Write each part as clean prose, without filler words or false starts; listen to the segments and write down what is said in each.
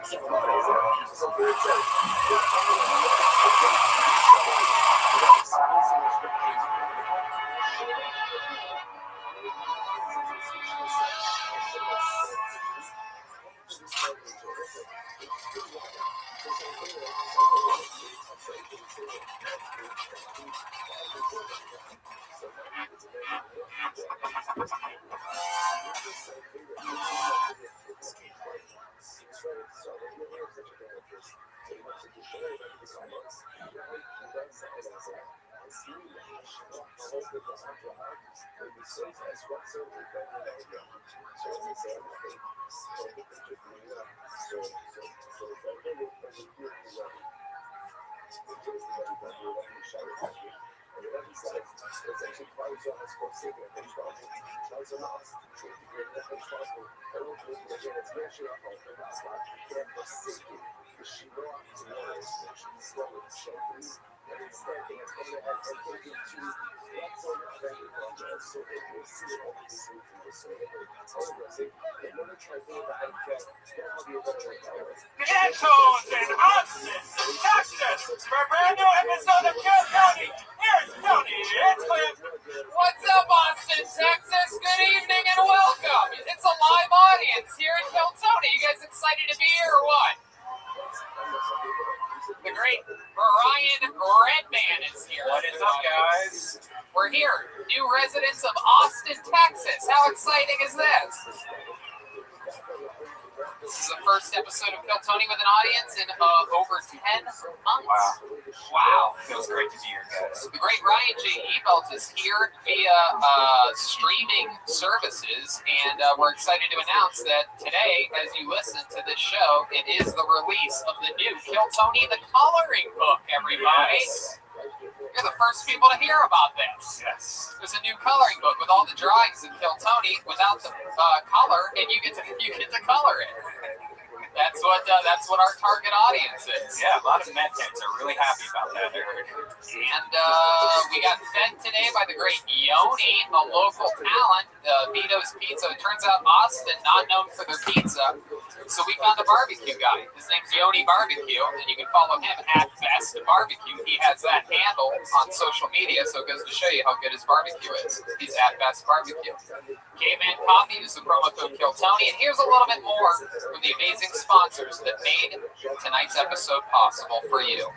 Antone's in Austin, Texas, for a brand new episode of Kill Tony. Here's Tony, it's Cliff. What's up, Austin, Texas? Good evening and welcome. It's a live audience here at Kill Tony. You guys excited to be here or what? The great Brian Redman is here. What is up, guys? We're here, new residents of Austin, Texas. How exciting is this? This is the first episode of Kill Tony with an audience in over 10 months. Wow. Feels great to be here, guys. The great Ryan J. Ebelt is here via streaming services, and we're excited to announce that today, as you listen to this show, it is the release of the new Kill Tony the Coloring Book, everybody. Yes. You're the first people to hear about this. Yes. There's a new coloring book with all the drawings of Kill Tony without the color, and you get to color it. That's what our target audience is. Yeah, a lot of meth heads are really happy about that. And we got fed today by the great Yoni, a local talent, Vito's Pizza. It turns out Austin, not known for their pizza. So we found a barbecue guy. His name's Yoni Barbecue, and you can follow him at Best Barbecue. He has that handle on social media, so it goes to show you how good his barbecue is. He's at Best Barbecue. Caveman Coffee, use the promo code Kill Tony. And here's a little bit more from the amazing sponsors that made tonight's episode possible for you.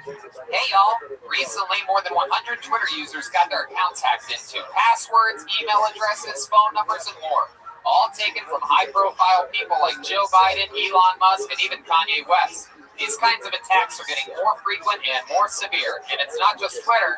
Hey y'all, recently more than 100 Twitter users got their accounts hacked into. Passwords, email addresses, phone numbers, and more. All taken from high-profile people like Joe Biden, Elon Musk, and even Kanye West. These kinds of attacks are getting more frequent and more severe. And it's not just Twitter.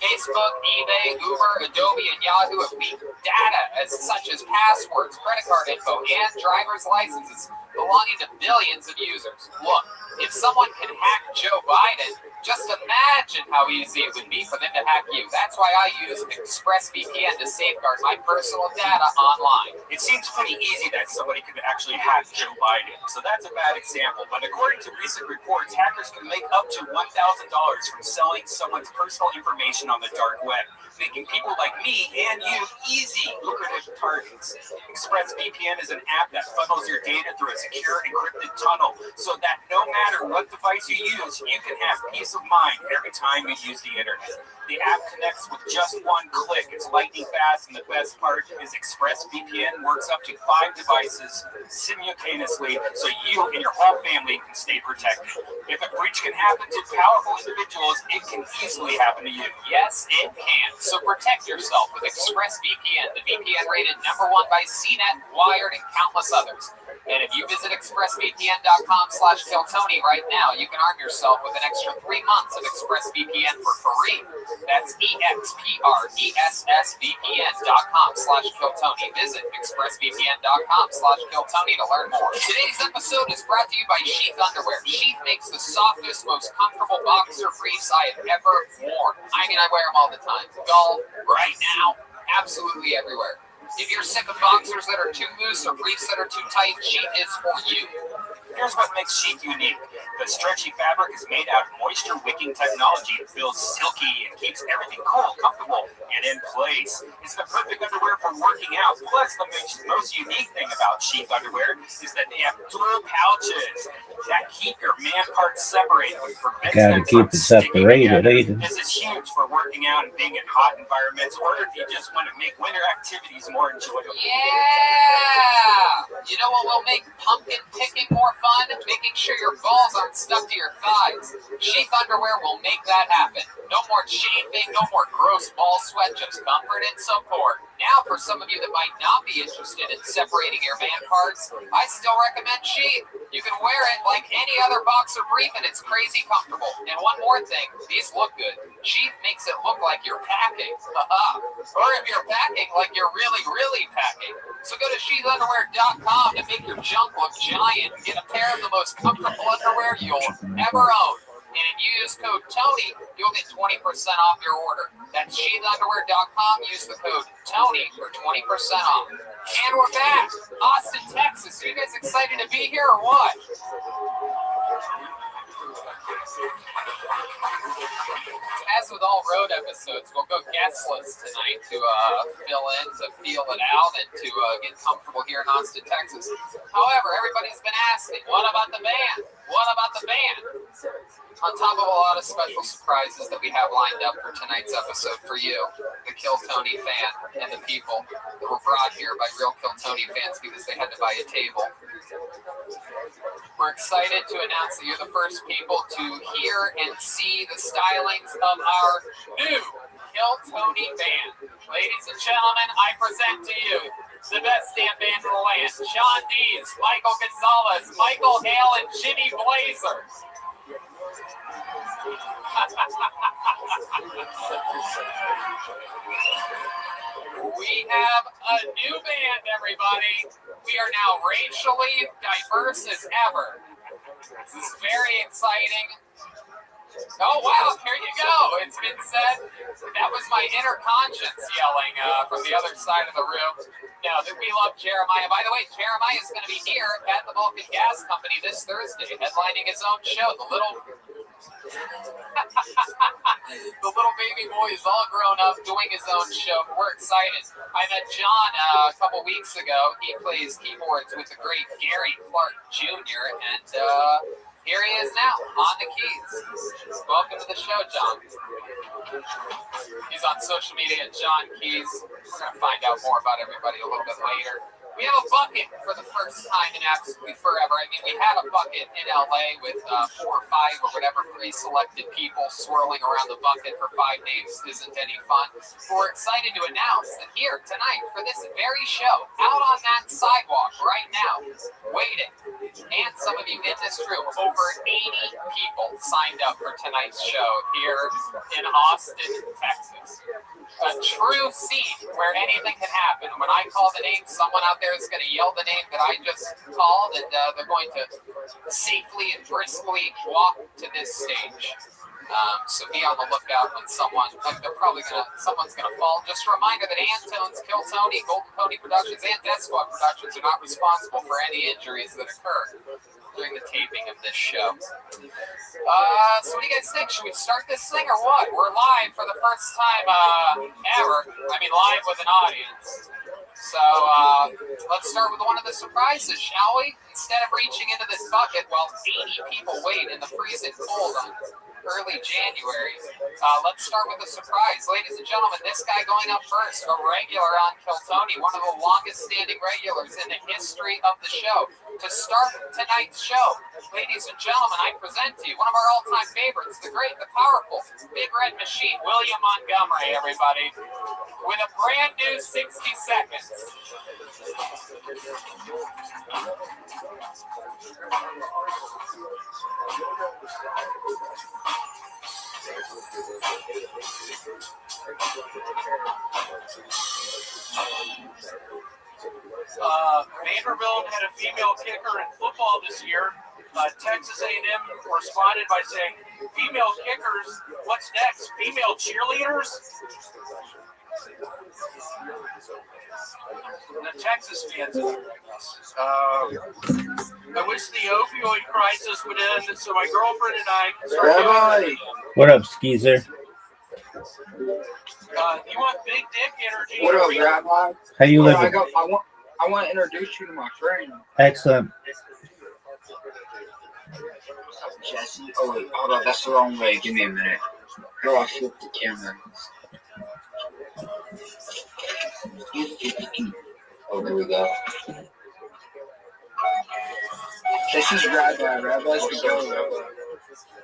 Facebook, eBay, Uber, Adobe, and Yahoo have leaked data such as passwords, credit card info, and driver's licenses belonging to billions of users. Look, if someone can hack Joe Biden, just imagine how easy it would be for them to hack you. That's why I use ExpressVPN to safeguard my personal data online. It seems pretty easy that somebody could actually hack Joe Biden, so that's a bad example. But according to recent reports, hackers can make up to $1,000 from selling someone's personal information on the dark web, making people like me and you easy, lucrative targets. ExpressVPN is an app that funnels your data through a secure encrypted tunnel so that no matter what device you use, you can have peace of mind every time you use the internet. The app connects with just one click. It's lightning fast, and the best part is ExpressVPN works up to 5 devices simultaneously so you and your whole family can stay protected. If a breach can happen to powerful individuals, it can easily happen to you. Yes, it can. So protect yourself with ExpressVPN, the VPN rated #1 by CNET, Wired, and countless others. And if you visit expressvpn.com/KillTony right now, you can arm yourself with an extra 3 months of ExpressVPN for free. That's expressvpn.com/KillTony. Visit expressvpn.com/KillTony to learn more. Today's episode is brought to you by Sheath Underwear. Sheath makes the softest, most comfortable boxer briefs I have ever worn. I mean, I wear them all the time. Golf, right now, absolutely everywhere. If you're sick of boxers that are too loose or briefs that are too tight, Sheath is for you. Here's what makes Sheath unique. The stretchy fabric is made out of moisture-wicking technology. It feels silky and keeps everything cool, comfortable, and in place. It's the perfect underwear for working out. Plus, the most unique thing about Sheath underwear is that they have dual pouches that keep your man parts separated. Gotta keep it separated, ain't it? This is huge for working out and being in hot environments, or if you just want to make winter activities more enjoyable. Yeah! You know what will make pumpkin picking more fun? Making sure your balls aren't stuck to your thighs. Sheath underwear will make that happen. No more chafing, no more gross ball sweat, just comfort and support. Now, for some of you that might not be interested in separating your man parts, I still recommend Sheath. You can wear it like any other boxer brief, and it's crazy comfortable. And one more thing, these look good. Sheath makes it look like you're packing. Or if you're packing, like you're really, really packing. So go to sheathunderwear.com to make your junk look giant and get a pair of the most comfortable underwear you'll ever own. And if you use code TONY, you'll get 20% off your order. That's sheathunderwear.com. Use the code TONY for 20% off. And we're back. Austin, Texas. Are you guys excited to be here or what? As with all road episodes, we'll go guestless tonight to fill in, to feel it out, and to get comfortable here in Austin, Texas. However, everybody's been asking, what about the band? What about the band? On top of a lot of special surprises that we have lined up for tonight's episode for you, the Kill Tony fan, and the people that were brought here by real Kill Tony fans because they had to buy a table. We're excited to announce that you're the first people to hear and see the stylings of our new Kill Tony band. Ladies and gentlemen, I present to you the best damn band in the land. John Dees, Michael Gonzalez, Michael Hale, and Jimmy Blazer. We have a new band, everybody. We are now racially diverse as ever. This is very exciting. Oh, wow, here you go. It's been said. That was my inner conscience yelling from the other side of the room. No, that we love Jeremiah. By the way, Jeremiah is going to be here at the Vulcan Gas Company this Thursday, headlining his own show. The little baby boy is all grown up, doing his own show. We're excited. I met John a couple weeks ago. He plays keyboards with the great Gary Clark Jr., and here he is now, on the keys. Welcome to the show, John. He's on social media at John Keys. We're going to find out more about everybody a little bit later. We have a bucket for the first time in absolutely forever. I mean, we had a bucket in LA with 4 or 5 or whatever pre-selected people swirling around the bucket for 5 names isn't any fun. But we're excited to announce that here tonight for this very show, out on that sidewalk right now, waiting, and some of you in this room, over 80 people signed up for tonight's show here in Austin, Texas. A true scene where anything can happen. When I call the name, someone out there is going to yell the name that I just called, and they're going to safely and briskly walk to this stage. So be on the lookout when someone's going to fall. Just a reminder that Antone's Kill Tony, Golden Pony Productions, and Death Squad Productions are not responsible for any injuries that occur during the taping of this show. So what do you guys think? Should we start this thing or what? We're live for the first time ever. I mean, live with an audience. So let's start with one of the surprises, shall we? Instead of reaching into this bucket while 80 people wait in the freezing cold on early January, let's start with a surprise. Ladies and gentlemen, this guy going up first, a regular on Kill Tony, one of the longest standing regulars in the history of the show. To start tonight's show, ladies and gentlemen, I present to you one of our all-time favorites, the great, the powerful, Big Red Machine, William Montgomery, everybody, with a brand new 60 seconds. Vanderbilt had a female kicker in football this year. Texas A&M responded by saying, female kickers, what's next? Female cheerleaders? The Texas fans, I guess. I wish the opioid crisis would end so my girlfriend and I could start Rabbi. What up, Skeezer? you want big dick energy? What up, Rabbi? How you Hold on, living? I want to introduce you to my friend. Excellent. What's up, Jesse? Oh, wait, hold on, that's the wrong way. Give me a minute. Here, I'll flip the camera. Oh, there we go. This is Rabbi. Rabbi's the go.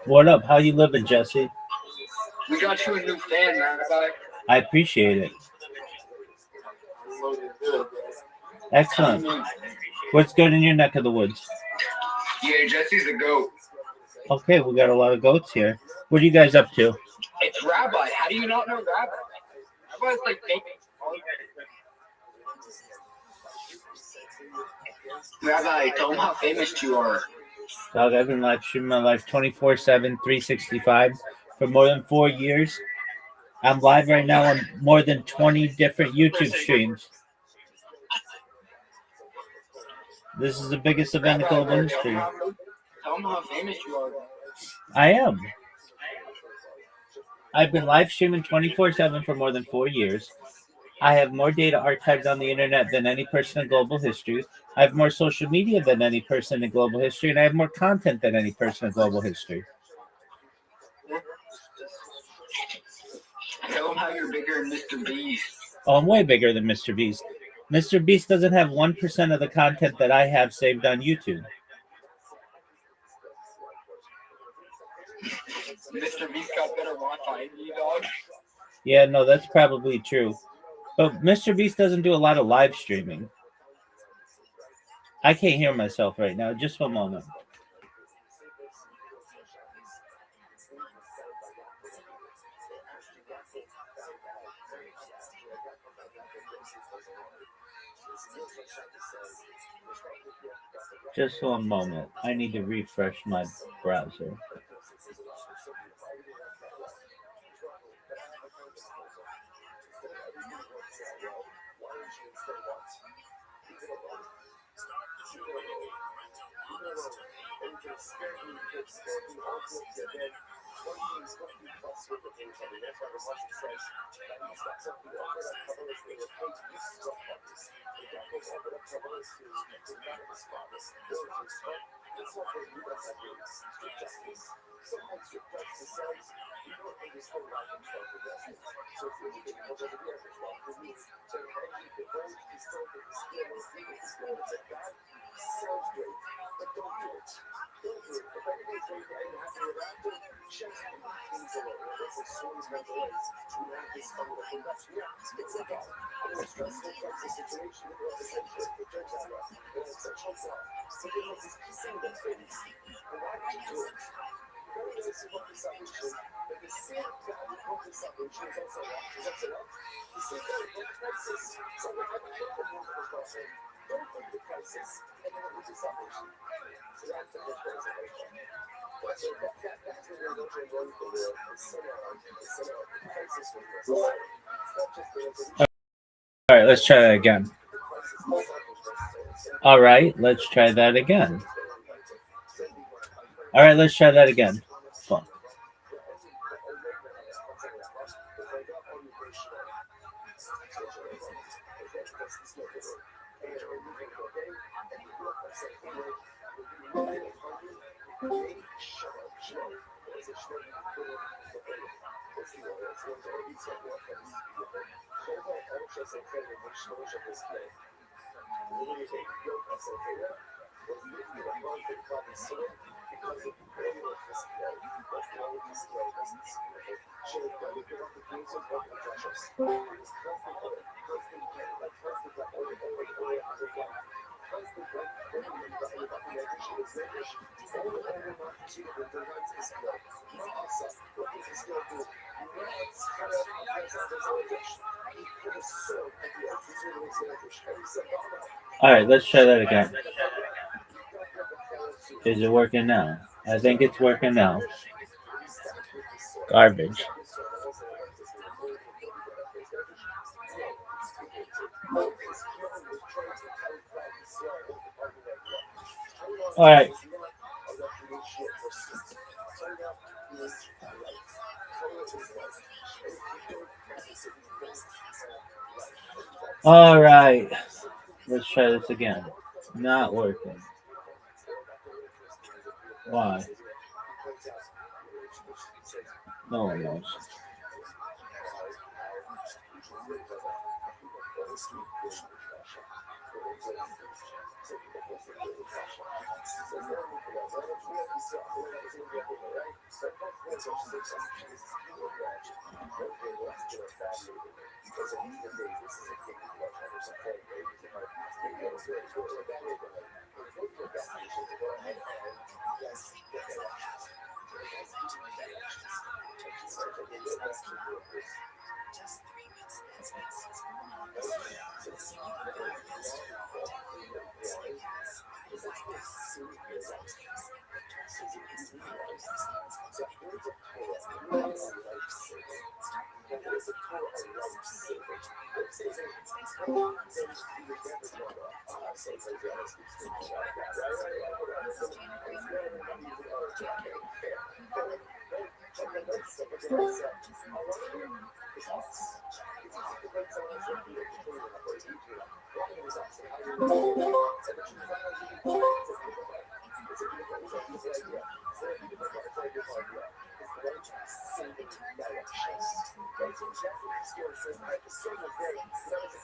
What up? How you living, Jesse? We got you a new fan, Rabbi. I appreciate it. Excellent. What's good in your neck of the woods? Yeah, Jesse's the goat. Okay, we got a lot of goats here. What are you guys up to? It's Rabbi. How do you not know Rabbi? Rabbi's like baking. Rabbi, tell them how famous you are. Dog, I've been live streaming my life 24/7, 365 for more than 4 years. I'm live right now on more than 20 different YouTube streams. This is the biggest event in global history. Tell them how famous you are. I am. I've been live streaming 24/7 for more than 4 years. I have more data archived on the internet than any person in global history. I have more social media than any person in global history, and I have more content than any person in global history. Tell them how you're bigger than Mr. Beast. Oh, I'm way bigger than Mr. Beast. Mr. Beast doesn't have 1% of the content that I have saved on YouTube. Mr. Beast got better Wi-Fi than you, dog. Yeah, no, that's probably true. But Mr. Beast doesn't do a lot of live streaming. I can't hear myself right now. Just one moment. Just one moment. I need to refresh my browser. All right, let's try that again. All right, let's try that again. All right, let's try that again. Fuck. All right, let's try that again. Is it working now? I think it's working now. Garbage. All right. All right. Let's try this again. Not working. Why? No one knows.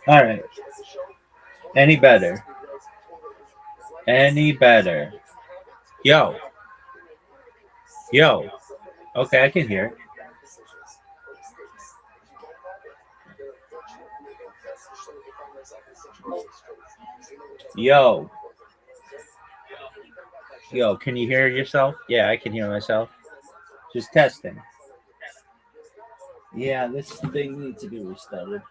All right. Any better? Any better? Yo. Yo. Okay, I can hear. Yo. Yo, can you hear yourself? Yeah, I can hear myself. Just testing. Yeah, this thing needs to be restarted.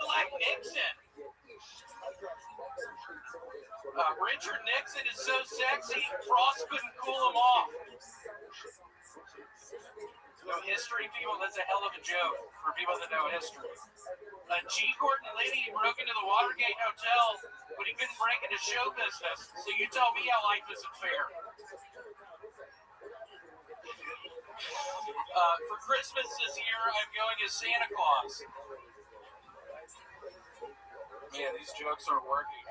Like Nixon. Richard Nixon is so sexy, Frost couldn't cool him off. No history, people, that's a hell of a joke for people that know history. G. Gordon Liddy broke into the Watergate Hotel, but he couldn't break into show business. So you tell me how life isn't fair. For Christmas this year, I'm going as Santa Claus. Man, these jokes aren't working.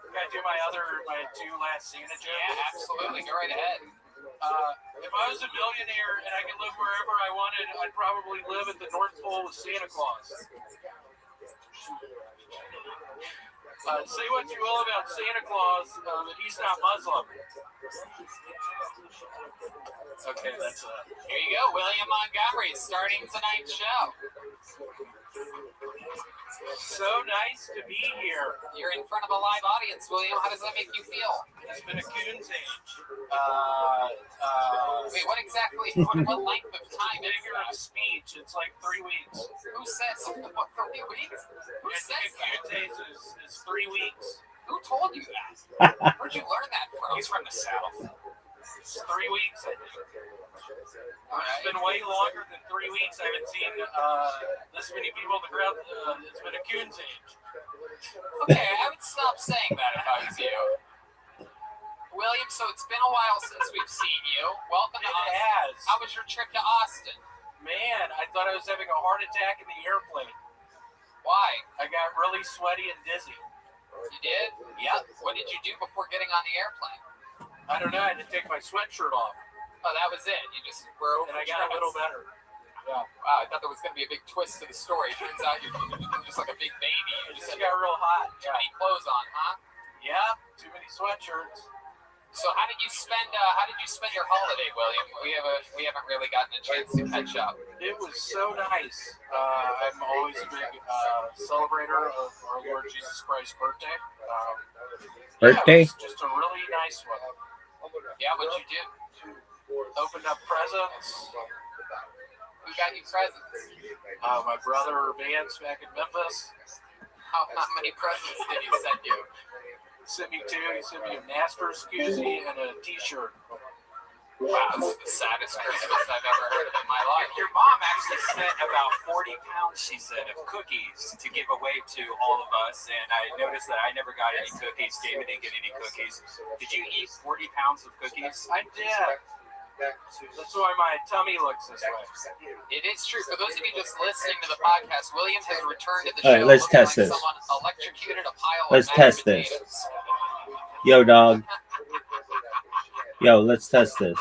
Can I do my two last Santa jokes? Yeah, absolutely. Go right ahead. If I was a millionaire and I could live wherever I wanted, I'd probably live at the North Pole with Santa Claus. Say what you will about Santa Claus, but he's not Muslim. Okay, that's Here you go, William Montgomery, starting tonight's show. So nice to be here. You're in front of a live audience, William. How does that make you feel? It's been a coon's age. Wait, what exactly? What length of time is Figure of speech. It's like 3 weeks. Who says what, 3 weeks? Who says that? Coon's age is 3 weeks. Who told you that? Where'd you learn that from? He's from the South. It's 3 weeks, I think. It's been way longer than 3 weeks. I haven't seen this many people in the crowd. It's been a coon's age. Okay, I would stop saying that if I was you. William, so it's been a while since we've seen you. Welcome to Austin. It has. How was your trip to Austin? Man, I thought I was having a heart attack in the airplane. Why? I got really sweaty and dizzy. You did? Yep. What did you do before getting on the airplane? I don't know. I had to take my sweatshirt off. Oh, that was it. You just were over And I got a little better. Yeah. Wow, I thought there was going to be a big twist to the story. Turns out you're just like a big baby. It just got real hot. Too many clothes on, huh? Yeah, too many sweatshirts. So how did you spend your holiday, William? We haven't really gotten a chance to catch up. It was so nice. I'm always a big celebrator of our Lord Jesus Christ's birthday. Birthday? Yeah, it was just a really nice one. Yeah, what'd you do? Opened up presents. Who got you presents? My brother Vance back in Memphis. How many presents did he send you? sent me two. He sent me a Nasper's koozie and a T-shirt. Wow, this is the saddest Christmas I've ever heard of in my life. Your mom actually sent about 40 pounds, she said, of cookies to give away to all of us. And I noticed that I never got any cookies. David didn't get any cookies. Did you eat 40 pounds of cookies? I did. That's why my tummy looks this way. It is true. For those of you just listening to the podcast, William has returned to the All show. right, let's looking test like this. Someone electrocuted a pile Let's of test mashed this. potatoes. Yo, dog. Yo, let's test this.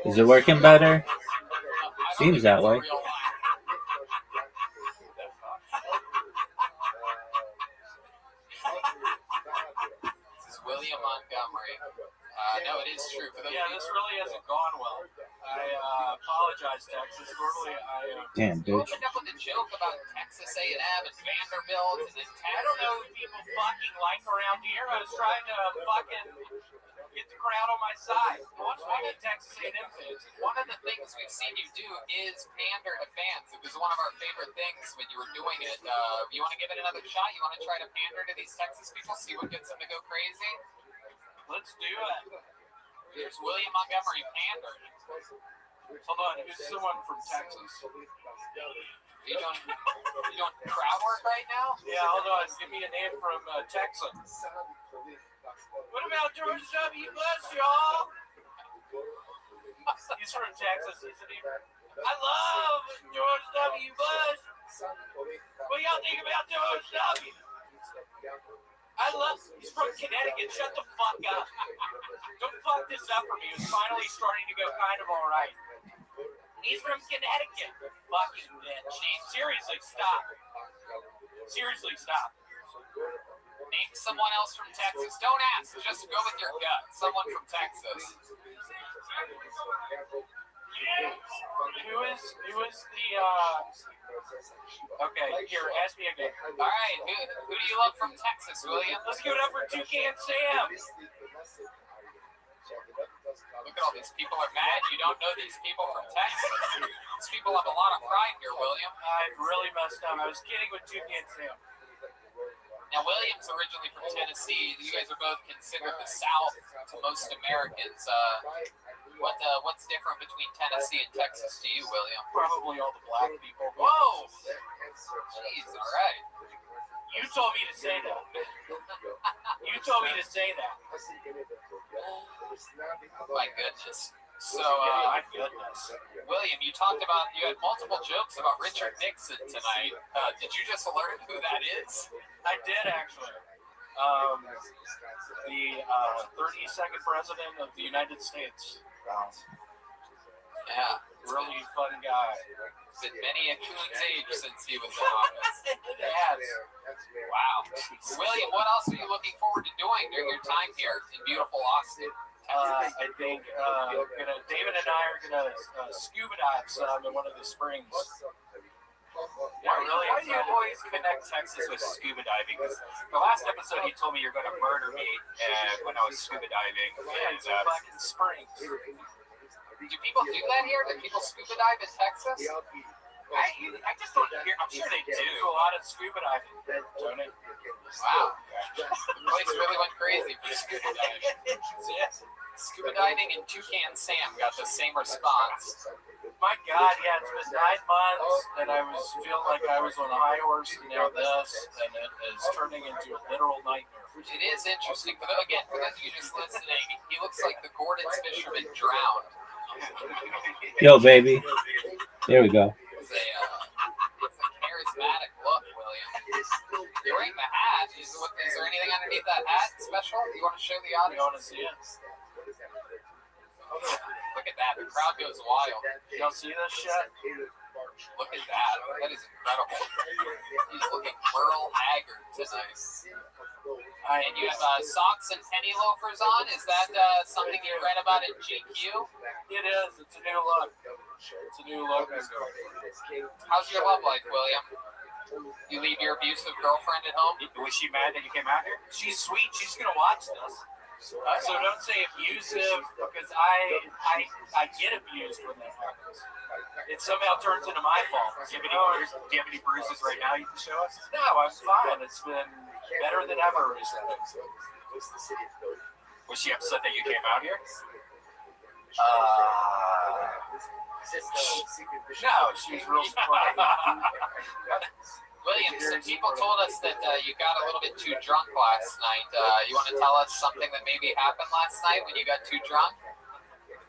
Is it working better? I don't Seems think that it's a way. real line. This is William Montgomery. No, it is true. For those Yeah, of you this really hasn't gone well. I apologize, Texas. Normally, Damn, You bitch. opened up with a joke about Texas A&M and Vanderbilt and then I don't know who people fucking like around here. I was trying to fucking get the crowd on my side. What's one of Texas A&M fans? One of the things we've seen you do is pander to fans. It was one of our favorite things when you were doing it. You want to give it another shot? You want to try to pander to these Texas people, see what gets them to go crazy? Let's do it. There's William Montgomery pander. Hold on, who's someone from Texas? You doing crowd work right now? Yeah, hold on. Give me a name from Texas. What about George W. Bush, y'all? He's from Texas, isn't he? I love George W. Bush. What do y'all think about George W.? He's from Connecticut. Shut the fuck up. Don't fuck this up for me. It's finally starting to go kind of all right. He's from Connecticut. Fucking bitch. Seriously, stop. Seriously, stop. Name someone else from Texas. Don't ask. Just go with your gut. Someone from Texas. Who is the okay, here, ask me again. All right. Who do you love from Texas, William? Let's give it up for Toucan Sam. Look at all these people are mad. You don't know these people from Texas. These people have a lot of pride here, William. I've really messed up. I was kidding with Toucan Sam. Now, William's originally from Tennessee. You guys are both considered the South to most Americans. What's different between Tennessee and Texas to you, William? Probably all the black people. Whoa! Jeez, all right. You told me to say that. You told me to say that. My goodness. So, My goodness. William, you had multiple jokes about Richard Nixon tonight. Did you just learn who that is? I did actually. The 32nd president of the United States. Yeah. Really fun guy. Been many a coon's age since he was in office. It has. Wow. William, what else are you looking forward to doing during your time here in beautiful Austin? I think David and I are gonna scuba dive some in one of the springs. Yeah, why do you always connect Texas with scuba diving? The last episode, you told me you're going to murder me when I was scuba diving. Yeah, it's a fucking springs. Do people do that here? Do people scuba dive in Texas? I just don't hear. I'm sure they They do. do a lot of scuba diving, don't they? Wow. The place really went crazy for scuba diving. Scuba diving and Toucan Sam got the same response. My God, yeah, it's been 9 months, and I was feeling like I was on a high horse, and now this, and it is turning into a literal nightmare. It is interesting. For those of you just listening, he looks like the Gordon's fisherman drowned. Yo, baby. There we go. It's a charismatic look, William. You're wearing the hat. Is there anything underneath that hat special? You want to show the You audience? want to see it? Look at that. The crowd goes wild. Y'all see this shit? Look at that. That is incredible. He's looking Merle Haggard tonight. And you have socks and penny loafers on. Is that something you read about in GQ? It is. It's a new look. It's a new look. How's your love life, William? You leave your abusive girlfriend at home? Was she mad that you came out here? She's sweet. She's gonna watch this. So don't say abusive because I get abused when that happens. It somehow turns into my fault. Do you have any bruises right now you can show us? No, I'm fine. It's been better than ever recently. Was she upset that you came out here? No, she's real surprised. William, some people told us that you got a little bit too drunk last night. You want to tell us something that maybe happened last night when you got too drunk?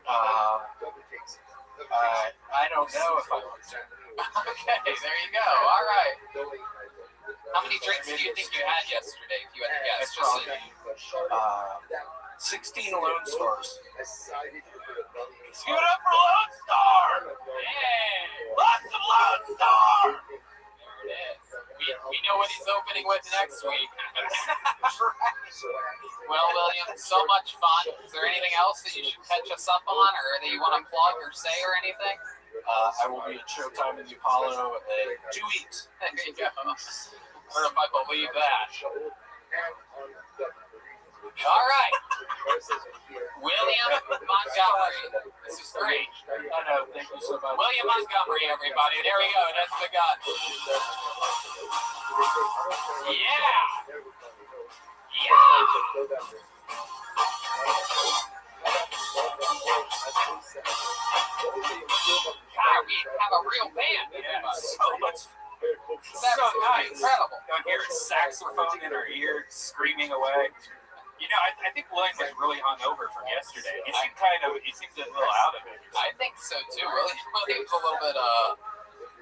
I don't know if I want to. Okay, there you go. All right. How many drinks do you think you had yesterday, if you had to guess? It's probably 16 Lone Stars. Let's give it up for Lone Star! Yeah. Lots of Lone Star! There it is. We know what he's opening with next week. Well, William, so much fun. Is there anything else that you should catch us up on or that you want to plug or say or anything? I will be at Showtime in the Apollo in 2 weeks. There you go. I don't know if I believe that. All right. William Montgomery. This is great. I know. Thank you so much. William Montgomery, everybody. There we go. That's the gun. Yeah. God, we have a real band. Yeah, so much. That's So nice. incredible. You hear a saxophone in her ear screaming away. You know, I think William was really hungover from yesterday. He seemed a little out of it. I think so too. William's a little bit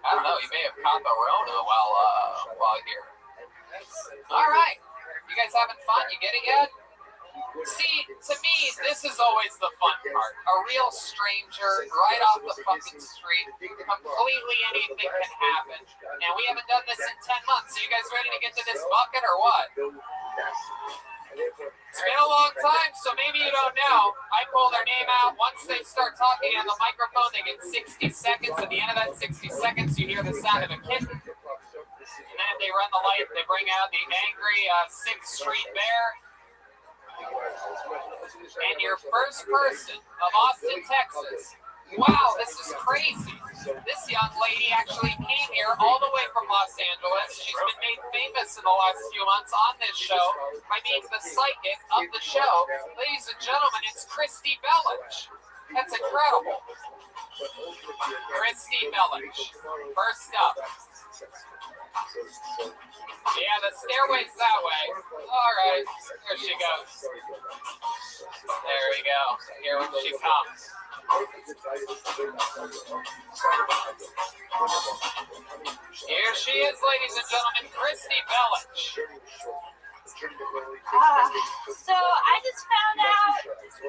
I don't know, he may have caught the Rona while here. All right. You guys having fun? You get it yet? See, to me, this is always the fun part. A real stranger right off the fucking street. Completely anything can happen. And we haven't done this in 10 months. So you guys ready to get to this bucket or what? It's been a long time, so maybe you don't know. I pull their name out. Once they start talking on the microphone, they get 60 seconds. At the end of that 60 seconds, you hear the sound of a kitten. And then if they run the light, they bring out the angry 6th Street Bear. And your first person of Austin, Texas. Wow, this is crazy. This young lady actually came here all the way from Los Angeles. She's been made famous in the last few months on this show by being the psychic of the show. Ladies and gentlemen, it's Christy Bellich. That's incredible. Christy Bellich. First up. Yeah, the stairway's that way. All right, here she goes. There we go. Here when she comes. Here she is, ladies and gentlemen, Christy Bellich. So I just found out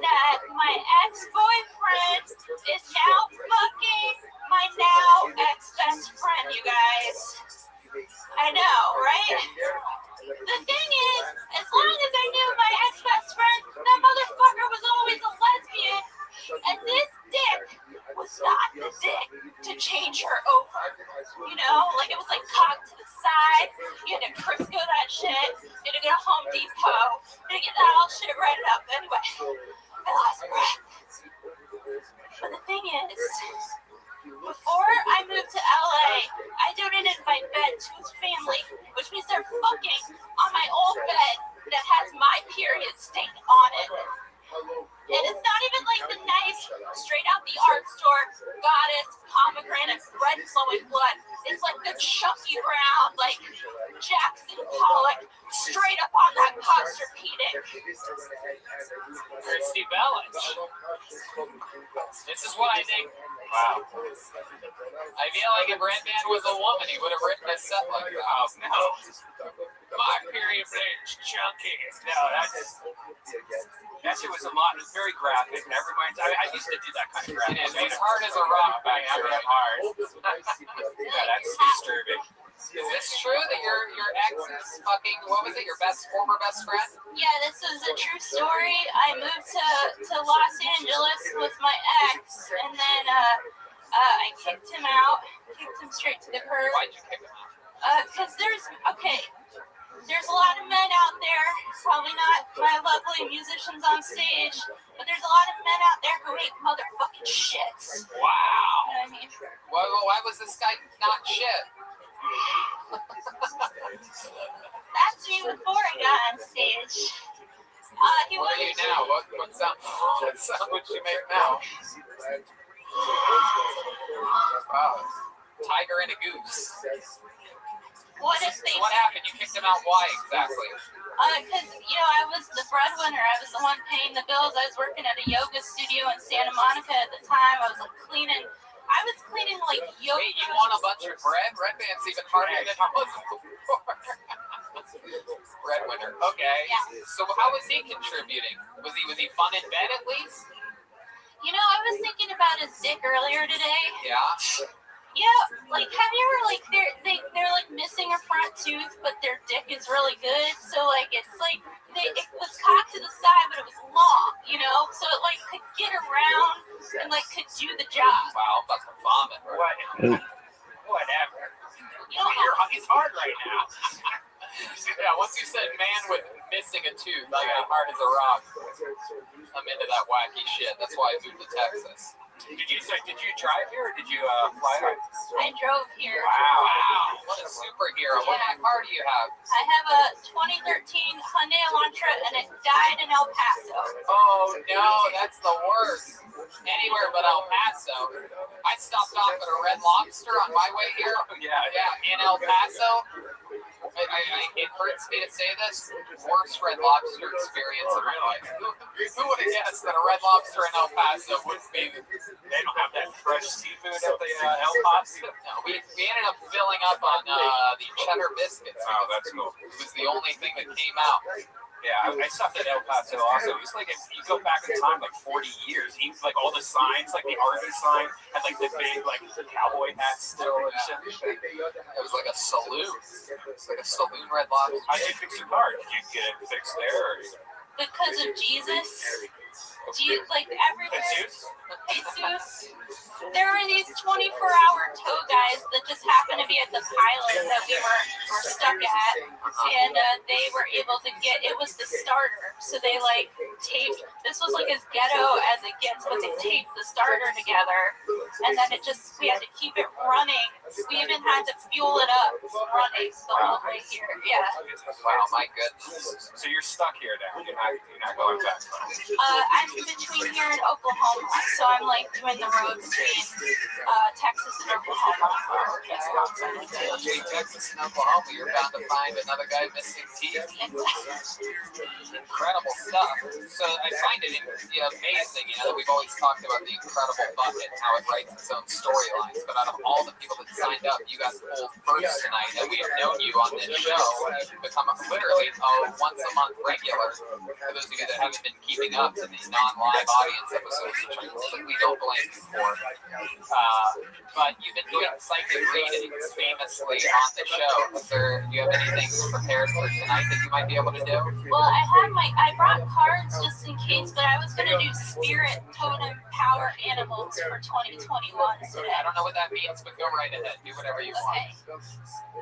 that my ex-boyfriend is now fucking my now ex-best friend, you guys. I know, right? The thing is, as long as I knew my ex-best friend, that motherfucker was always a lesbian, and this dick was not the dick to change her over. You know, like it was like cocked to the side. You had to Crisco that shit. You had to go to Home Depot. You had to get that all shit right up. Anyway, I lost breath. But the thing is, before I moved to LA, I donated my bed to his family, which means they're fucking on my old bed that has my period stain on it. And it's not even like the nice, straight out the art store, goddess, pomegranate, red flowing blood. It's like the chunky brown, like Jackson Pollock, straight up on that Posturpedic. Christy Bellich. This is what I think. Wow. I feel like if Redman was a woman, he would have written a set like that. Oh, no. My period blade's chunky. No, that shit was a lot. It was very graphic. Never mind. I used to do that kind of graphic. It is. It's hard as a rock back Yeah, there. hard. Yeah, that's disturbing. Is this true that your ex is fucking, what was it, your former best friend? Yeah, this is a true story. I moved to Los Angeles with my ex, and then I kicked him out, kicked him straight to the curb. Why'd you kick him out? Because there's, okay, there's a lot of men out there, probably not my lovely musicians on stage, but there's a lot of men out there who ain't motherfucking shit. Wow. You know what I mean? Why was this guy not shit? That's me before I got on stage. He What are you now? What sound would you make now? Wow. Tiger and a goose. What if they? So what happened? You kicked him out. Why exactly? Because, I was the breadwinner. I was the one paying the bills. I was working at a yoga studio in Santa Monica at the time. I was cleaning like yoga. Wait, you want a bunch of bread? Red Band's even harder than it was before. Breadwinner. Okay. Yeah. So how was he contributing? Was he fun in bed at least? I was thinking about his dick earlier today. Yeah. Have you ever they're missing a front tooth, but their dick is really good. So it was cocked to the side, but it was long. So it could get around and could do the job. Wow, I'm about to vomit. Whatever. He's hard right now. Yeah, once you said man with missing a tooth, I got hard as a rock. I'm into that wacky shit. That's why I moved to Texas. Did you drive here or did you fly out? I drove here. Wow, what a superhero. What kind of car do you have? I have a 2013 Hyundai Elantra and it died in El Paso. Oh no, that's the worst. Anywhere but El Paso. I stopped off at a Red Lobster on my way here. Yeah, in El Paso. It hurts me to say this. Worst Red Lobster experience of my life. Who would have guessed that a Red Lobster in El Paso would be? They don't have that fresh seafood at the El Paso. No, we ended up filling up on the cheddar biscuits. Oh, that's cool. It was the only thing that came out. Yeah, I stopped at El Paso also. It was if you go back in time 40 years, even all the signs, the Army sign, had the big cowboy hats still and shit. It was like a saloon. It's like a saloon Red Lobster. How'd you fix your car? Did you get it fixed there? Or? Because of Jesus. Everywhere. Jesus? There were these 24-hour tow guys that just happened to be at the pilot that we were stuck at, and they were able to get. It was the starter, so they taped. This was as ghetto as it gets, but they taped the starter together, and then we had to keep it running. We even had to fuel it up running the whole way here. Yeah. Wow, my goodness. So you're stuck here now. You're not going back. I'm between here and Oklahoma, so I'm doing the road between Texas and Oklahoma. Okay, Texas and Oklahoma, you're bound to find another guy missing teeth. Incredible stuff. So I find it amazing, that we've always talked about the incredible bucket, how it writes its own storylines. But out of all the people that signed up, you got pulled first tonight, and we have known you on this show. You've become literally a once-a-month regular. For those of you that haven't been keeping up to these non-live audience episodes, which I completely don't blame you for. But you've been doing psychic readings famously on the show. Do you have anything prepared for tonight that you might be able to do? Well, I brought cards just in case, but I was going to do spirit, totem, power animals for 2021 today. I don't know what that means, but go right ahead. Do whatever you want.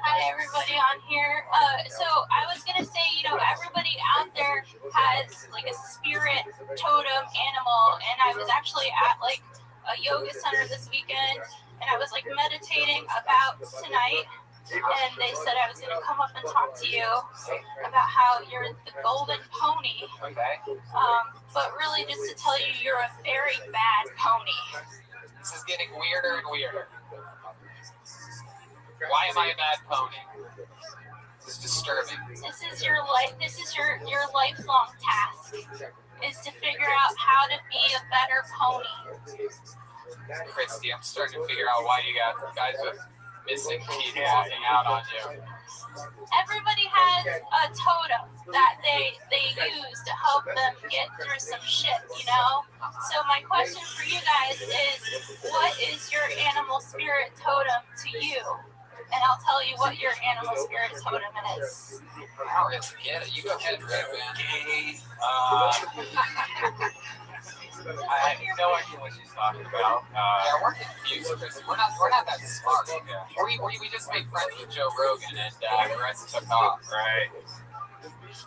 Hi, everybody on here. So I was going to say, everybody out there has a spirit, totem, animal, and I was actually at a yoga center this weekend, and I was meditating about tonight, and they said I was going to come up and talk to you about how you're the golden pony. Okay. But really just to tell you you're a very bad pony. This is getting weirder and weirder. Why am I a bad pony? This is disturbing. This is your lifelong task, is to figure out how to be a better pony. Christy, I'm starting to figure out why you got guys with missing teeth walking out on you. Everybody has a totem that they use to help them get through some shit, So my question for you guys is, what is your animal spirit totem to you? And I'll tell you what your animal spirit totem is. I don't really get it. You go ahead, Red Band. I have no idea what she's talking talking about. Yeah, we're confused, Chris. We're not that smart. We just made friends with Joe Rogan, and the rest took off. Right.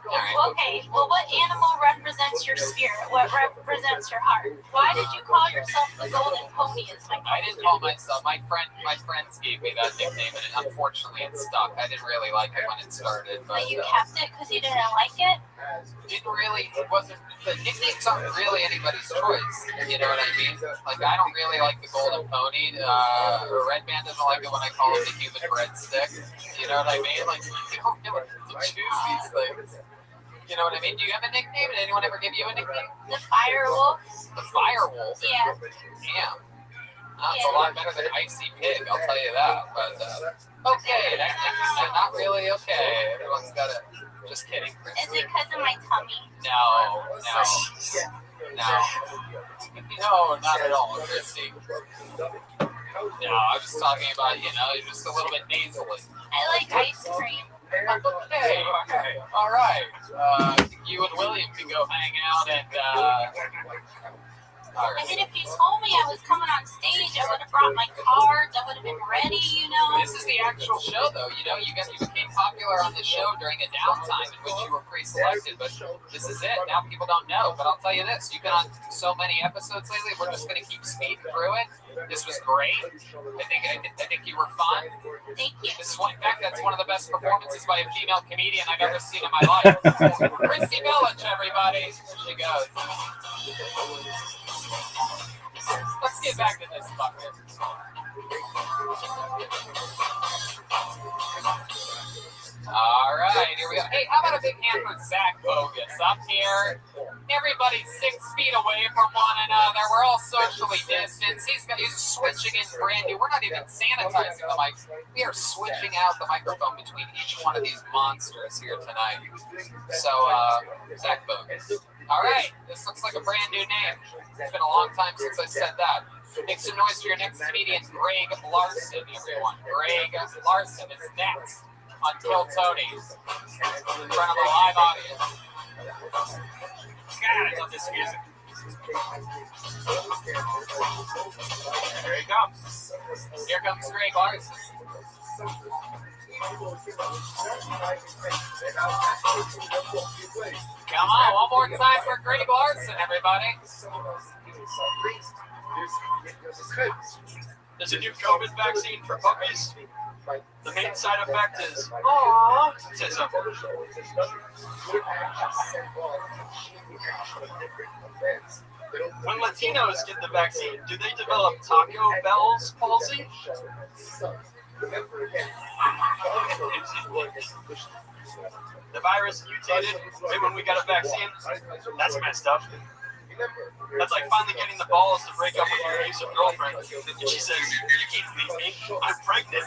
Okay, well, what animal represents your spirit? What represents your heart? Why did you call yourself the Golden Pony? Is my I didn't call myself. My friends gave me that nickname, and unfortunately, it stuck. I didn't really like it when it started, But you kept it because you didn't like it? It wasn't. The nicknames aren't really anybody's choice. You know what I mean? Like, I don't really like the Golden Pony. Red Man doesn't like it when I call him the human breadstick. You know what I mean? Like, you don't get to choose these things. You know what I mean? Do you have a nickname? Did anyone ever give you a nickname? The Firewolf. The Firewolf? Yeah. Damn. That's a lot better than Icy Pig, I'll tell you that. But, okay, that's not really okay. Everyone's got to... Just kidding. Is it because of my tummy? No, not at all, Christy. No, I was talking about, you're just a little bit nasally. I like ice cream. Okay, all right. I think you and William can go hang out and, I mean, if you told me I was coming on stage, I would have brought my cards. I would have been ready, This is the actual show, though. You became popular on the show during a downtime in which you were pre-selected, but this is it. Now people don't know. But I'll tell you this: you've been on so many episodes lately. We're just going to keep speeding through it. This was great. I think you were fun. Thank you. In fact, that's one of the best performances by a female comedian I've ever seen in my life. Christy Village, everybody. There she goes. Let's get back to this bucket. All right, here we go. Hey, how about a big hand for Zach Bogus up here? Everybody's 6 feet away from one another. We're all socially distanced. He's switching in brand new. We're not even sanitizing the mics. We are switching out the microphone between each one of these monsters here tonight. So, Zach Bogus. All right, this looks like a brand new name. It's been a long time since I said that. Make some noise for your next comedian, Greg Larson, everyone. Greg Larson is next on Kill Tony in front of a live audience. God, I love this music. Here he comes. Here comes Greg Larson. Come on, one more time for Greg Larson, everybody. There's a new COVID vaccine for puppies. The main side effect is, aww, says something. When Latinos get the vaccine, do they develop Taco Bell's palsy? The virus mutated right when we got a vaccine. That's messed up. That's like finally getting the balls to break up with your abusive girlfriend. And she says, "You can't leave me. I'm pregnant."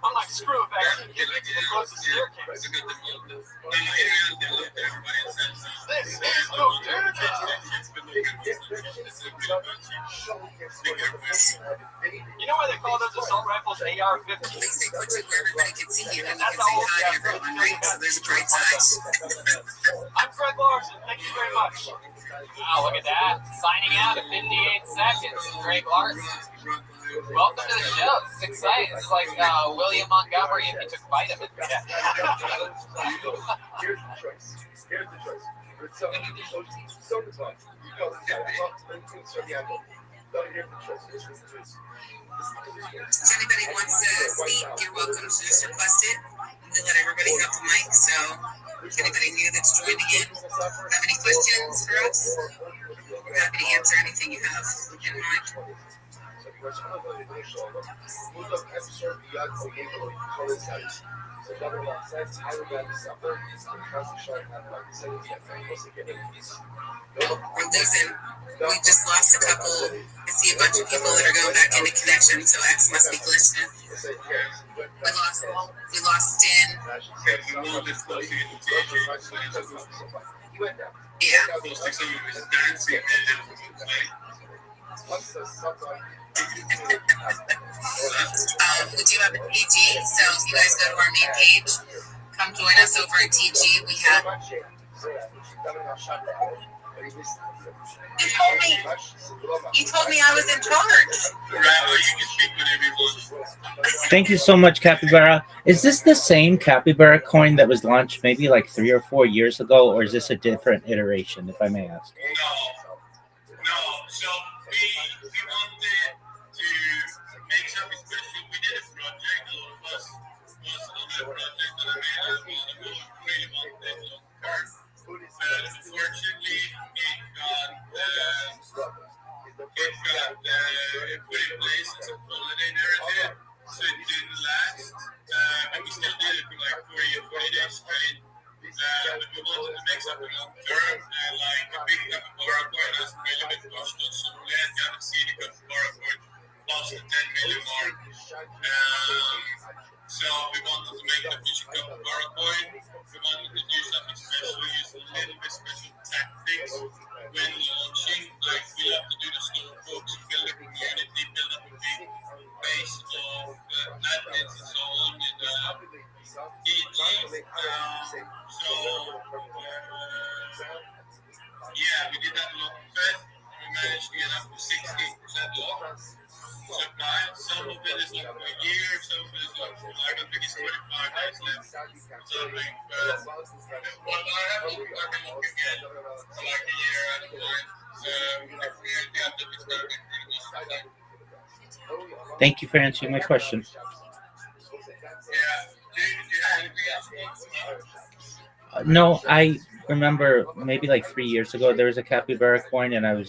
I'm like, screw a vaccine. Get me to the closest staircase. This is no dirty. You know why they call those assault rifles AR-15? And that's how old they are. I'm Greg Larson. Thank you very much. Wow, look at that. Signing out at 58 seconds. Greg Larson. Welcome to the show. It's exciting. It's like William Montgomery if he took vitamins. Yeah. Here's the choice. It's summertime. If anybody wants to speak, you're welcome to just request it. We let everybody have the mic, so if anybody new that's joining in, have any questions for us, we're happy to answer anything you have in mind. We're losing. We just lost a couple. I see a bunch of people that are going back into connection, so X must be glitching. We lost Stin. Yeah. We do have a TG, so if you guys go to our main page, come join us over at TG. We have You told me I was in charge. Rabbi, you can speak whenever you want. Thank you so much, Capybara. Is this the same Capybara coin that was launched maybe like 3 or 4 years ago, or is this a different iteration, if I may ask? No. So we wanted to make something special. We did a project. A lot of us was on that project, and I made a really wanted long term. Unfortunately, it got put in place as a holiday narrative, so it didn't last. And we still did it for like 40 days straight. But we wanted to make something long term, and like a big Capybara coin has really been pushed on Solar. You haven't seen a Capybara coin past the 10 million mark. So we wanted to make a future Capybara coin. We wanted to do something special, use a little bit special tactics when launching. Like we love to do the slow books, build a community, build up a big base of admins and so on in EG. We did that a lot of it. We managed to get up to 16% off supply. Some of it is like for a year, some of it is like for I think it's 25 days left. Something, but I have been looking again for like a year at a time. So the community I think is going to be pretty much. Thank you for answering my question. Yeah. Do you have anything else? No, I remember maybe like 3 years ago there was a Capybara coin, and I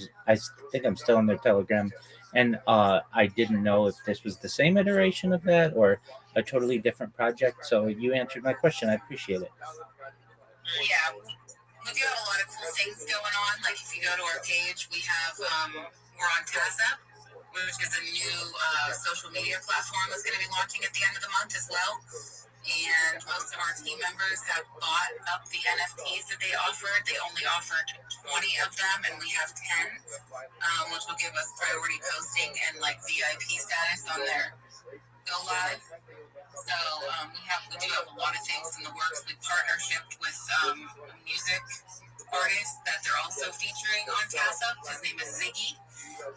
think I'm still on their Telegram, and I didn't know if this was the same iteration of that or a totally different project. So you answered my question. I appreciate it. Yeah, we do have a lot of cool things going on. Like if you go to our page, we have we're on TASA, which is a new social media platform that's going to be launching at the end of the month as well. And most of our team members have bought up the NFTs that they offered. They only offered 20 of them, and we have 10, which will give us priority posting and like VIP status on their Go Live. So we do have a lot of things in the works. We partnershiped with a music artist that they're also featuring on TASA. His name is Ziggy.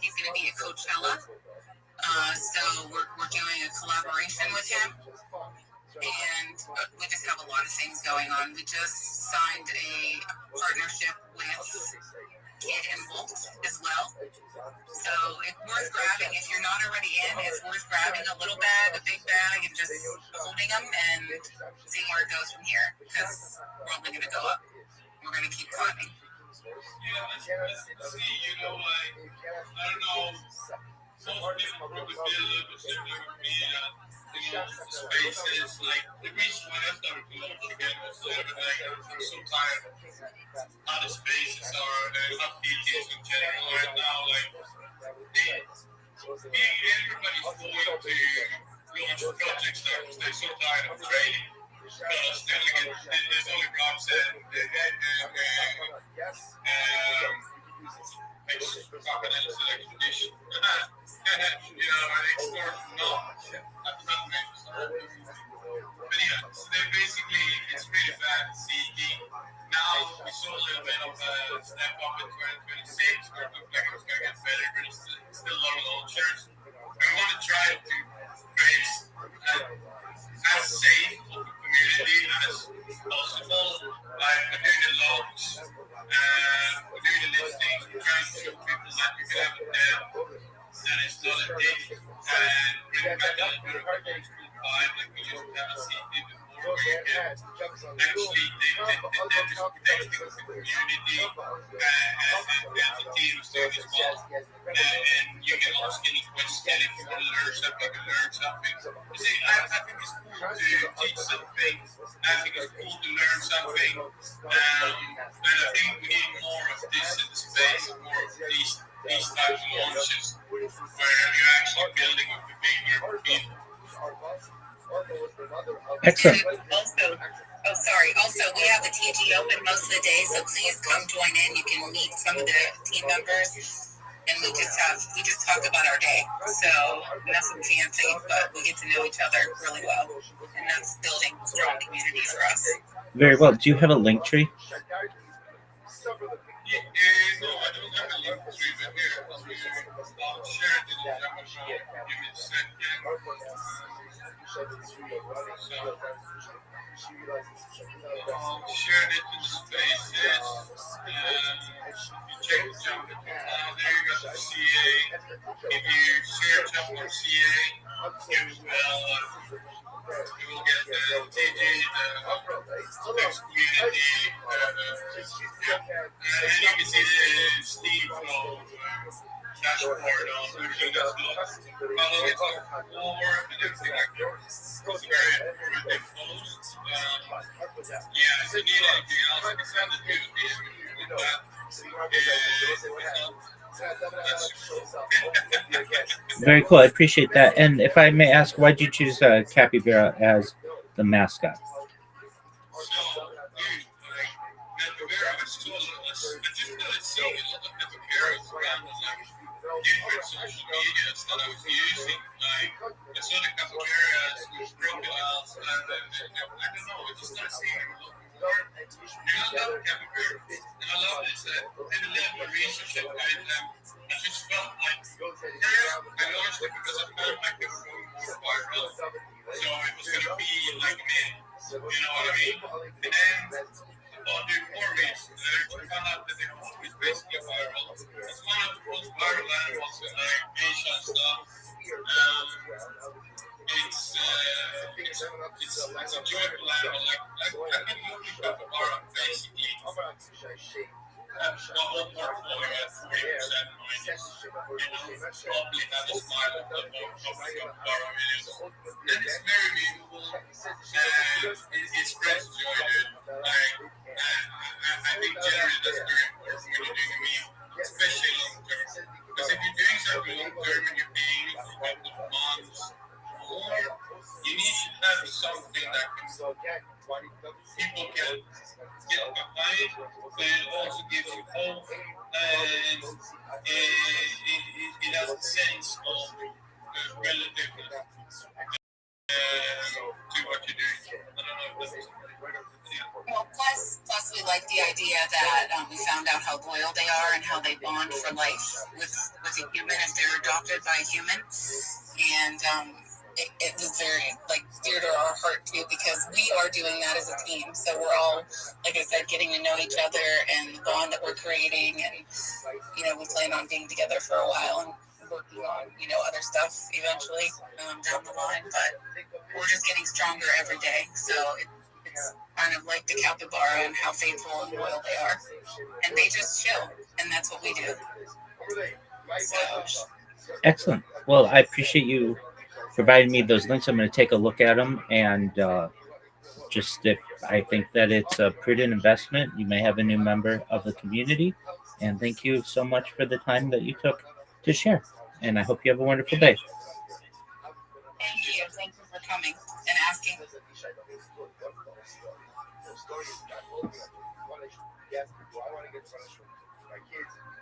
He's going to be at Coachella. So we're doing a collaboration with him. And we just have a lot of things going on. We just signed a partnership with Kid and Bolt as well. So it's worth grabbing. If you're not already in, it's worth grabbing a little bag, a big bag, and just holding them and seeing where it goes from here. Because we're only going to go up. We're going to keep climbing. Yeah, let's see. I don't know. Most people probably feel a little bit similar with me. Spaces, like the reason why I started to launch again was everything. I'm so tired of how the spaces are and how PTs in general right now. Like, everybody's going to launch projects now because they're so tired of trading. Because there's only Rothschild crocodiles like condition. But yeah, so they basically, it's really bad to see. Now we saw a little bit of a step up in 2026 where it looked like it was going to get better, but it's still a lot of launchers. And we want to try to create as safe of a community as possible. Like we're doing the logs, we're doing the listings, we're trying to show people that you can have a dev that is not a dick and bring back a little bit of a old school vibe like we used to have a CD before where you can actually the dev is protecting the community and the teams doing as well. And you can ask any question if you want to learn something, you can learn something. You see, I think it's cool to teach something. I think it's cool to learn something. And I think we need more of this in the space, more of these types of launches where you're actually building with a big group of people. Excellent. Also, we have the TG open most of the day, so please come join in. You can meet some of the team members, and we just talk about our day. So nothing fancy, but we get to know each other really well, and that's building a strong community for us. Very well. Do you have a link tree? No, I don't have a link tree, but here, I'll share it in the chat. Give me a second. I'll share it in the spaces. You check the jump. There you go, CA. If you search up on CA, you will get the TG, the text community, and you can see the Steve flow dashboard on everything that's locked. Although it's on forward and everything like that. It's a very informative post. Yeah, if you need anything else, I can send it to you with that. Very cool. I appreciate that. And if I may ask, why did you choose capybara as the mascot? So, dude, capybara, I just started seeing a lot of capybaras around different social medias that I was using. I saw the capybaras with crocodiles, and I don't know, I just started seeing them a lot more. And I love capybaras, and I love this. I did a little bit of research about it, and I just felt like, I launched it because I felt like they were going more viral. So it was going to be like me, you know what I mean? And then upon doing more research, I found out that they're always basically viral. It's one of the most viral animals in Asia and stuff. It's a joyful animal. Like I can look at capybara basically. My whole portfolio at 40% mine is, probably have a smile of the capybara videos. And it's very meaningful, and it spreads joy, dude. I think generally that's very important when you're doing a meme, especially long term. Because if you're doing something long term and you're paying it for a couple of months, or you need to have something that people can get behind, and also gives you hope, and it has a sense of relativeness to what you're doing. I don't know if that's Well, plus we like the idea that we found out how loyal they are and how they bond for life with a human if they're adopted by a human. And it was very dear to our heart too, because we are doing that as a team. So we're all, like I said, getting to know each other and the bond that we're creating, and we plan on being together for a while and working on other stuff eventually down the line. But we're just getting stronger every day. So it's kind of like the capybara and how faithful and loyal they are, and they just chill, and that's what we do. So. Excellent. Well, I appreciate you providing me those links. I'm going to take a look at them, and just if I think that it's a prudent investment, you may have a new member of the community. And thank you so much for the time that you took to share. And I hope you have a wonderful day. Thank you. Thank you for coming and asking.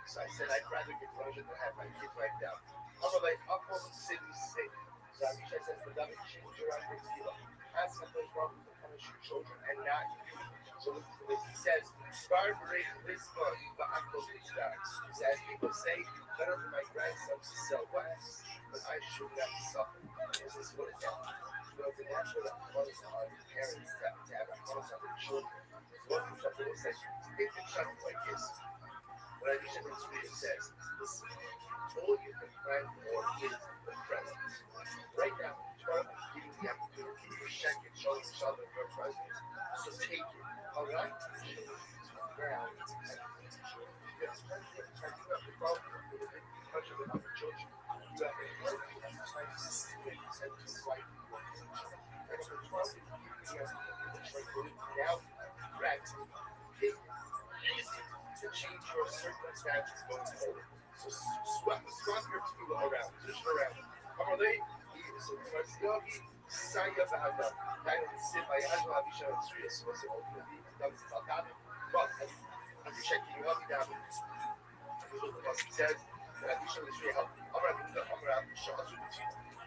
So I said I'd rather get punished than have my kids wiped out. I'm like, I'll call the city safe. So Abishai says, the David change your idea. Ask something wrong to punish your children and not you. So he says, start raising this month, but I'm going to start. So as people say, better for my grandson to sell wax, but I should not suffer. This is what it's at. The natural that falls on parents to have a house on their children. So what the Shabbat says, if the Shabbat like this, what I think it says, listen, all you can plan for is the present. Right now, 12 is giving the opportunity to check and show each other your presence. So take it, all right? Now, you have the problem with the country of the children. You have a perfect time to see it and to fight. And for 12 is giving the opportunity now, practice. To change your circumstances going forward. So swap your people around, position around. Amalei, so Marciogi, Saya Bahada, Dino Simba, Yahoo Abisha, and Sri, so ultimately, that was about that. But Abisha, can you help me down? He says that Abisha is very helpful. Abisha,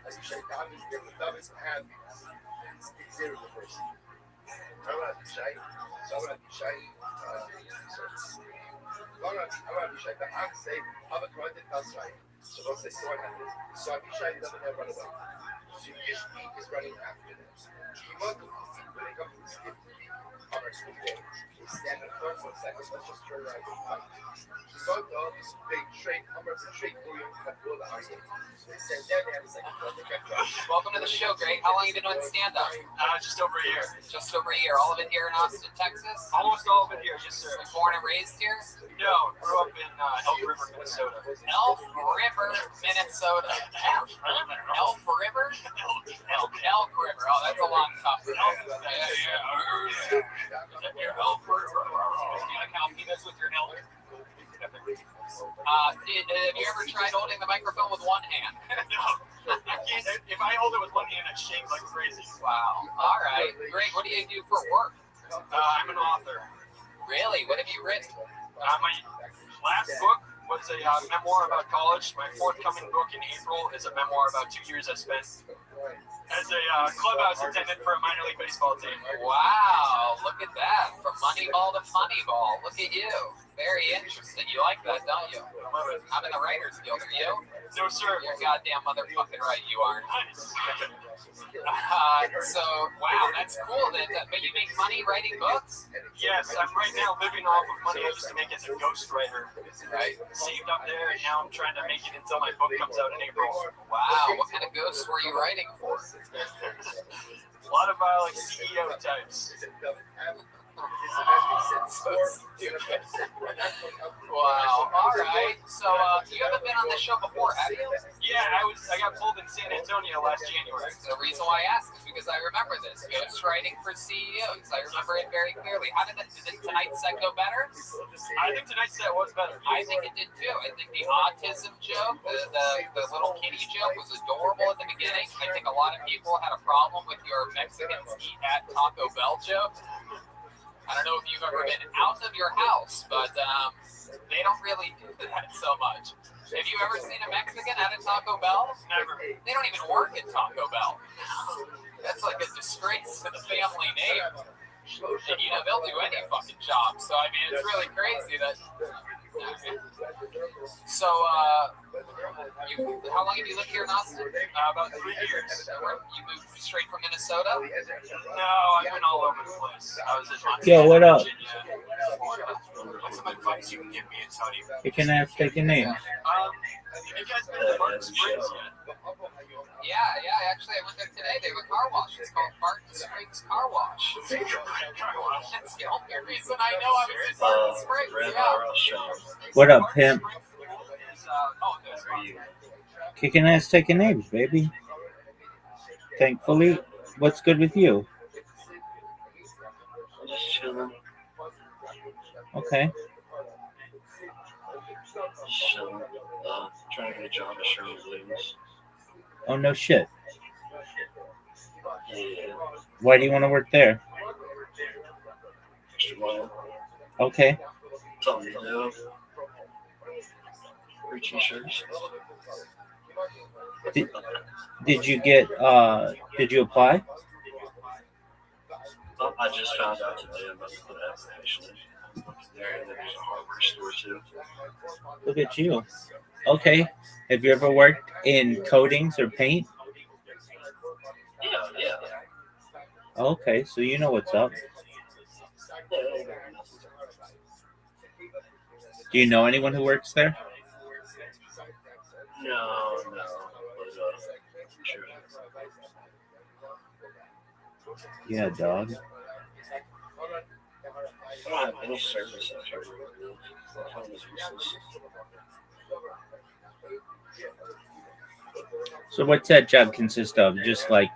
Abisha, David, David, and it's zero the person. Abisha, so Abisha, say, I'm a client outside. So don't say, so I have this. So Abishai doesn't have one of them. So Yishki is running after them. When they come to the skip, on our skip day, we stand in front for a second, let's just turn around and fight. So they trade, I'm going to trade for you and go to the house. They stand there, they have a second, they get drunk. Welcome to the show, Greg. How long have you been doing stand-up? Just over a year. Just over a year. All of it here in Austin, Texas? Almost all of it here, yes, sir. Born and raised here? No, grew up in Elk River, Minnesota. Elk River, Minnesota. Elk River? Elk River. Oh, that's a long tough. Elk River. You like how he does with your elk? Have you ever tried holding the microphone with one hand? No. I can't. If I hold it with one hand, I shake like crazy. Wow. All right. Greg, what do you do for work? I'm an author. Really? What have you written? My last book was a memoir about college. My forthcoming book in April is a memoir about 2 years I spent as a clubhouse attendant for a minor league baseball team. Wow, look at that. From Moneyball to Funnyball. Look at you. Very interesting. You like that, don't you? I love it. I'm in the Writers Guild. Are you? No, sir. You're goddamn motherfucking right, you are. Nice. So, wow, that's cool. But you make money writing books? Yes, I'm right now living off of money I used to make as a ghostwriter. Right. Saved up there, and now I'm trying to make it until my book comes out in April. Wow, what kind of ghosts were you writing for? A lot of like CEO types. Wow. All right. So you haven't been on this show before, have you? Yeah, I got pulled in San Antonio last January. The reason why I asked is because I remember this. Ghost writing for CEOs. I remember it very clearly. How did tonight's set go better? I think tonight's set was better. I think it did too. I think the autism joke, the little kitty joke was adorable at the beginning. I think a lot of people had a problem with your Mexicans eat at Taco Bell joke. I don't know if you've ever been out of your house, but they don't really do that so much. Have you ever seen a Mexican at a Taco Bell? Never. They don't even work at Taco Bell. That's like a disgrace to the family name. And, you know, they'll do any fucking job. So, I mean, it's really crazy that... So, how long have you lived here in Austin? About 3 years. You moved straight from Minnesota? No, I've been all over the place. I was in Montana, Yo, what up? Virginia, Florida. What's some advice you can give me, Tony? You can ask, take your name. Have you guys been to Martin Springs yet? Yeah. Actually, I went there today. They have a car wash. It's called Martin Springs Car Wash. That's the only reason I know I was in Martin Springs. Rabbi Yeah. Rothschild. What up, pimp? How are you? Kicking ass, taking names, baby. Thankfully, what's good with you? Just chilling. Okay. Just chilling. Trying to get a job at Sherwin-Williams. Oh, no shit. Yeah. Why do you want to work there? Extra mile. Okay. Something to do. Free t-shirts. Did you get, did you apply? Oh, I just found out today about the application. There, and then there's a hardware store too. Look at you. Okay. Have you ever worked in coatings or paint? Yeah. Okay, so you know what's up. Do you know anyone who works there? No. But, sure. Yeah, dog. I don't have any service out here. My phone is useless. So what's that job consist of? Just like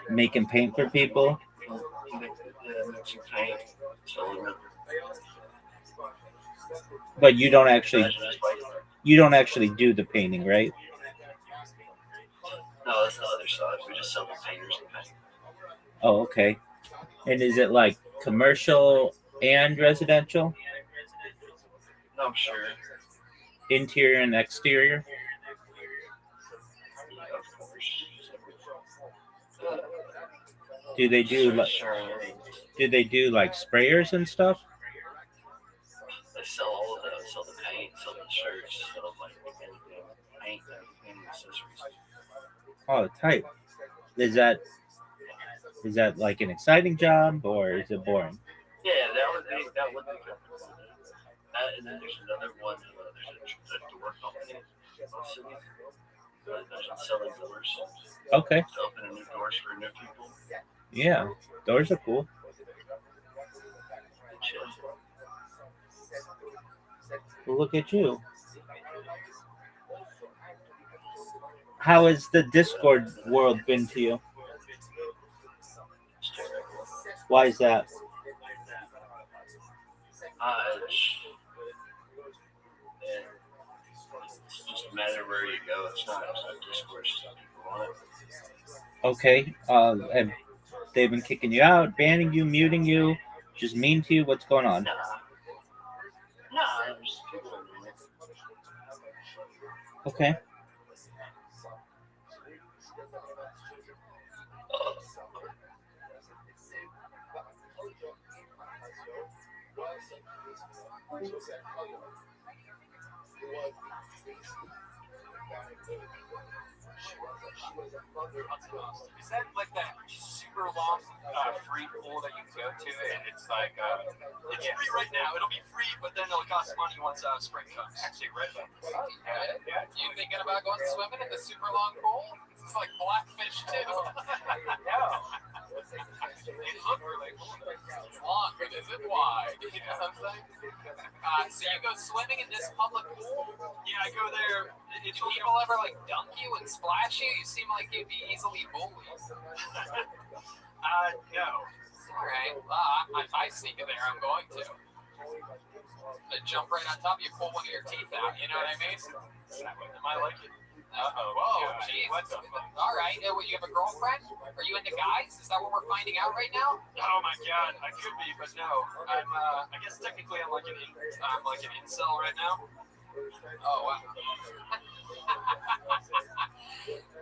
making paint for people? Make some paint, selling it. But you don't actually do the painting, right? No, that's the other side. We just sell the painters and paint. Oh, okay. And is it like commercial and residential? No, I'm sure. Interior and exterior? Yeah, of course. Do they do like Sure. sprayers and stuff? I sell all of that. I sell the paint, sell the shirts, sell like anything, paint and accessories. Oh, tight. Is that like an exciting job or is it boring? Yeah, that would be kind of cool. And then there's another one. There's a door company in most cities. There's selling doors. Okay. To open new doors for new people. Yeah, doors are cool. Chill. Well, look at you. How has the Discord world been to you? Why is that? It's just a matter of where you go. It's not Discord. It's just people on it. Okay. Have they been kicking you out, banning you, muting you, just mean to you? What's going on? Nah, there's people in it. Okay. Is that like that super long free pool that you go to and it's like it's free right now, it'll be free, but then it'll cost money once spring comes. Actually read that. Yeah. You thinking about going swimming in the super long pool? It's like Blackfish too. No. It looked really cool. It's long, but is it wide? You know what I'm saying? So you go swimming in this public pool? Yeah, I go there. Do people ever like dunk you and splash you? You seem like you'd be easily bullied. No. All right. Well, if I sneak in there, I'm going to. I jump right on top of you, pull one of your teeth out. You know what I mean? Am I like it? Uh-oh. Whoa, jeez. All right. You have a girlfriend? Are you into guys? Is that what we're finding out right now? Oh my god, I could be, but no. I guess technically I'm like an incel right now. Oh wow.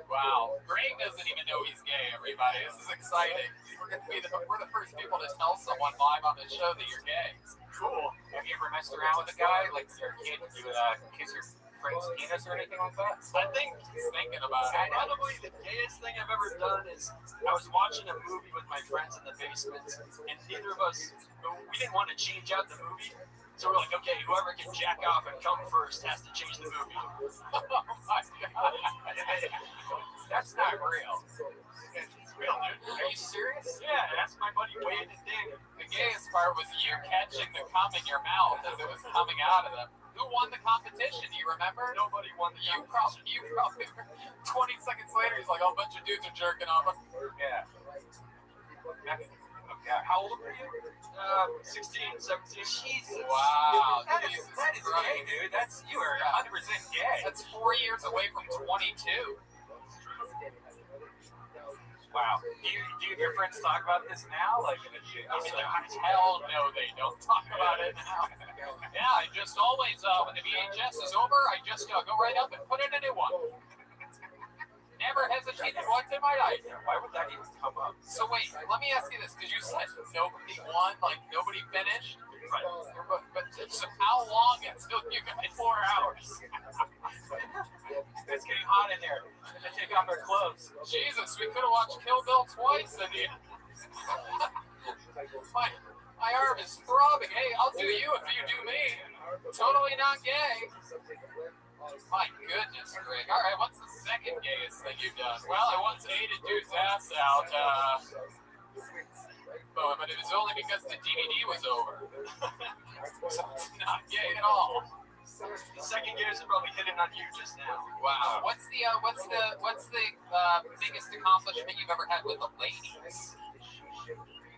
Wow. Greg doesn't even know he's gay, everybody. This is exciting. We're the first people to tell someone live on the show that you're gay. Cool. Have you ever messed around with a guy? Like your kid, you kiss your friend's penis or anything like that? I think he's thinking about it. Probably the gayest thing I've ever done is I was watching a movie with my friends in the basement, and neither of us, we didn't want to change out the movie. So we're like, okay, whoever can jack off and come first has to change the movie. Oh my god. That's not real. It's real, dude. Are you serious? Yeah, that's my buddy Wade and Ding. The gayest part was you catching the cum in your mouth as it was coming out of them. Who won the competition? Do you remember? Nobody won the competition. You probably 20 seconds later, he's like, oh, a bunch of dudes are jerking off. Yeah. Okay. How old were you? 16, 17. Jesus. Wow. That is gay, dude. You are 100% gay. That's 4 years away from 22. Wow. Do your friends talk about this now? Like, hell no, they don't talk about it now. Yeah, I just always, when the VHS is over, I just go right up and put in a new one. Never hesitated once in my life. Why would that even come up? So wait, let me ask you this, because you said nobody won, like nobody finished. Right. But so how long until you got 4 hours? It's getting hot in there. They take off their clothes. Jesus, we could have watched Kill Bill twice, and my arm is throbbing. Hey, I'll do you if you do me. Totally not gay. My goodness, Greg. All right, what's the second gayest thing you've done? Well, I once ate a dude's ass out, but it was only because the DVD was over. So it's not gay at all. The second gayest is probably hitting on you just now. Wow. What's the biggest accomplishment you've ever had with a lady?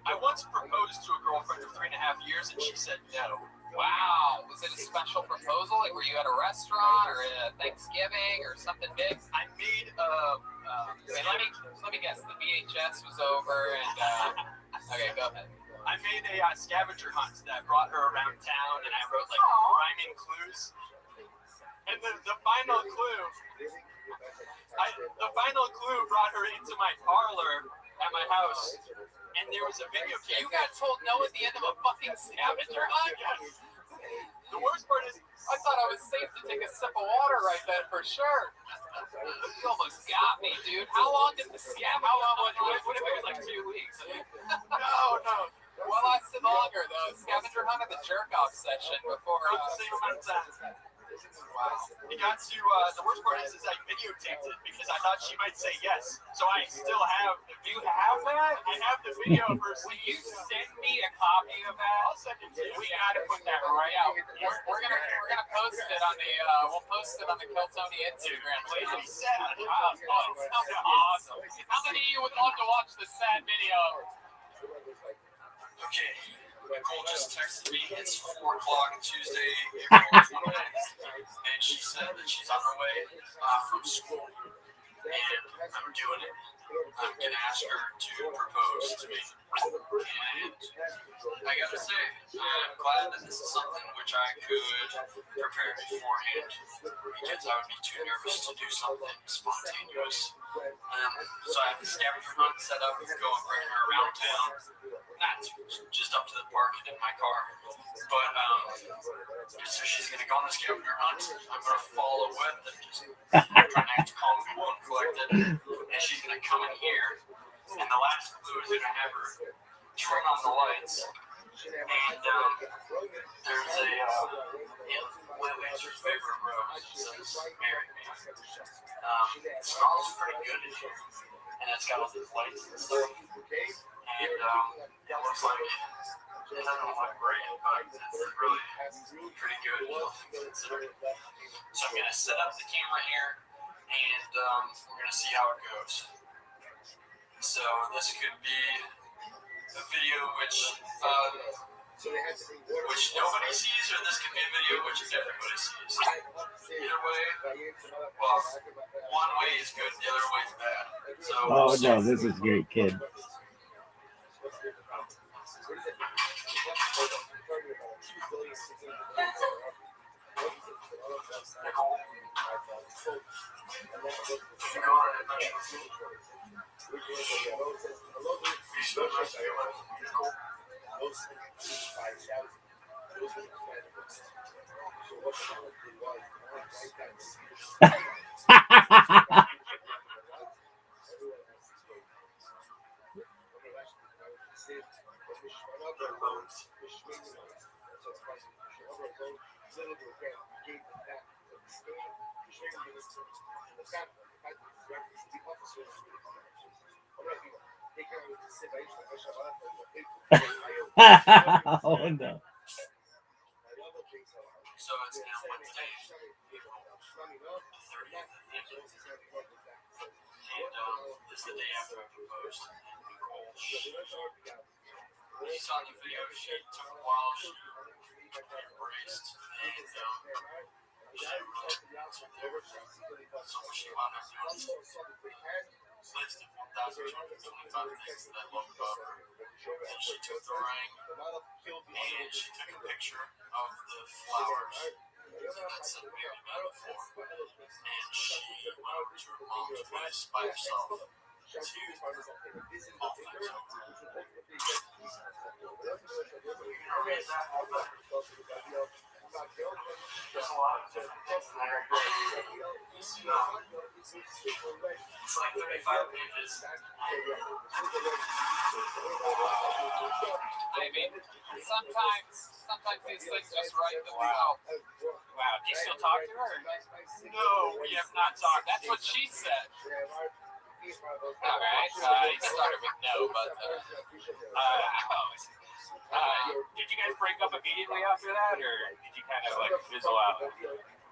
I once proposed to a girlfriend of 3.5 years, and she said no. Wow. Was it a special proposal? Like, were you at a restaurant or at Thanksgiving or something big? I made let me guess. The VHS was over and okay, go ahead. I made a scavenger hunt that brought her around town, and I wrote like rhyming clues. And the final clue brought her into my parlor at my house, and there was a video You got told no at the end of a fucking scavenger hunt? The worst part is, I thought I was safe to take a sip of water right then for sure. You almost got me, dude. How long did the scavenger hunt last? what if it was like 2 weeks? No. What lasted longer, the scavenger hunt or the jerk-off session before? The same amount of time. Wow. It got to, the worst part is I videotaped it because I thought she might say yes. So I still have, do you have that? I have the video of her. Will you send me a copy of that? I'll send it to you. We gotta put that right out. We're gonna post it on the we'll post it on the Keltoni Instagram. Lady sad. Oh, it sounds awesome. How many of you would love to watch the sad video? Okay. Nicole just texted me. It's 4 o'clock Tuesday, April 29th, and she said that she's on her way from school, and I'm doing it. I'm gonna ask her to propose to me, and I gotta say, I'm glad that this is something which I could prepare beforehand, because I would be too nervous to do something spontaneous. So I have the scavenger hunt set up, going bring her around town. Not just up to the park and in my car, but so she's gonna go on the scavenger hunt. I'm gonna follow with and just try to act calm, cool, and collected. And she's gonna come in here, and the last clue is gonna have her turn on the lights. And there's a Lily's her favorite rose. It says "Marry Me." It smells pretty good in here, and it's got all these lights and stuff. And it looks like it doesn't look great, but it's really pretty good. So I'm gonna set up the camera here, and we're gonna see how it goes. So this could be a video which nobody sees, or this could be a video which everybody sees. Either way, well, one way is good, the other way is bad. So Oh no, this is great, kid. Oh no. So it's now Wednesday, April 30th, and this is the day after I proposed. And Nicole, you saw the video, she took a while, she embraced, and she really answered there. So she wound up doing a list of 1,225 things that I love about her. And she took the ring, and she took a picture of the flowers that said "Marry Me" on the floor. And she went over to her mom's place by herself to all things over. You know, read that whole letter. There's a lot of different things in there. It's like 35 pages. I mean, sometimes these things just write themselves. Wow, do you still talk to her? No, we have not talked. That's what she said. Alright, he started with no, but did you guys break up immediately after that, or did you kind of like fizzle out?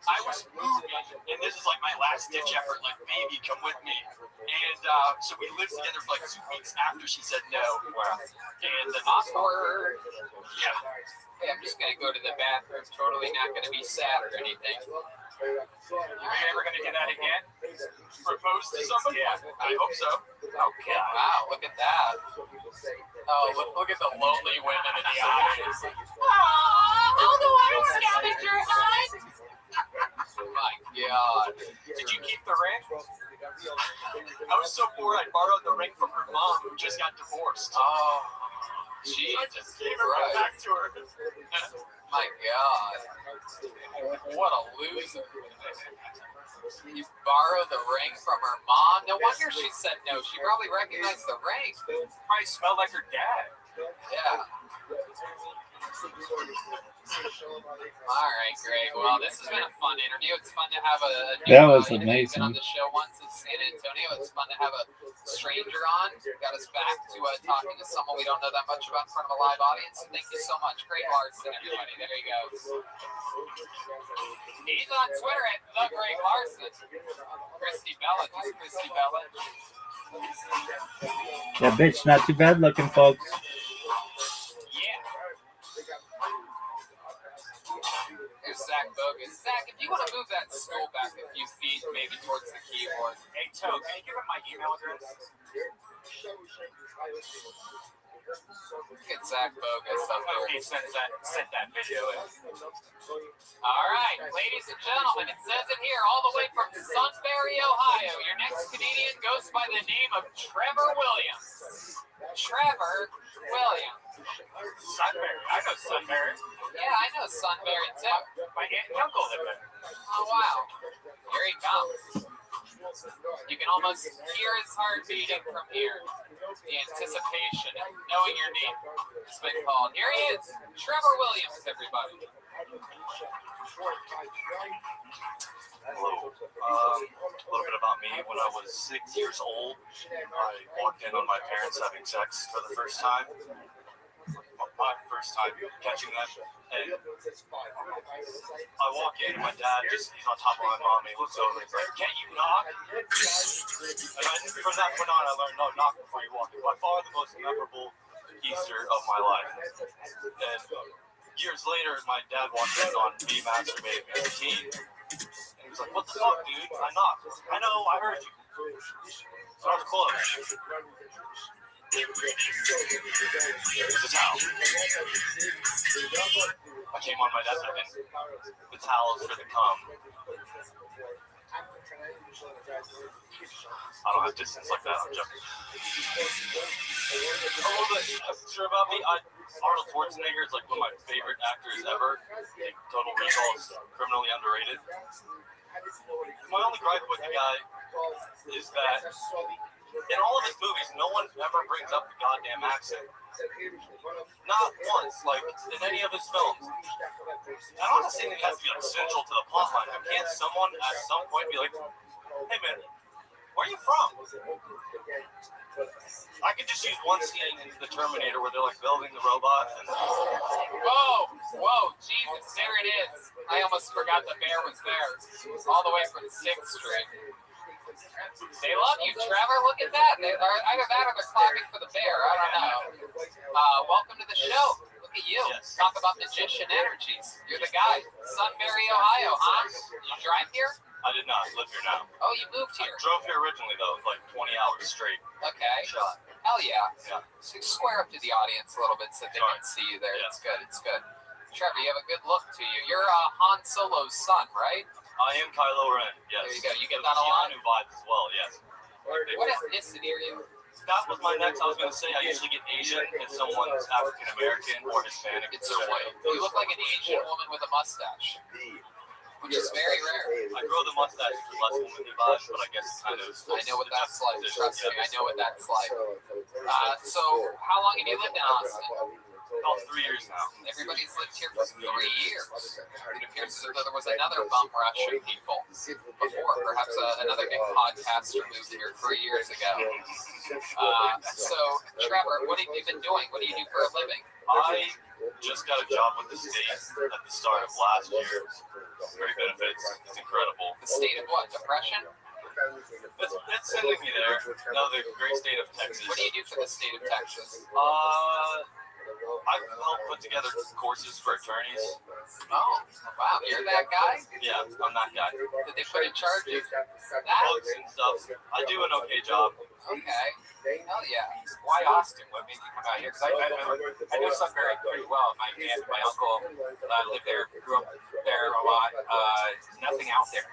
I was moving, and this is like my last ditch effort, like, baby, come with me. And so we lived together for like 2 weeks after she said no. And then awkward. Yeah. Hey, I'm just gonna go to the bathroom. Totally not gonna be sad or anything. Are you ever gonna do that again? Propose to somebody? Yeah, I hope so. Okay. Wow, look at that. Oh, look at the lonely women in the audience. Aww, I'll go on a scavenger hunt. My God. Did you keep the ring? I was so bored, I borrowed the ring from her mom who just got divorced. Oh, I Jesus just gave her right back to her. My God. What a loser. You borrowed the ring from her mom? No wonder she said no. She probably recognized the ring. Probably smelled like her dad. Yeah. All right, great. Well, this has been a fun interview. It's fun to have a new That was interview. Been on amazing. the show once in San Antonio. It's fun to have a stranger on. Got us back to talking to someone we don't know that much about in front of a live audience. Thank you so much. Great Larson, everybody. There he goes. He's on Twitter at The Great Larson. Christy Bella, just Christy Bella. That bitch not too bad looking, folks. Yeah. There's Zach Bogus. Zach, if you want to move that stool back a few feet, maybe towards the keyboard. Hey, Toe, can you give him my email address? Get Zach Bogus up there. Okay, sent that video in. All right, ladies and gentlemen, it says it here, all the way from Sunbury, Ohio. Your next comedian goes by the name of Trevor Williams. Trevor Williams. Sunbury. I know Sunbury. Yeah, I know Sunbury too. My aunt and uncle live there. Oh, wow. Here he comes. You can almost hear his heart beating from here. The anticipation and knowing your name has been called. Here he is, Trevor Williams, everybody. Hello. A little bit about me. When I was 6 years old, I walked in on my parents having sex for the first time. My first time catching them. And I walk in, and my dad he's on top of my mom, and he looks over and he's like, "Can't you knock?" And from that point on, I learned, no, knock before you walk in. By far the most memorable Easter of my life. And years later, my dad walked in on me masturbating as a teen. And he was like, "What the fuck, dude? I knocked." "I know, I heard you." So I was close. It was a towel. I came on my dad's head, and the towels for the cum. I don't have distance like that, I'm joking. A little bit sure about me. Arnold Schwarzenegger is like one of my favorite actors ever. Total Recall is criminally underrated. My only gripe with the guy is that in all of his movies, no one ever brings up the goddamn accent. Not once, like in any of his films. And I'm not saying it has to be like central to the plot line, but can't someone at some point be like, "Hey man, where are you from?" I could just use one scene in The Terminator where they're like building the robot and Whoa, Jesus, there it is. I almost forgot the bear was there. All the way from 6th Street. They love you, Trevor. Look at that. Either that or they're clapping for the bear. I don't know. Welcome to the show. Look at you. Yes. Talk about magician energies. You're the guy. Sunbury, Ohio, huh? You drive here? I did not live here now. Oh, you moved I here. drove here originally though, like 20 hours straight. Okay. Shot. Hell yeah. Yeah. So square up to the audience a little bit so they can see you there. Yeah. It's good. It's good. Trevor, you have a good look to you. You're Han Solo's son, right? I am Kylo Ren, yes. There you go. You get that a lot? Keanu vibes as well, yes. What ethnicity are you? That was my next. I was going to say I usually get Asian if someone's African American or Hispanic. It's a white. You look like an Asian woman with a mustache, which is very rare. I grow the mustache for less womanly vibes, but I guess it's kind of. I know what that's like. Trust me, I know what that's like. So, how long have you lived in Austin? About 3 years now. Everybody's lived here for 3 years. It appears as though there was another bum rush of people before. Perhaps another big podcaster moved here 3 years ago. So, Trevor, what have you been doing? What do you do for a living? I just got a job with the state at the start of last year. Great benefits. It's incredible. The state of what? Depression? It's sending me there. No, the great state of Texas. What do you do for the state of Texas? I help put together courses for attorneys. Oh, wow. You're that guy? Yeah, I'm that guy. Did they put in charge of that? Books and stuff. I do an okay job. Okay. Hell yeah. Why Austin? What made you come out here? Because I know Sunbury pretty well. My aunt, my uncle lived there, grew up there a lot. nothing out there.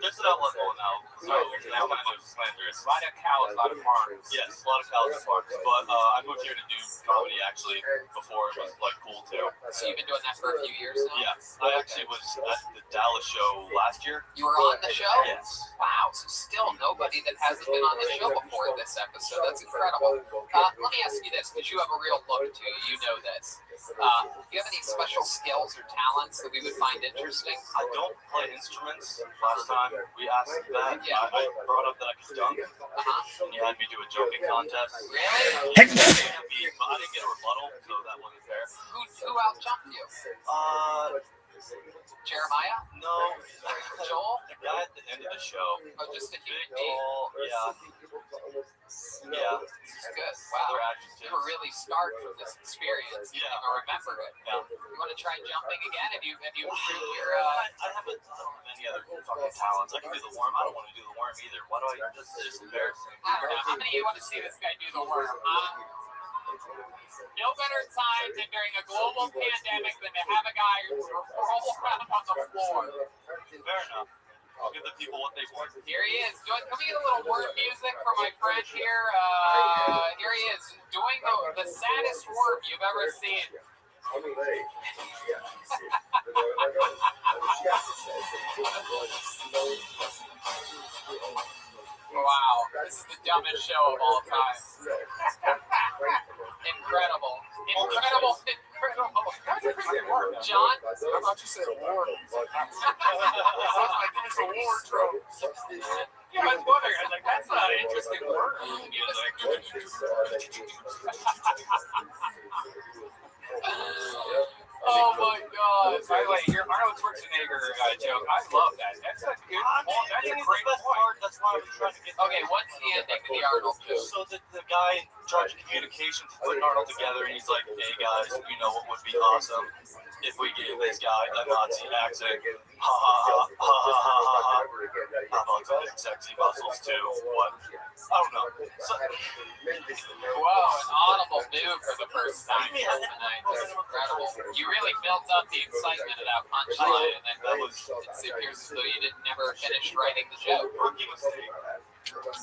There's an outlet mall now, so now kind of slanderous. A lot of cows, a lot of farms. Yes, a lot of college farms. But I moved here to do comedy actually before it was like cool too. So you've been doing that for a few years now? Yeah, I actually was at the Dallas show last year. You were on the show? Yes. Wow, so still nobody that hasn't been on the show before this episode. That's incredible. Let me ask you this, because you have a real look to you. You know this. Do you have any special skills or talents that we would find interesting? I don't play instruments. Last time we asked that, I brought up that I could dunk. And you had me do a jumping contest. Really? I didn't get a rebuttal, so that wasn't fair. Who out-jumped you? Jeremiah? No. Joel? The guy at the end of the show. Oh, just a human Big being. tall, yeah. This is good. Wow. Other adjectives. You were really scarred from this experience. You Yeah. don't remember it. Yeah. You want to try jumping again? Have you improved your I don't have any other fucking talents. I can do the worm. I don't want to do the worm either. Why do I? This is embarrassing. I don't know. How many of you want to see this guy do the worm? No better time than during a global pandemic than to have a guy roll around on the floor. Fair enough. I'll give the people what they want. Here he is. Can we get a little worm music from my friend here? Here he is, doing the saddest worm you've ever seen. Wow, this is the dumbest show of all time. Incredible. John? How about you say award? Like it's a war trope. Yeah, I was wondering. I was like, that's not an interesting word. Oh my God. By the way, your Arnold Schwarzenegger joke, I love that. That's a good point. That's a great point. That's why I was trying to get. Okay, what's the ending to the Arnold joke? So the guy in charge of communications putting Arnold together, and he's like, "Hey guys, you know what would be awesome if we gave this guy a Nazi accent? Ha ha ha ha ha ha ha. How about some big sexy muscles too? What? I don't know." So, Wow, an audible move for the first time tonight. That's incredible. You really built up the excitement of that punchline, and then it appears as though you never finished writing the joke. rookie mistake.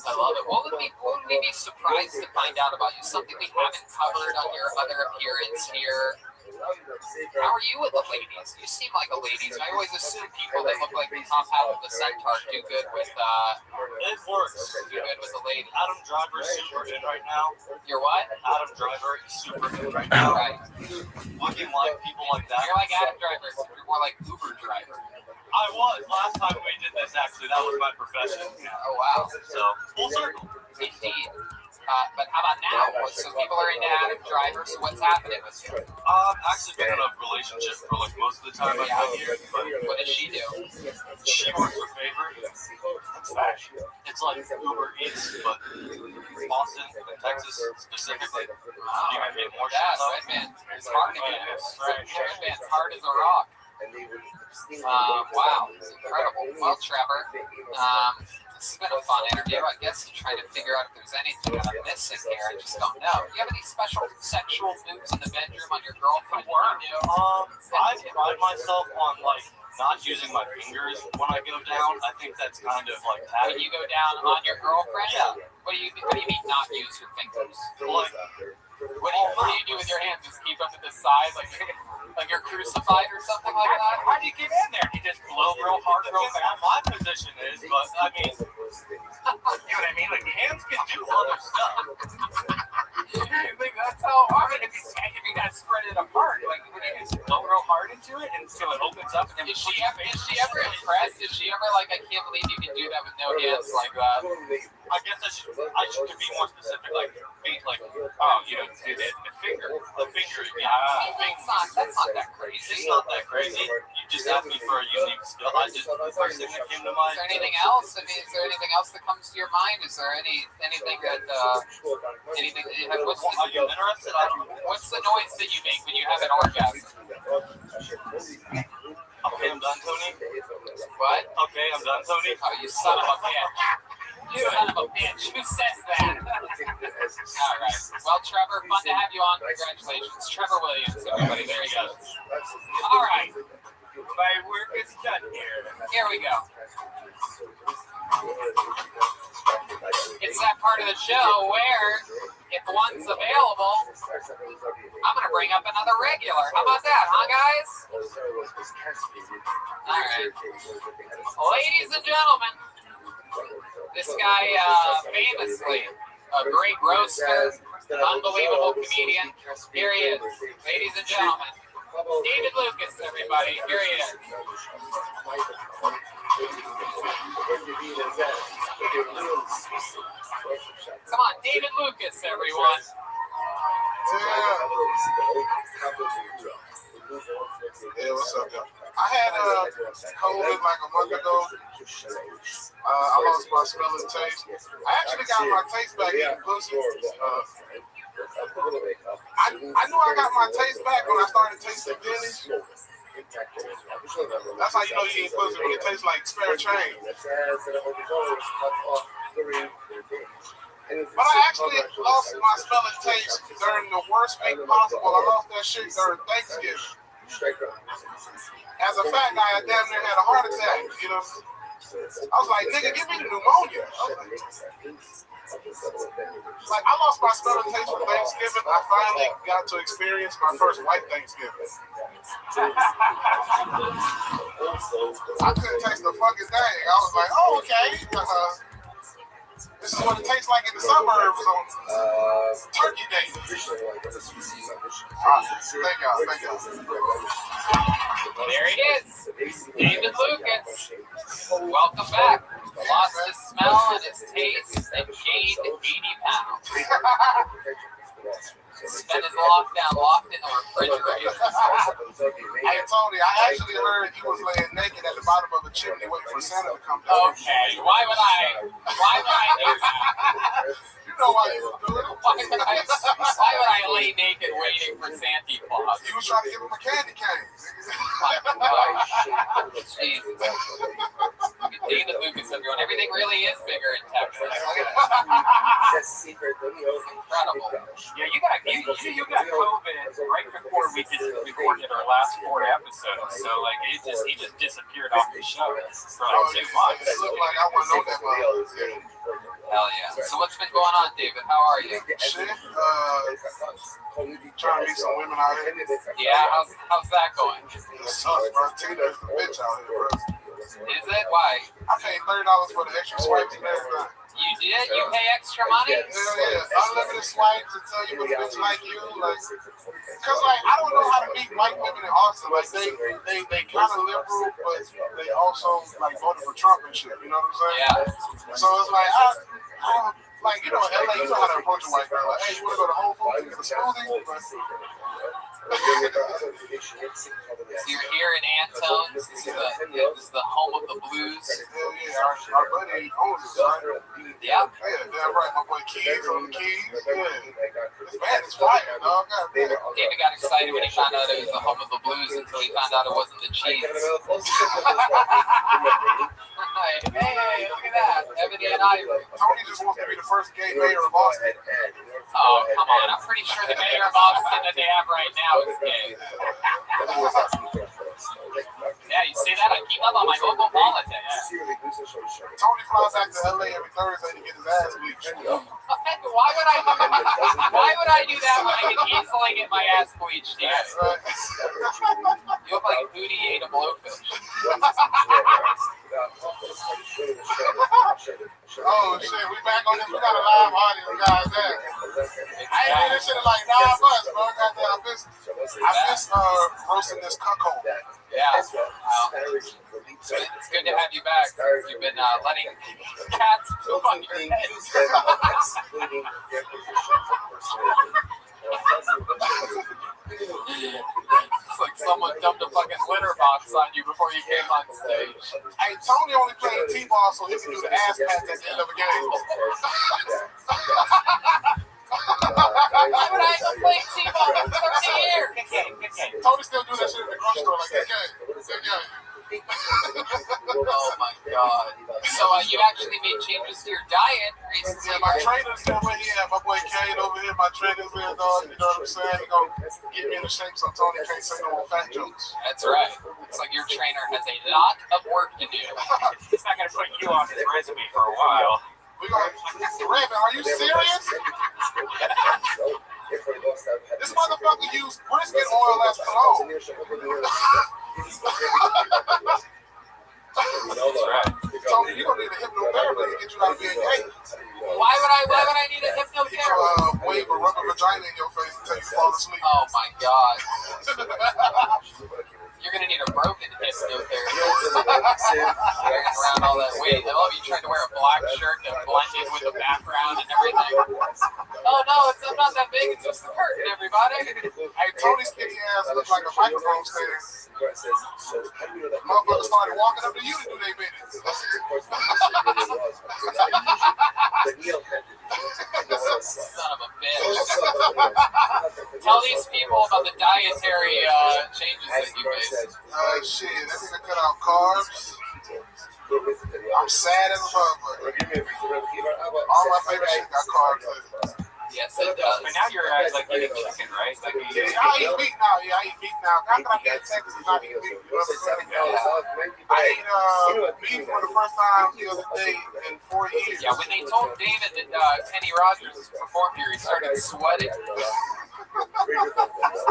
I love it. What would we be surprised to find out about you? Something we haven't covered on your other appearance here. How are you with the ladies? You seem like a ladies. I always assume people that look like the top half of the centaur do good with It works. do good with the ladies. Adam Driver is super in right now. You're what? Adam Driver is super in right now. Right. Looking like people like that. You're like Adam Driver, except you're more like Uber driver. I was last time we did this. Actually, that was my profession. Oh wow. So full circle. Indeed. But how about now? So people are into Adam Driver. So what's happening with you? I've actually been in a relationship for like most of the time I've been here. But What does she do? she works for Favor. It's like Uber Eats, but Boston, Texas specifically. You can get more shit Yes, though. Redman. It's hard to get. Right. Redman's hard as a rock. Wow, it's incredible. Well, Trevor, this has been a fun interview. I guess to try to figure out if there's anything that I'm missing here. I just don't know. Do you have any special sexual moves in the bedroom on your girlfriend? I pride myself on like not using my fingers when I go down. I think that's kind of like When you go down on your girlfriend? Yeah. What do you mean not use your fingers? Like, What do you do with your hands? Just keep them to the side like you're crucified or something like that? How do you get in there? You just blow real hard, real fast. my position is, but I mean, You know what I mean? Like hands can do other stuff. I think that's how hard. If you gotta spread it apart, like when you just blow real hard into it until it opens up. And then Is she ever impressed? Is she ever like, I can't believe you can do that with no hands like that? I guess I should be more specific, like feet, like oh, you don't do that. The finger. yeah. That's not that crazy. It's not that crazy. You just asked me for a unique skill. The first thing that came to mind. Is there anything else? I mean, is there anything else that comes to your mind? Is there anything that Are you interested? I don't know. what's the noise that you make when you have an orgasm? Okay, I'm done, Tony. What? Okay, I'm done, Tony. Oh, you son of a bitch. You son of a bitch. Who says that? All right. Well, Trevor, fun to have you on. Congratulations. Trevor Williams, everybody. There you go. All right. My work is done here. Here we go. It's that part of the show where, if one's available, I'm going to bring up another regular. How about that, huh, guys? All right. Ladies and gentlemen, this guy, famously, a great roaster, unbelievable comedian. Here he is. Ladies and gentlemen, David Lucas, everybody. Here he is. Come on, David Lucas, everyone. Yeah, what's up, y'all? I had COVID like a month ago. I lost my smell and taste. I actually got my taste back in pussy. I knew I got my taste back when I started tasting pennies. That's how you know you eat pussy, when it tastes like spare change. But I actually lost my smell and taste during the worst week possible. I lost that shit during Thanksgiving. As a fat guy, I damn near had a heart attack, you know. I was like, nigga, give me the pneumonia. Like, I lost my smell and taste for Thanksgiving. I finally got to experience my first white Thanksgiving. I couldn't taste the fucking thing. I was like, oh, okay. This is what it tastes like in the suburbs on Turkey Day. Thank y'all. There he is, David Lucas. Welcome back. Lost his smell and his taste and gained 80 pounds. Spent his lockdown locked in the refrigerator. Hey, Tony, I actually heard you was laying naked at the bottom of a chimney waiting for Santa to come down. Okay, why would I do that? You know why you would do it. Why would I lay naked waiting for Santa Claus? You was trying to give him a candy cane. Jesus. David Lucas, everyone. Everything really is bigger in Texas. Incredible. Yeah, you got COVID right before we recorded our last 4 episodes. So like he just disappeared off the show for like 2 months. It looked like I wasn't on that month. Hell yeah. So what's been going on, David? How are you? Shit. Trying to meet some women out here. Yeah, how's that going? It's tough, bro. Tina's the bitch out here, bro. Is it? Why? I paid $30 for the extra swipes and everything. You did? You pay extra money? Yeah. Unlimited swipes to tell you what a bitch like you. Like, cause like I don't know how to meet white women in Austin. Like they kind of liberal, but they also like voted for Trump and shit. You know what I'm saying? Yeah. So it's like I don't, like, you know, in LA, you know how to approach a white girl. Like, hey, you want to go to Whole Foods and get a smoothie? So you're here in Antones. This is the home of the blues. Hell yeah, our buddy owns it, right? Yeah. Yeah, damn right. My boy Keys on the keys. Yeah. This man is fire, dog. David got excited when he found out it was the home of the blues until he found out it wasn't the cheese. Hey, look at that. Ebony and Ivory. Tony just wants to be the first gay mayor of Boston. Oh, come on. I'm pretty sure the mayor of Boston that they have right now is gay. Yeah, you see that? I keep up on my local politics. Tony flies back to LA every Thursday to get his ass bleached. Why would I do that when I can easily get my ass bleached here? You look like Booty ate a blowfish. Oh shit, we back on this. We got a live audience, guys. There. I ain't been this shit in like 9 months, bro. I miss roasting this cuckold. Yeah. It's good to have you back. You've been letting cats poop on your head. It's like someone dumped a fucking litter box on you before you came on stage. Hey, Tony only played T-ball so he can do the ass pats at the end of a game. Why would I have played T-ball for 30 years? Tony still do that shit in the grocery store like, okay. Oh my god. So you actually made changes to your diet recently. Yeah, my trainer's still right here. My boy Kane over here, my trainer's there, dog. You know what I'm saying? He's gonna get me in the shape so Tony can't say no more fat jokes. That's right. It's like your trainer has a lot of work to do. He's not gonna put you on his resume for a while. Raven, are you serious? This motherfucker used brisket oil as cologne. That's right. Tony, you gonna need a hypnotherapy to get you out of being gay. Why would I need a hypnotherapy? Wave a rubber vagina in your face until you fall asleep. Oh my god. You're gonna need a broken hypnotherapy. Carrying around all that weight. I love you trying to wear a black shirt to blend in with the background and everything. Oh no, I'm not that big, it's just the curtain, everybody. Hey, Tony's skinny ass looks like a microphone stand. Motherfuckers started walking up to you to do their minutes. Son of a bitch. Tell these people about the dietary changes that you made. Shit, that nigga cut out carbs. I'm sad as a motherfucker. All my favorite shit got carbs. Yes, it does. But now you're like eating chicken, right? Like I eat meat now. Yeah, I eat meat now. How can I be in Texas and not eat meat? You know what I'm saying? I ate meat for the first time the other day in 4 years. Yeah, when they told David that Kenny Rogers performed here, he started sweating. His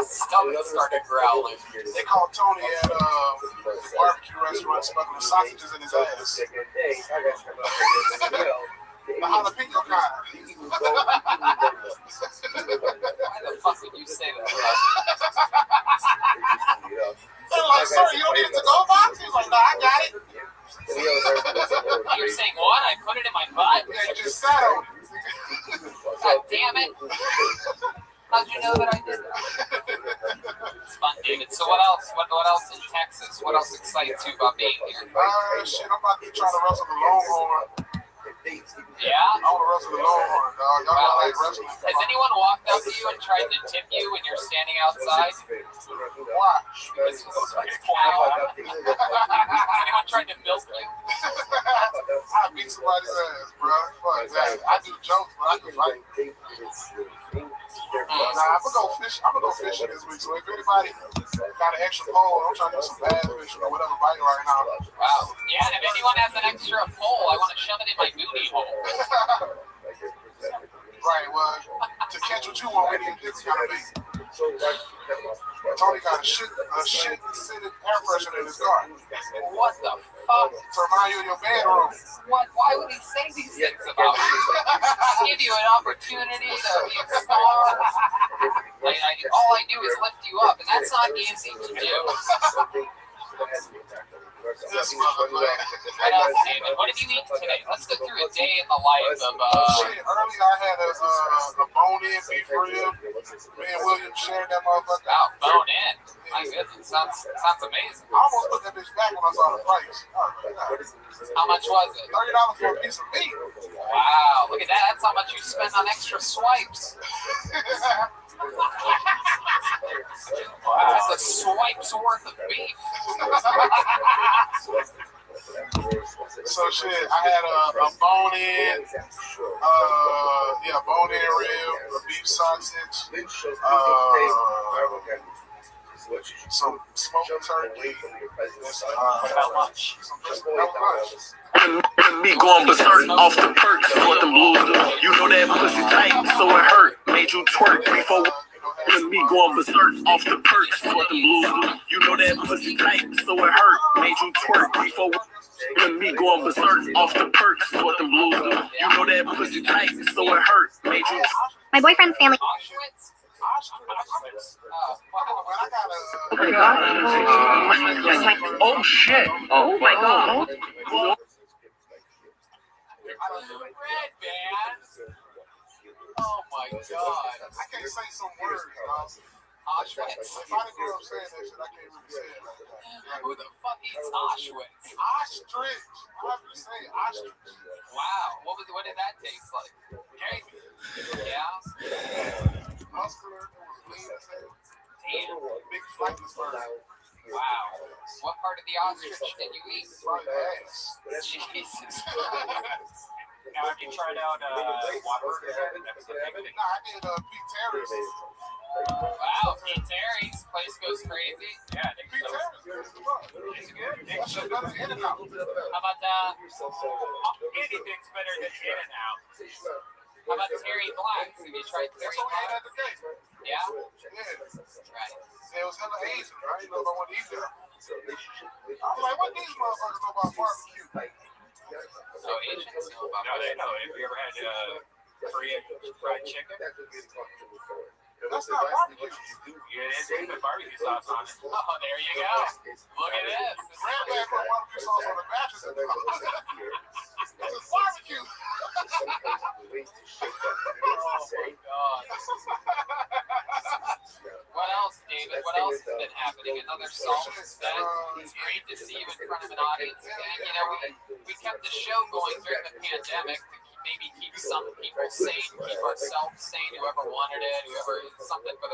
stomach started growling. They called Tony at the barbecue restaurant smuggling sausages in his ass. The jalapeno kind. Why the fuck would you say that? They're like, sir, you don't need a to-go box? He's like, no, I got it. You're saying what? I put it in my butt? Yeah, you just sat on it. God damn it. How'd you know that I did that? It's fun, David. So what else? What else in Texas? What else excites you about being here? Shit, I'm about to try to wrestle the Longhorn. Yeah? I want to wrestle the Longhorn, dog. Y'all Wow. like wrestling. Has anyone walked up to you and tried to tip you when you're standing outside? Why? Because you look like a cow. Anyone tried to milk you? I beat somebody's ass, bro. Fuck that. I do jokes, but I can fight. Nah, I'm gonna go fishing this week. So if anybody got an extra pole, I'm trying to do some bass fishing or whatever biting right now. Wow. Yeah, and if anyone has an extra pole, I want to shove it in my booty hole. Right, well, to catch what you want, we need this kind of bait. Tony got a shit-scented air freshener in his car. What the fuck? To remind you of your bedroom. Why would he say these things about you? I give you an opportunity to be a star. All I do is lift you up, and that's not easy to do. This motherfucker. What else, David? What did you eat today? Let's go through a day in the life of. Shit, earlier I had a bone-in beef rib. Me and William shared that motherfucker. Wow, bone in. My goodness, sounds amazing. I almost put that bitch back when I saw the price. How much was it? $30 for a piece of meat. Wow, look at that. That's how much you spend on extra swipes. That's a swipe's worth of beef. So shit, I had a bone-in, bone-in rib, a beef sausage, some smoked turkey. How much? Me going berserk off the perks for them blues. You know that pussy tight, so it hurt. Made you twerk before. Me going berserk off the perks for them blues. You know that pussy tight, so it hurt. Made you twerk before. Me going berserk off the perks for them blues. You know that pussy tight, so it hurt. Made you. My boyfriend's family. Auschwitz? Oh shit! Oh my god! Red, man. Oh my god. I can't say some words, dog. Auschwitz. If I didn't grow up saying that shit, I can't really say it like that. Who the fuck eats Auschwitz? Ostrich. How do you say ostrich? Wow. What did that taste like? Yeah. Muscular, it was lean as hell. Damn. Big flightless bird. Wow. What part of the ostrich did you eat? Right ass. Jesus. Now, have you tried out Whopper? That's the big thing. Nah, I did Pete Terry's. Wow, Pete Terry's place goes crazy. Yeah, Nick Pete Terry. Terry's good as fuck. He's good. That shit better than In-N-Out. How about that? Anything's better than In-N-Out. How about Terry Black? Have you tried Terry That's what we had Black? at the gate. Yeah? Yeah. Right. It was hella Asian. I didn't know if I wanted to eat there. I was like, what these motherfuckers know about barbecue? So Asians know about No, they know. Have you ever had Korean fried chicken? That's not barbecue. Yeah, it is. They put barbecue sauce on it. Oh, there you go. Look at this. Grandma put barbecue sauce on the mattress. This is barbecue. Oh my God. What else, David? What else has been happening? Another song set. It's great to see you in front of an audience. And, you know, we kept the show going during the pandemic to maybe keep some people sane, keep ourselves sane, whoever wanted it, whoever, something for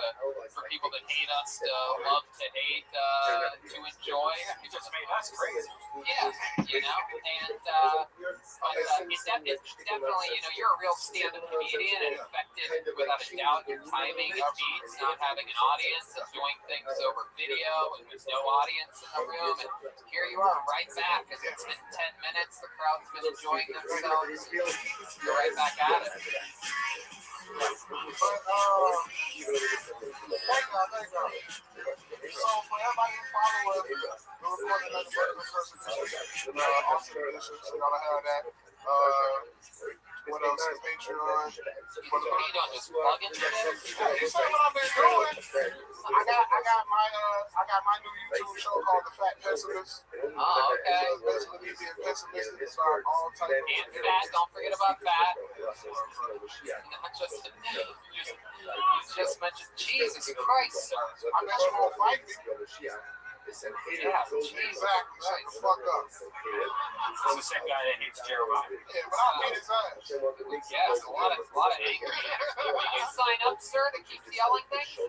people that hate us to love, to hate, to enjoy. It just made us crazy. Yeah, you know, and it's definitely, you know, you're a real stand-up comedian and affected without a doubt your timing, your beats, not having an audience, and doing things over video and with no audience in the room, and here you are right back, and it's been 10 minutes, the crowd's been enjoying themselves, you're right back at it. But, thank God. So, for everybody who follow us, we're recording another breakfast edition. Austin edition, so y'all have that. What else? The Patreon. What are you doing, just plug into this? You say what I've been doing. I got my new YouTube show called The Fat Pessimist. Oh, okay. So basically me being pessimistic about all types of And fat, don't forget about fat. Not just, you just mentioned Jesus Christ, sir. I bet you won't fight me. Yeah, Jesus. Exactly. Shut the fuck up. I'm the same guy that hates Jeremiah. Yeah, but I'll beat his ass. Yes, a lot of anger. Did you sign up, sir, to keep yelling things? You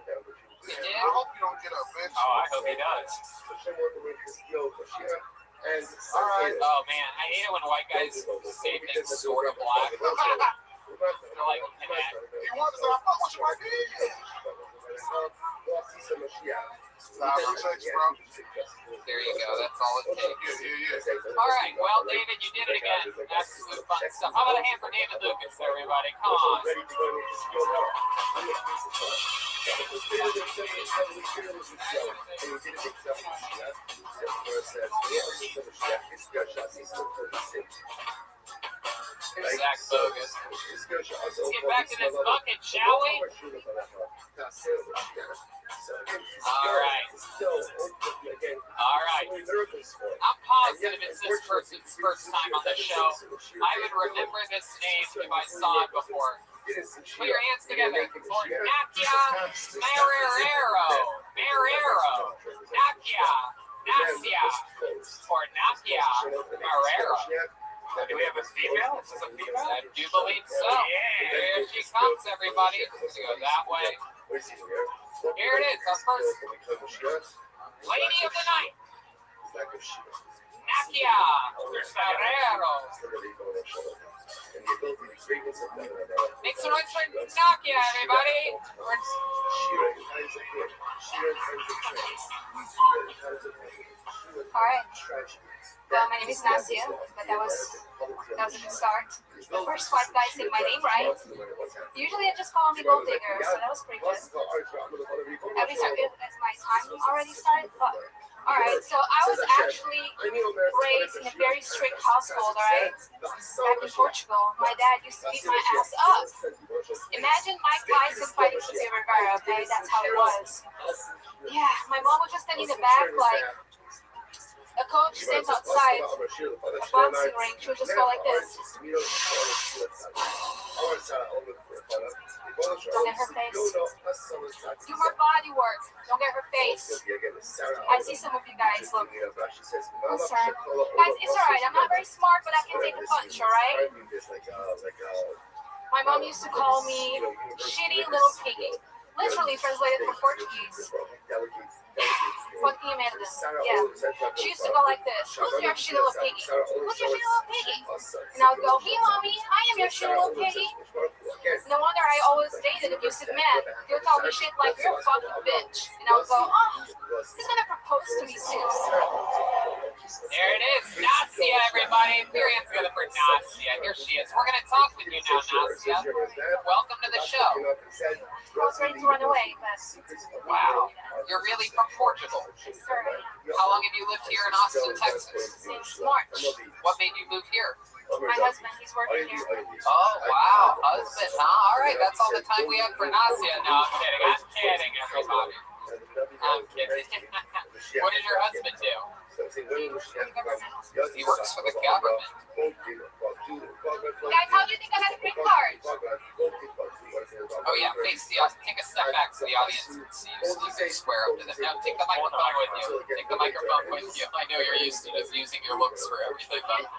did? I hope you don't get up, bitch. Oh, I hope he does. Oh man, I hate it when white guys say things sort of black. They're like, He wants to say, I fuck with you, my dude. Nah, appreciate you, bro. There you go. That's all it takes. Yeah. All right. Well, David, you did it again. That's some fun stuff. How about a hand for David Lucas, everybody? Come on. Zach Bogus. Let's get back to this bucket, shall we? All right. I'm positive it's this person's first time on the show. I would remember this name if I saw it before. Put your hands together for Nakia Marrero. Nakia. For Nakia Marrero. Do we have a female? Is this a female? I do believe so. Yeah. Here she comes, everybody. Let's go that way. Here it is, our first lady of the night. Nakia Marrero. Make some noise for Nakia, everybody. All right. Well, my name is Nasia, but that was a good start. The first five guys said my name right. Usually I just call me Gold Digger, so that was pretty good. At least as my time already started. But, all right, so I was actually raised in a very strict household, all right? Back in Portugal, my dad used to beat my ass up. Imagine Mike Tyson fighting Chico Rivera, okay? That's how it was. Yeah, my mom would just stand in the back like... A coach stands outside a boxing ring. She would just go like this. Don't get her face. Do more body work. Don't get her face. I see some of you guys. Look. Listen. Guys, it's alright. I'm not very smart, but I can take a punch, alright? My mom used to call me shitty little piggy. Literally translated from Portuguese. Fucking merda. Yeah. She used to go like this. Who's your shitty little piggy? Who's your shitty little piggy? And I would go, hey, mommy, I am your shitty little piggy. No wonder I always dated abusive men. He'll tell me shit like, you're a fucking bitch. And I'll go, oh, he's gonna propose to me soon. There it is, Nasia, everybody. Miriam's gonna bring Nasia. Here she is. We're gonna talk with you now, Nasia. Welcome to the show. I was ready to run away, but... Wow. You're really from Portugal. Sorry. How long have you lived here in Austin, Texas? Since March. What made you move here? My husband, he's working here. Oh, wow. Husband, huh? All right, that's all the time we have for Nasia. No, I'm kidding, everybody. I'm kidding. What does your husband do? He works for the government. Guys, how do you think I got a green card? Oh yeah, face the take a step back to the audience and see so you can square up to them. Now take the microphone with you. Take the microphone with you. I know you're used to just using your looks for everything, but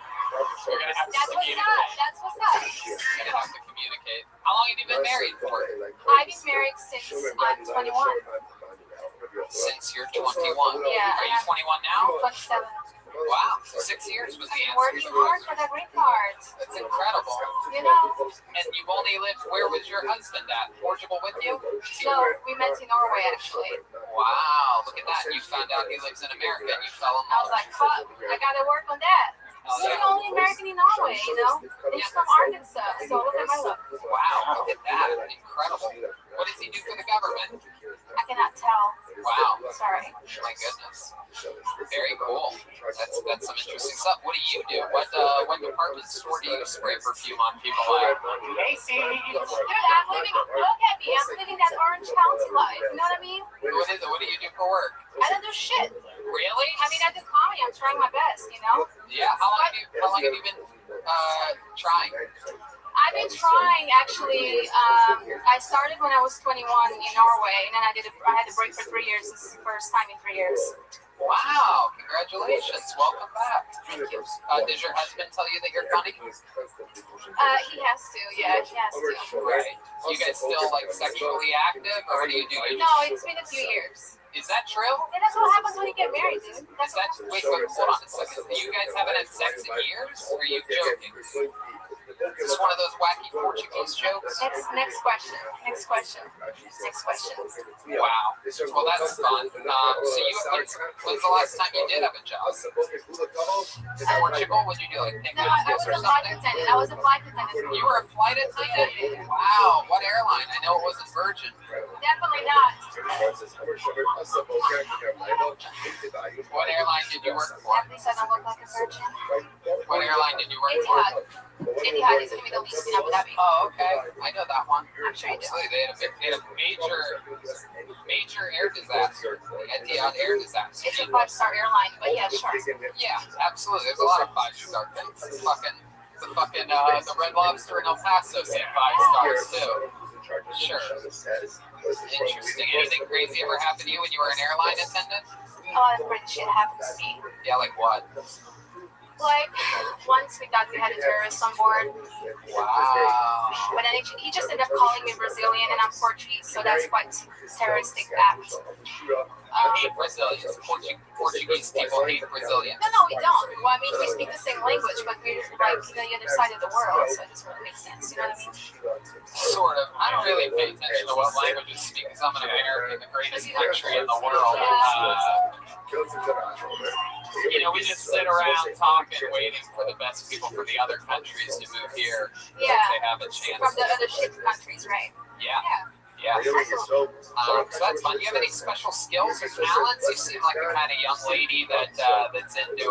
you're gonna have to communicate. That's what's up. You're gonna have to communicate. How long have you been married for? I've been married since I'm 21. Since you're 21. Yeah. Are you 21 now? 27. Wow, 6 years was the I'm answer. working hard for that green card. That's incredible. You know? And you've only lived, where was your husband at? Portugal with you? No, we met in Norway actually. Wow, look at that. You found out he lives in America and you fell in I love. was like, fuck, I gotta work on that. He's the only American in Norway, you know? And he's from Arkansas, so look at my luck. Wow, look at that. Incredible. What does he do for the government? I cannot tell. Wow. Sorry. My goodness. Very cool. That's some interesting stuff. What do you do? What department store do you spray perfume on people at? Casey. Dude, I'm living, look at me, I'm living that Orange County life, you know what I mean? What is it? What do you do for work? I don't do shit. Really? I mean, I do comedy, I'm trying my best, you know? Yeah, how long have you been trying? I've been trying, actually. I started when I was 21 in Norway, and then I had a break for 3 years. This is the first time in 3 years. Wow, congratulations. Welcome back. Thank you. Does your husband tell you that you're funny? He has to, yeah, he has to. Right. You guys still like sexually active, or what do you do? No, it's been a few years. Is that true? And that's what happens when you get married, dude. Is that, wait, hold on a second. You guys haven't had sex in years, or are you joking? Is this one of those wacky Portuguese jokes? Next question. Wow. Well, that's fun. So when's the last time you did have a job? Portugal? Would you do like No, I was a flight attendant. You were a flight attendant? Wow. What airline? I know it wasn't Virgin. Definitely not. What airline did you work for? At least I don't look like a virgin. What airline did you work Etihad. for? Etihad is in the Middle East in Abu Dhabi. Oh, okay. I know that one. I'm sure you do. Absolutely. They had a major air disaster. Etihad air disaster. It's a 5-star airline, but yeah, sure. Yeah, absolutely. There's a lot of 5-star things. The Red Lobster in El Paso said 5 stars too. Sure. Interesting. Anything crazy ever happened to you when you were an airline attendant? A lot of crazy shit happened to me. Yeah, like what? Like, once we thought we had a terrorist on board. Wow. But then he just ended up calling me Brazilian, and I'm Portuguese, so that's quite a terroristic act. I hate Brazilians. Portuguese people hate Brazilians. No, we don't. Well, I mean, we speak the same language, but we're like the other side of the world, so it doesn't really make sense, you know what I mean? Sort of. I don't really pay attention to what languages speak because I'm an American, the greatest country in the world. You know, we just sit around talking, waiting for the best people from the other countries to move here. Yeah. They have a chance. From the other shit countries, right? Yeah. So that's fun. Do you have any special skills or talents? You seem like the kind of young lady that's into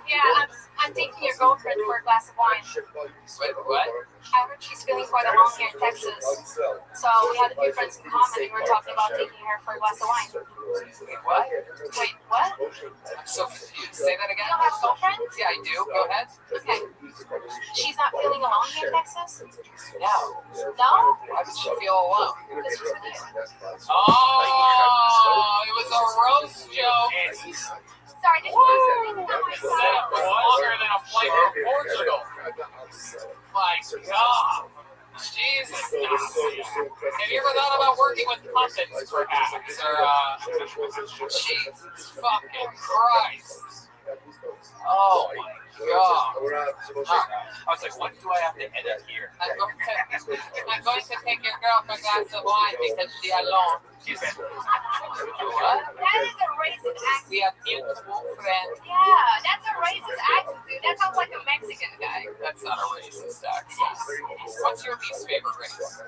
Yeah, I'm taking your girlfriend for a glass of wine. Wait, what? I heard she's feeling quite alone here in Texas. So we had a few friends in common and we were talking about taking her for a glass of wine. What? Wait, what? I'm so confused. Say that again. You don't have a girlfriend? Yeah, I do. Go ahead. Okay. She's not feeling alone here in Texas? No. No? Why would she feel alone? Because she's with you. Oh, it was a roast joke. Sorry, did you know my Setup was longer than a flight from Portugal. My God. Jesus. Have you ever thought about working with puppets, perhaps? Or, Jesus fucking Christ. Oh my god. I was like, what do I have to edit here? I'm going to take your girl for a glass of wine because she alone. She's been. What? That is a racist accent. We have mutual friends. Yeah, that's a racist accent, dude. That sounds like a Mexican guy. That's not a racist accent. What's your least favorite race?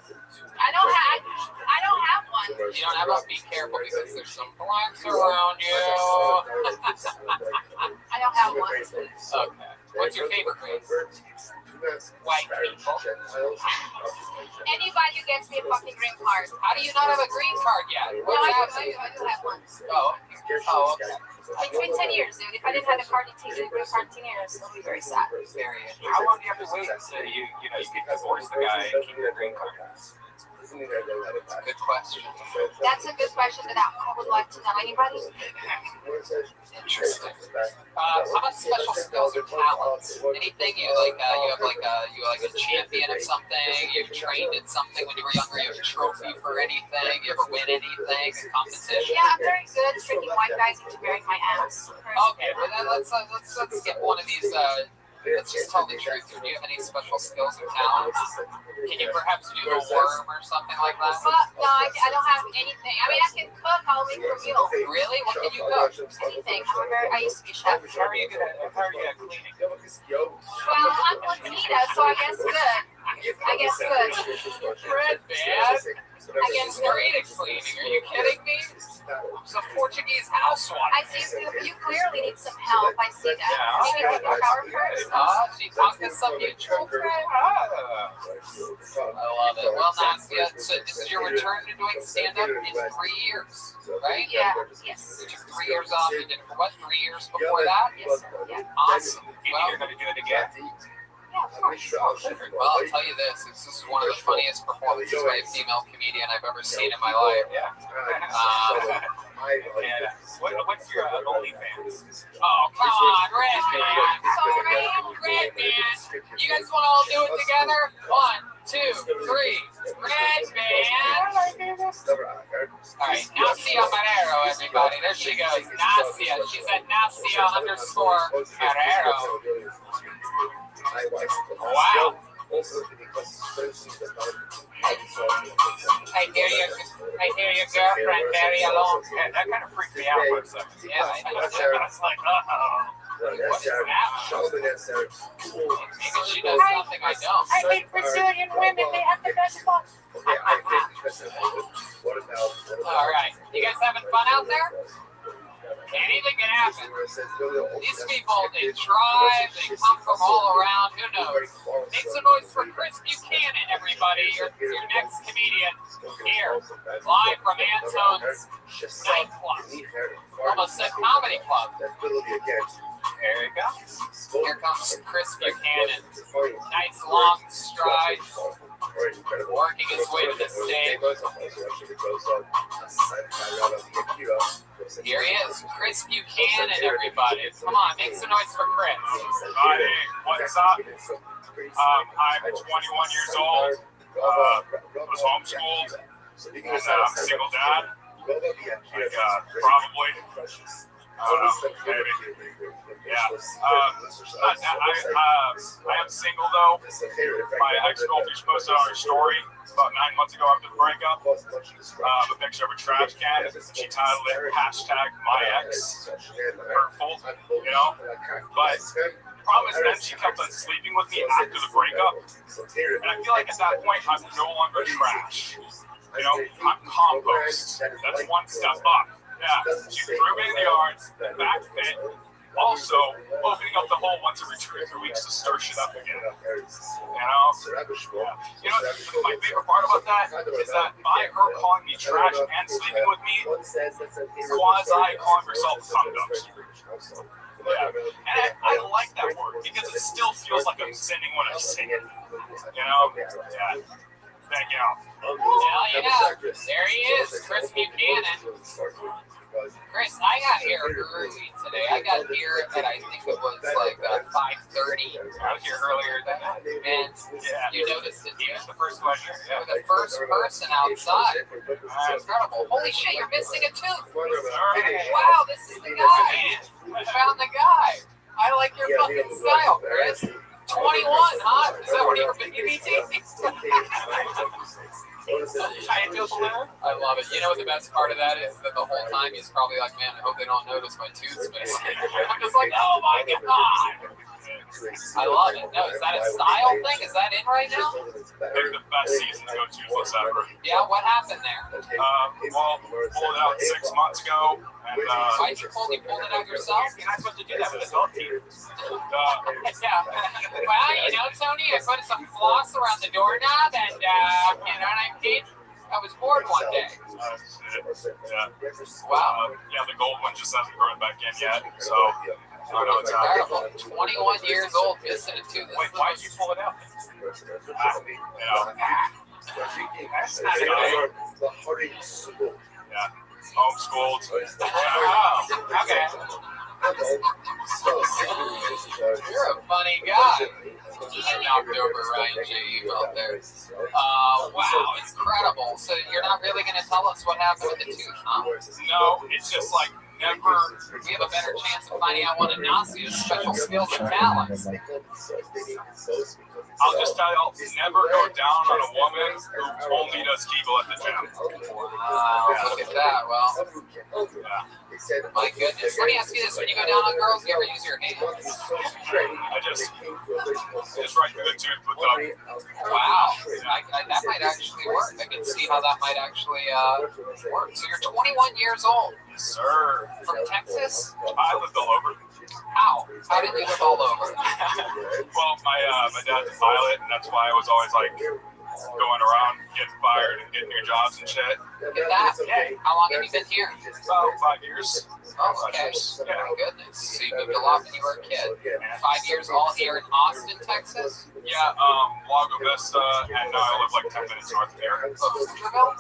I don't have one. You don't have to be careful because there's some blacks around you. I don't have one. Okay. What's your favorite race? White people. Anybody who gets me a fucking green card. How do you not have a green card yet? No, What's I happening? do have one. Oh, okay. It's been 10 years, dude. If I didn't have the card in green card in 10 years, it'll be very sad. Very interesting. How long do you have to wait until you could divorce the guy and keep your green card? That's a good question. That's a good question that I would like to know. Anybody? Interesting. How about special skills or talents? Anything you like? You have like a champion of something. You've trained in something when you were younger. You have a trophy for anything. You ever win anything? A competition? Yeah, I'm very good at tricking white guys into bearing my ass. Okay, well then let's get one of these. Let's just tell the truth. Do you have any special skills or talents? Can you perhaps do a worm or something like that? No, I don't have anything. I mean, I can cook. I'll make a meal. Really? What can you cook? Anything. I used to be a chef. How are you cleaning? Well, I'm Latina, so I guess good. Bread, man. I guess great at cleaning. Are you kidding me? It's a Portuguese housewife. I see you clearly need some help. I see that. Maybe take a shower first. She talked to some mutual friend. I love it. Well, Nastia, so this is your return to doing stand-up in 3 years, right? Yeah. Yes. You took 3 years off. You did what? 3 years before that? Yes, sir. Yeah. Awesome. Do you think you're going to do it again? Yeah, of course. Well, I'll tell you this. This is one of the funniest performances by a female comedian I've ever seen in my life. Yeah. What's your OnlyFans? Oh, come on, Redman. Redman. You guys want to all do it together? 1, 2, 3. Redman. All right, Nacia Marrero, everybody. There she goes. Nacia. She's at Nacia_Marrero. Wow. I hear your girlfriend very alone. Yeah, that kind of freaked me out for a second. Yeah, I know. I was like, uh-oh. What is that? Maybe she does something I don't. I hate Brazilian women. They have the best butts. All right. You guys having fun out there? Anything can happen. These people, they drive, they come from all around. Who knows? Make some noise for Chris Buchanan, everybody. Your next comedian here, live from Antone's nightclub. Almost said comedy club. There you go. Here comes Chris Buchanan. Nice long stride. Working his way to the stage. Here he is, Chris Buchanan, everybody. Come on, make some noise for Chris. Hey, what's up? I'm 21 years old. Was homeschooled. And I'm a single dad. Probably. I don't know, maybe. Yeah. I am single though. My ex-girlfriend posted on her story about 9 months ago after the breakup a picture of a trash can. She titled it #MyEx. Hurtful, you know. But the problem is then she kept on sleeping with me after the breakup. And I feel like at that point I'm no longer trash. You know, I'm compost. That's one step up. Yeah, she threw me in the yard, back pit, also opening up the hole once every 2 or 3 weeks to stir shit up again. You know? Yeah. You know, my favorite part about that is that by her calling me trash and sleeping with me, quasi calling herself a cum dumpster. Yeah. And I like that word because it still feels like I'm sinning when I'm singing. You know? Yeah. Thank you. Hell yeah. There he is, Chris Buchanan. Chris, I got here early today. I got here at, I think it was like 5:30. I was here earlier than that. And you noticed it, He was the first one here. You're the first person outside. Incredible. Holy shit, you're missing a tooth. Wow, this is the guy. I found the guy. I like fucking style, Chris. 21, huh? Is that what you're BBT? I love it. You know what the best part of that is? That the whole time he's probably like, man, I hope they don't notice my tooth's missing. I'm just like, oh my god. I love it. No, is that a style thing? Is that in right now? They're the best season to go toothless ever. Yeah, what happened there? Well, pulled it out 6 months ago. And, why'd you pull it out yourself? You're not supposed to do that with adult teeth. Yeah. Well, you know, Tony, I put some floss around the doorknob and, you know what I mean? I was bored one day. Yeah. Wow. Yeah, the gold one just hasn't grown back in yet, so I don't know what's happening. 21 years old, missing a tooth. Wait, why did you pull it out? That's not good. Yeah. Homeschooled. Oh, okay. You're a funny guy. Just knocked over Ryan J. out there. Wow, incredible. So you're not really going to tell us what happened with the tooth, huh? No, it's just like never. We have a better chance of finding out what a Nazi is, special skills and talents. I'll just tell you, never go down on a woman who only does Kegel at the gym. Wow, look at that. Well, my goodness. Let me ask you this. When you go down on girls, do you ever use your hands? I just right through the tooth with them. Wow. That might actually work. I can see how that might actually work. So you're 21 years old. Yes, sir. From Texas? I lived all over. How? How did you live all over? Well, my dad's a pilot, and that's why I was always like going around getting fired and getting new jobs and shit. Look at that. Yeah. How long have you been here? About 5 years. Oh, okay. Yeah. My goodness. So you moved a lot when you were a kid. 5 years all here in Austin, Texas? Yeah, Lago Vista, and I live like 10 minutes north of here. Pflugerville?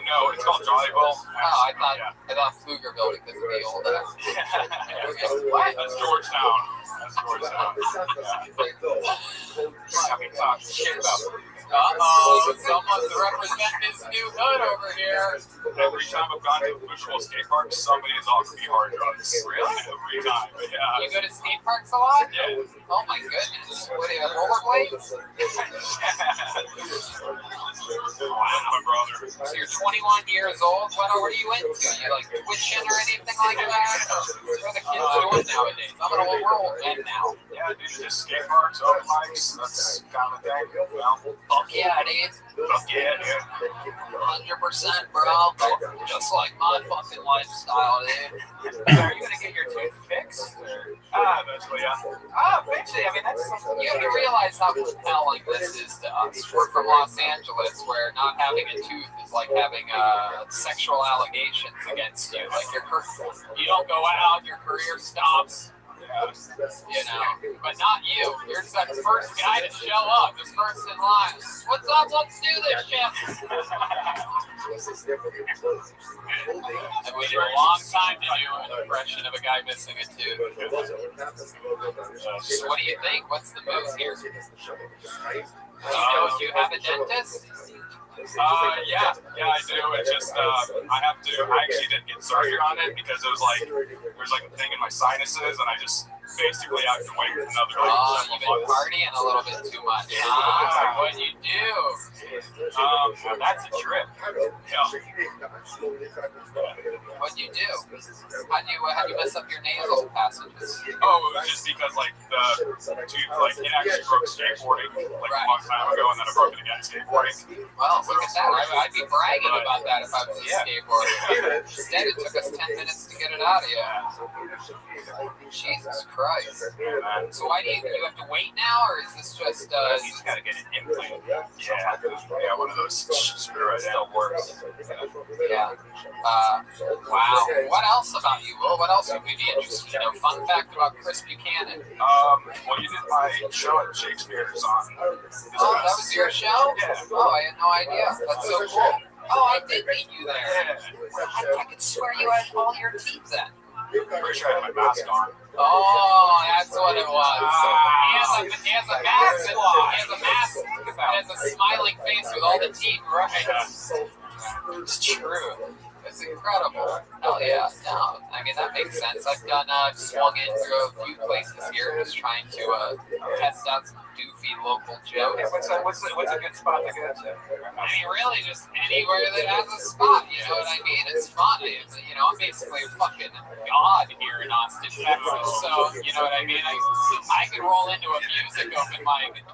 No, it's called Jollyville. I thought Pflugerville because of the old What? That's Georgetown. I mean, talk shit about it. Uh-oh, someone's representing this new hood over here. Every time I've gone to a visual skate park, somebody has offered me hard drugs. Really? Every time. But yeah. You go to skate parks a lot? Yeah. Oh my goodness. What do you have, rollerblades? My brother. So you're 21 years old. What are you into? You like twitching or anything like that? What are the kids doing nowadays? I'm an old world man now. Yeah, dude, just skate parks, open mics, that's kind of thing. Well, fuck yeah, dude. Fuck yeah, dude. 100%, bro. Just like my fucking lifestyle, dude. Are you gonna get your tooth fixed? Eventually, yeah. Eventually. I mean, that's something. You have to realize how compelling this is to us. We're from Los Angeles, where not having a tooth is like having sexual allegations against you. Like you don't go out, your career stops. You know, but not you. You're just that first guy to show up, just first in line. What's up? Let's do this shit. I waited a long time to do an impression of a guy missing a tooth. So what do you think? What's the move here? Do you have a dentist? Yeah, I do. It's just, I actually didn't get surgery on it because it was like, there's like a thing in my sinuses, and I just basically have to wait another you've been partying a little bit too much. What'd you do? That's a trip. Yeah. What'd you do? How'd you mess up your nasal passages? Oh, it was just because like the tooth, like it actually broke skateboarding like a long time ago, and then I broke it again skateboarding. Well, look at that. I'd be bragging about that if I was a skateboarder. Instead, it took us 10 minutes to get it out of you. Jesus Christ. So why do you have to wait now, or is this just you just gotta get an implant? Yeah, one of those screws still works. Yeah. Wow. What else about you, Will? What else would we be interested in? Fun fact about Chris Buchanan. Well, you did my show at Shakespeare's on. Oh, that was your show? Yeah. Oh, I had no idea. That's so cool. Oh, I did meet you there. I could swear you had all your teeth then. Pretty sure I had my mask on. Oh, that's what it was. He has a mask. He has a mask. He has a smiling face with all the teeth. Right. It's true. It's incredible. Hell yeah. No, I mean, that makes sense. I've swung in through a few places here just trying to test out some goofy local jokes. Yeah, what's a good spot to go to? I mean, really, just anywhere that has a spot, you know what I mean? It's fun. I'm basically a fucking god here in Austin, Texas. So, you know what I mean? I could roll into a music open mic.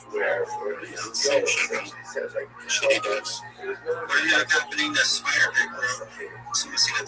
Where happening the spider pig, bro. Someone see that?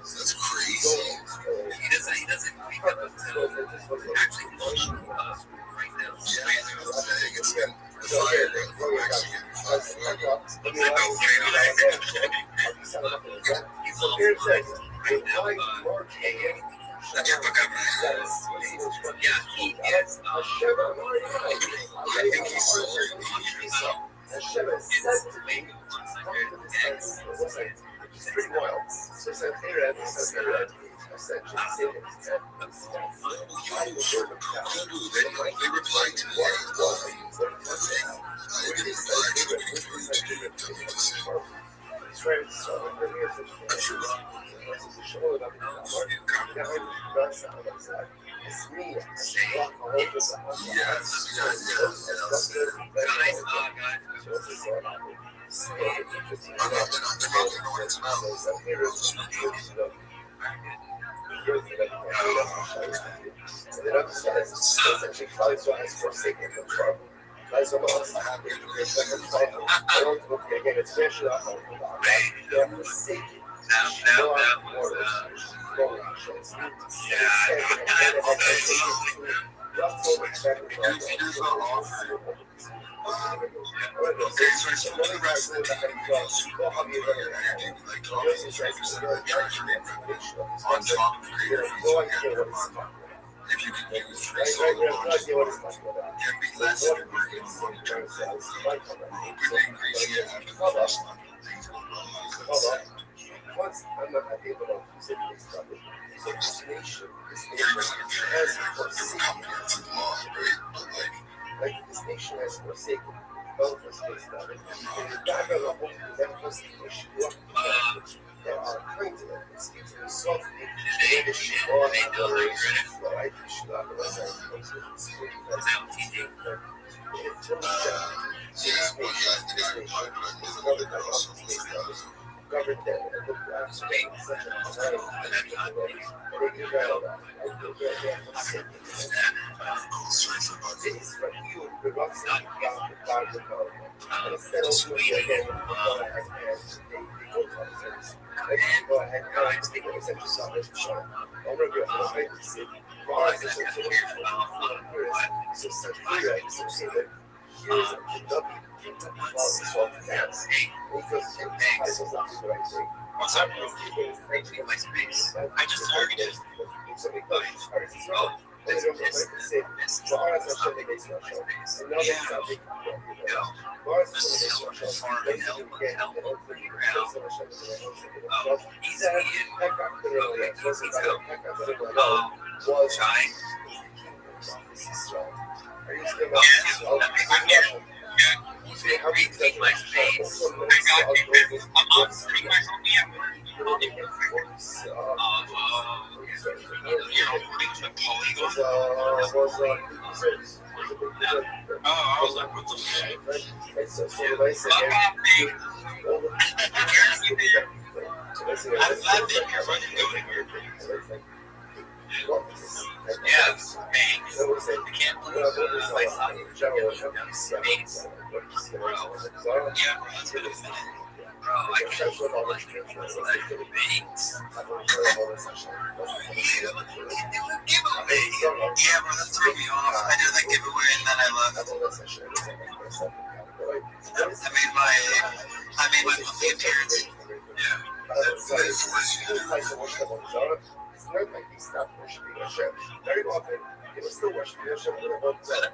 That's crazy. He doesn't wake up until actually lunch right now. governed them and looked after them in such a kind way. And they did well. And they were there for sin. This from you, the Rothschild got the bar to go. And instead of doing it again, go ahead and they go to other things. They go ahead and take an essential summit to show. Over the other see. Mars is a so such clear associated. Here's a W. What's up, bro? My space. I just targeted. Are you still how do you take my space? I got you. I'm putting myself in. I was like, what the shit? I've been here, but I didn't go anywhere. Yes, thanks. I can't believe I saw you space. Bro. Yeah, bro, it's been a minute. Bro, I can't believe all this thanks. Yeah, bro, that threw me off. I did that giveaway and then I left. I made my monthly appearance. It's not like he stopped worshiping Hashem. Very often, he was still worshiping Hashem with a whole set.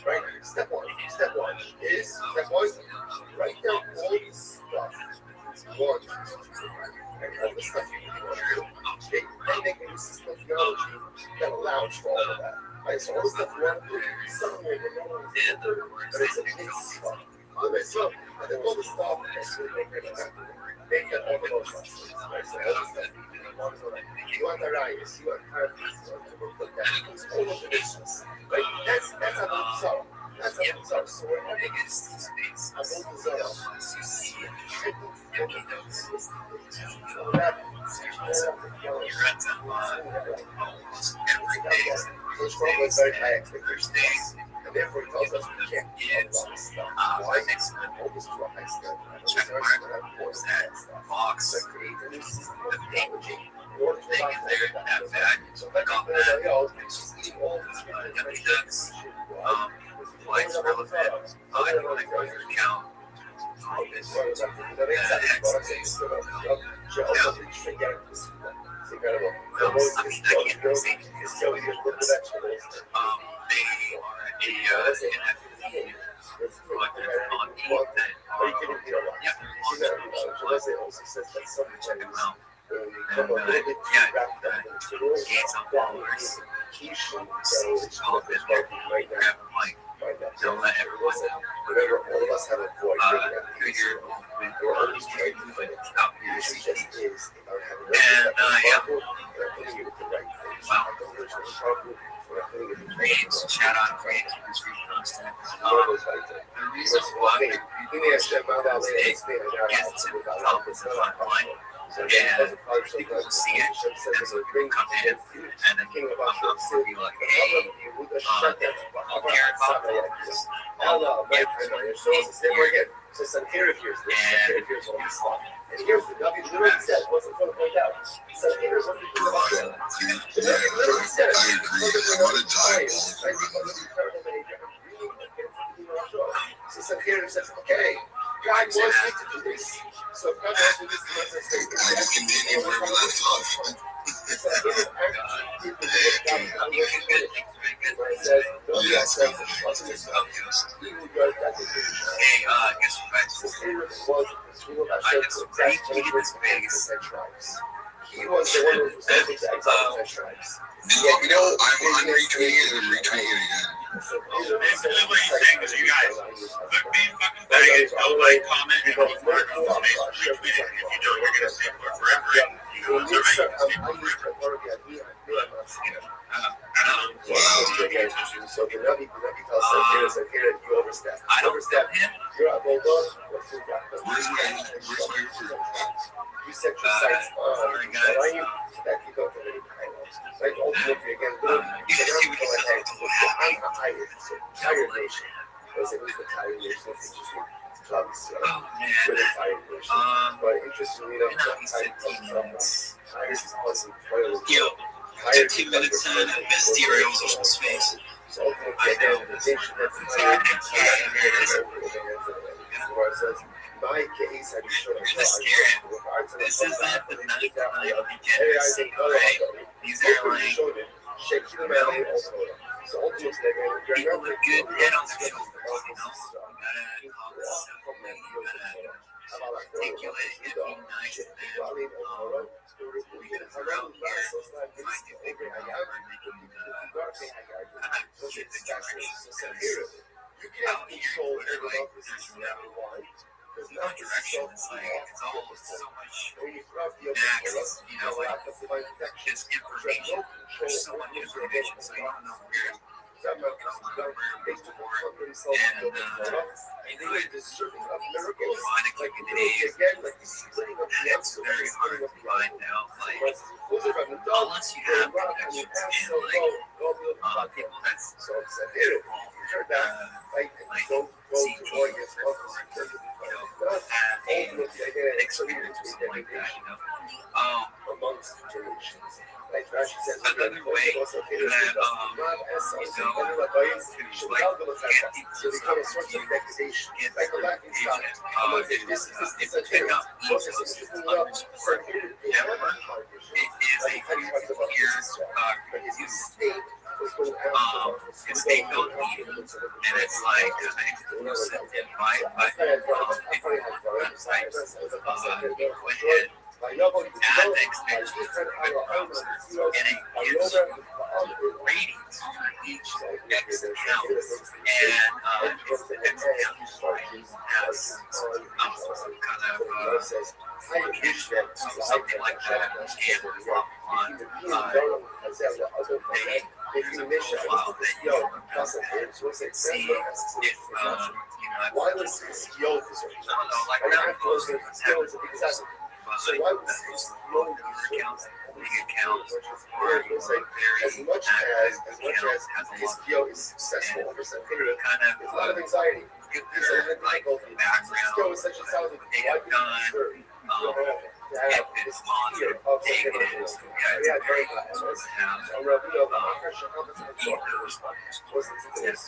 Right? Step one is write down all this stuff. One, and all the stuff you want to do. They make a system of theology that allows for all of that. Right, so all the stuff you want to do, somewhere that no one is doing, but it's a big stuff. Okay, so I think all the stuff make it all the most stuff. Right, so all the stuff you want the riots, you want parties, you want to work like that. It's all of the business. Right? That's a good song. That's a good song. So whenever you see space, I want to say, you see it. Very high expectations, and therefore it tells us we can't do a lot of stuff. Why? Almost to a high standard. Box that create a new system of technology in order to allow for that. So let me know, just leave all these things. Lights relevant. I want to go to the count. Don't let everyone know. Remember, all of us have a void. We're always trying to find it. It just is about having chat on creative content. The reason why gets to the top is online. And people see it as a great content, and then I'm not going to be like, hey, I care about this. So some here here's this, and here's all this stuff. And here's the W literally said, what's it going to point out? So here's what we do about it. The W literally said, so some here says, okay, God wants me to do this. So God wants me to do this. I just continue where we left off. He was the one who was sent to exile the tribes. You know, I'm retweeting it and retweeting it again. Basically, what he's saying is, you guys, look me fucking faggots, don't like, comment, and don't work on the space, retweet it. If you don't, you're going to stay for forever, and you know, they're making the stay for forever. You set your sights on you so that you don't have any kind of like ultimately again I'm tired, so tired nation. Was it the tired nation? It's just clubs, really tired nation. But interestingly enough, that tired comes from tired wasn't toilet. Tired 2 minutes in, best derail social space. So ultimately again, the nation that's tired my case, I just showed this isn't the night that I say, right? These are like shaking them out. So ultimately, people with good head on their shoulders, you know? You gotta articulate it, be nice, and because around here, my people are making kind of get the directions, because out here, literally, there's no direction. It's like it's all so much max, you know, like just information. There's so much information, so you don't know where to go, where to work, and you know, it's ironically today, it's very hard to find out, like, unless you have connections and like people that's involved, like CT or you know, have an experience with something like that, you know. Amongst generations. Another way that, you know, to like get people's get if you pick up people's underscore network, it is a peer-to-peer review. It's a built meeting, and it's like an exclusive invite, but if you want websites, you go ahead, add the extension to the web browser, and it gives you ratings for each X account, and if the X account has some kind of location, so something like that, and drop on a profile that you see if you know, I don't know, like that post happens. So why would accounts, big accounts, or as much as his PO is successful for some period of time, there's a lot of anxiety. Like background, they have done, if it's sponsored, negatives, yeah, it's very good to have yes.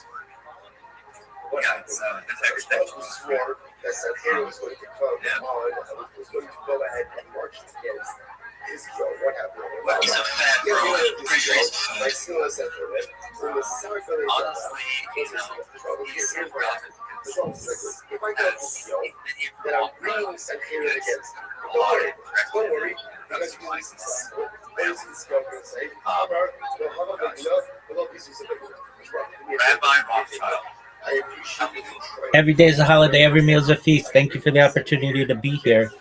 Yeah, it's expectations. Swore that Santana was going to come on, was going to go ahead and march against his PO. What happened? He's a fat bro. Pretty sure he's a Like still a center, right? When the South honestly, you know, he's irrelevant. If I get this PO, then I'm bringing Santana against him. Don't worry, because you want to see something. What is this PO going to say? Rabbi Rothschild. Every day is a holiday. Every meal is a feast. Thank you for the opportunity to be here.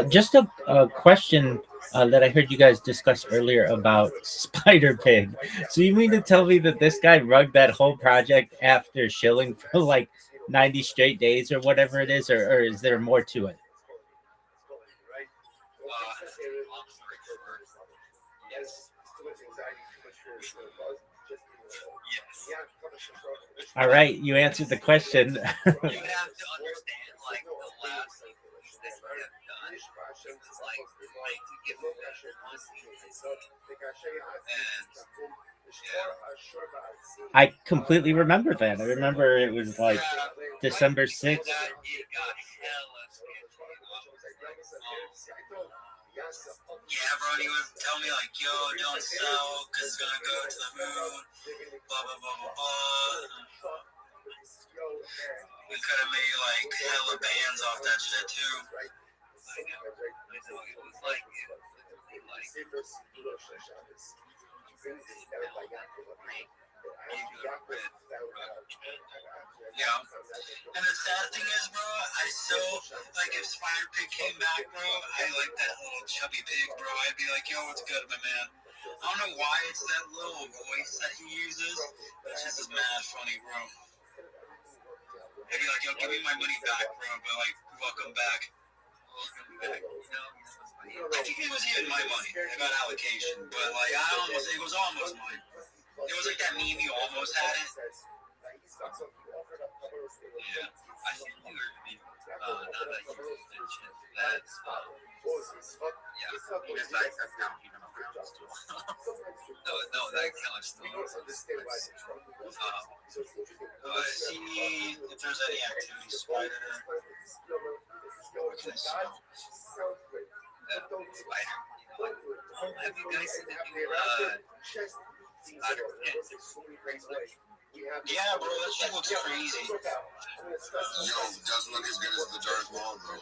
Just a question that I heard you guys discuss earlier about Spider Pig. So you mean to tell me that this guy rugged that whole project after shilling for like 90 straight days or whatever it is, or is there more to it? All right, you answered the question. You have to understand, like, the last things that you have done, like, to give them that and I completely remember that. I remember it was like December 6th. it got hella yeah, bro, he would tell me, like, yo, don't sell, because it's going to go to the moon, blah, blah, blah, blah, blah. We could have made, like, hella bands off that shit, too. It was like, yeah. And the sad thing is, bro, I still, like, if Spider Pig came back, bro, I like that little chubby pig, bro. I'd be like, yo, what's good, my man? I don't know why it's that little voice that he uses, but it's just mad funny, bro. They'd be like, yo, give me my money back, bro. But like, welcome back. Welcome back. I think it was even my money. I got allocation, but like, it was almost mine. It was like that meme, you almost had it. Yeah, I think you were now that you mentioned that, yeah, because I found even around still. No, that counts still. See if there's any activity spider. Which is spider. Have you guys seen the new spider pit? Yeah, bro, that shit looks crazy. Yo, doesn't look as good as the Dark Maul, though.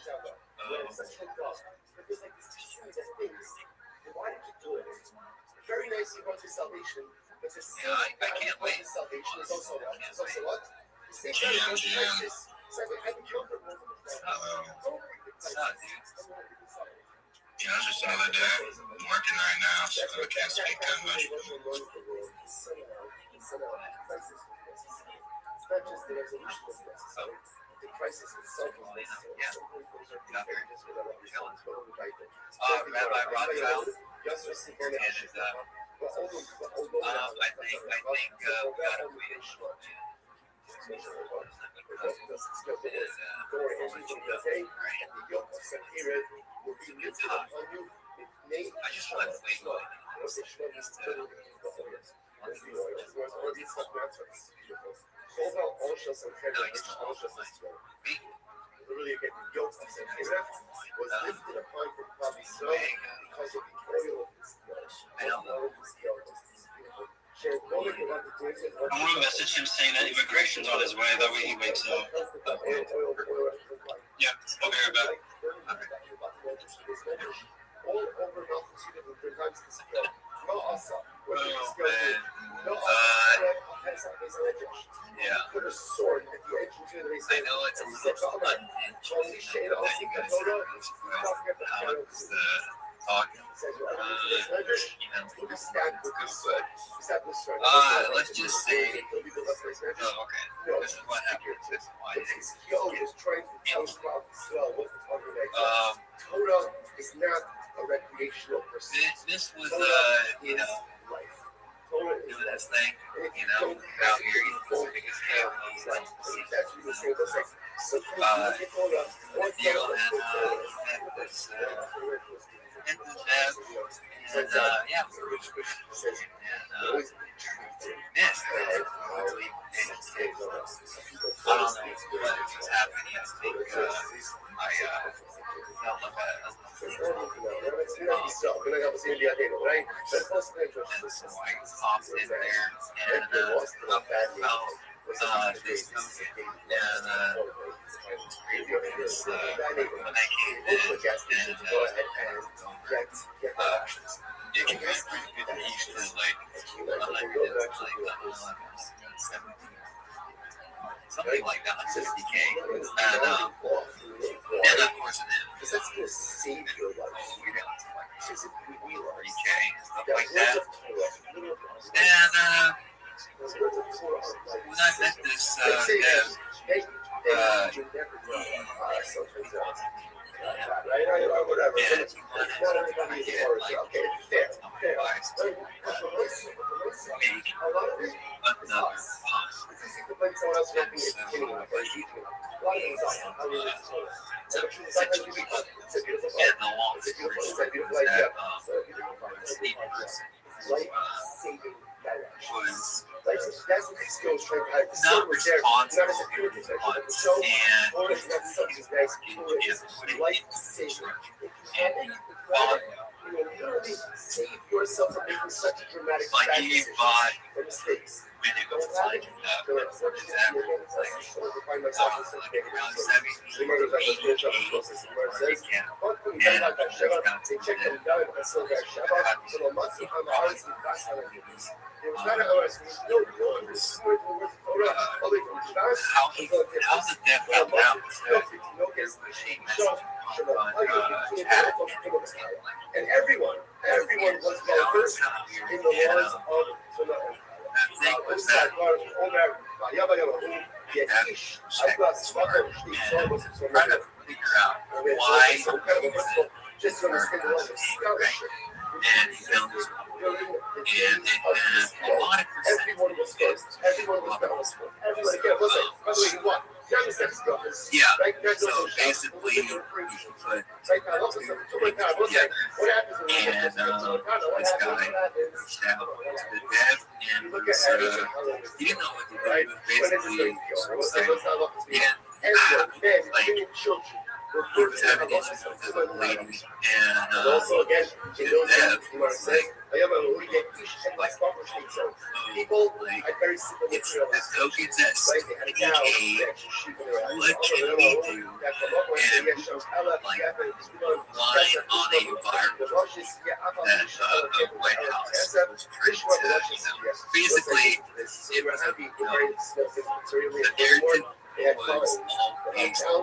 Very nice you want to salvation, but to see I can't wait. Salvation is also what? It's also what? GM. Yeah, it's just another day. I'm working right now, so I can't speak that much. It's not just the resolution of the crisis itself. Rabbi Rothschild. Just And I think we got a Swedish I just want to wait. Really again, the yoke of Sanhedrin was lifted upon him probably so because of the oil of his I want to message him saying that immigration's on his way. That way he wakes up. Yeah, I'll be right back. All over multitude of different times to scale. No asa. Yeah. Put a sword at the edge into the race. I know it's a little unhinged. You guys how it's talking. Let's just say. Oh, okay. This is what happened. This is why Torah is not a recreational pursuit. This was doing this thing, out here eating his families, like, deal and this, and yeah, missed. I don't know what's happening. I think I felt like and so I popped in there and about this movie and when I came in and it came in pretty good niche to like 170, something like that, 60K, and of course because that's going to save your life. we got to like 3K and stuff like that. And when I met this dev, not responsible once, and save yourself from making such a dramatic like he bought mistakes. when it was like what is that? Like around 70, 80K and I just got to how's the death found out his machine and everyone was well versed in the laws of the thing was that daughter passed away, right? And he found this book, and it had a lot of percentages. Yeah, so basically you put two things together, and this guy reached out to the dev, and was, he didn't know what to do. He was basically suicidal. He didn't have, like, he was having issues with his old lady, and the dev was like, it's the token test, aka, what can we do? And like, lying on a environment that a White House was trying to, basically, it was a, the narrative was all based on,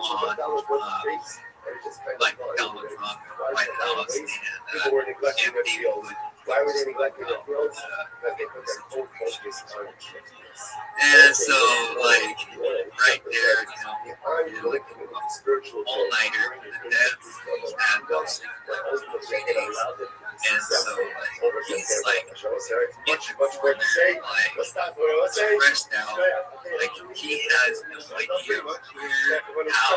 like Donald Trump, White House, and if they would and so, like, right there, all-nighter, the dev had those 3 days, and so, like, he's, like, in the corner, like, stressed out, like, he has no idea where, how,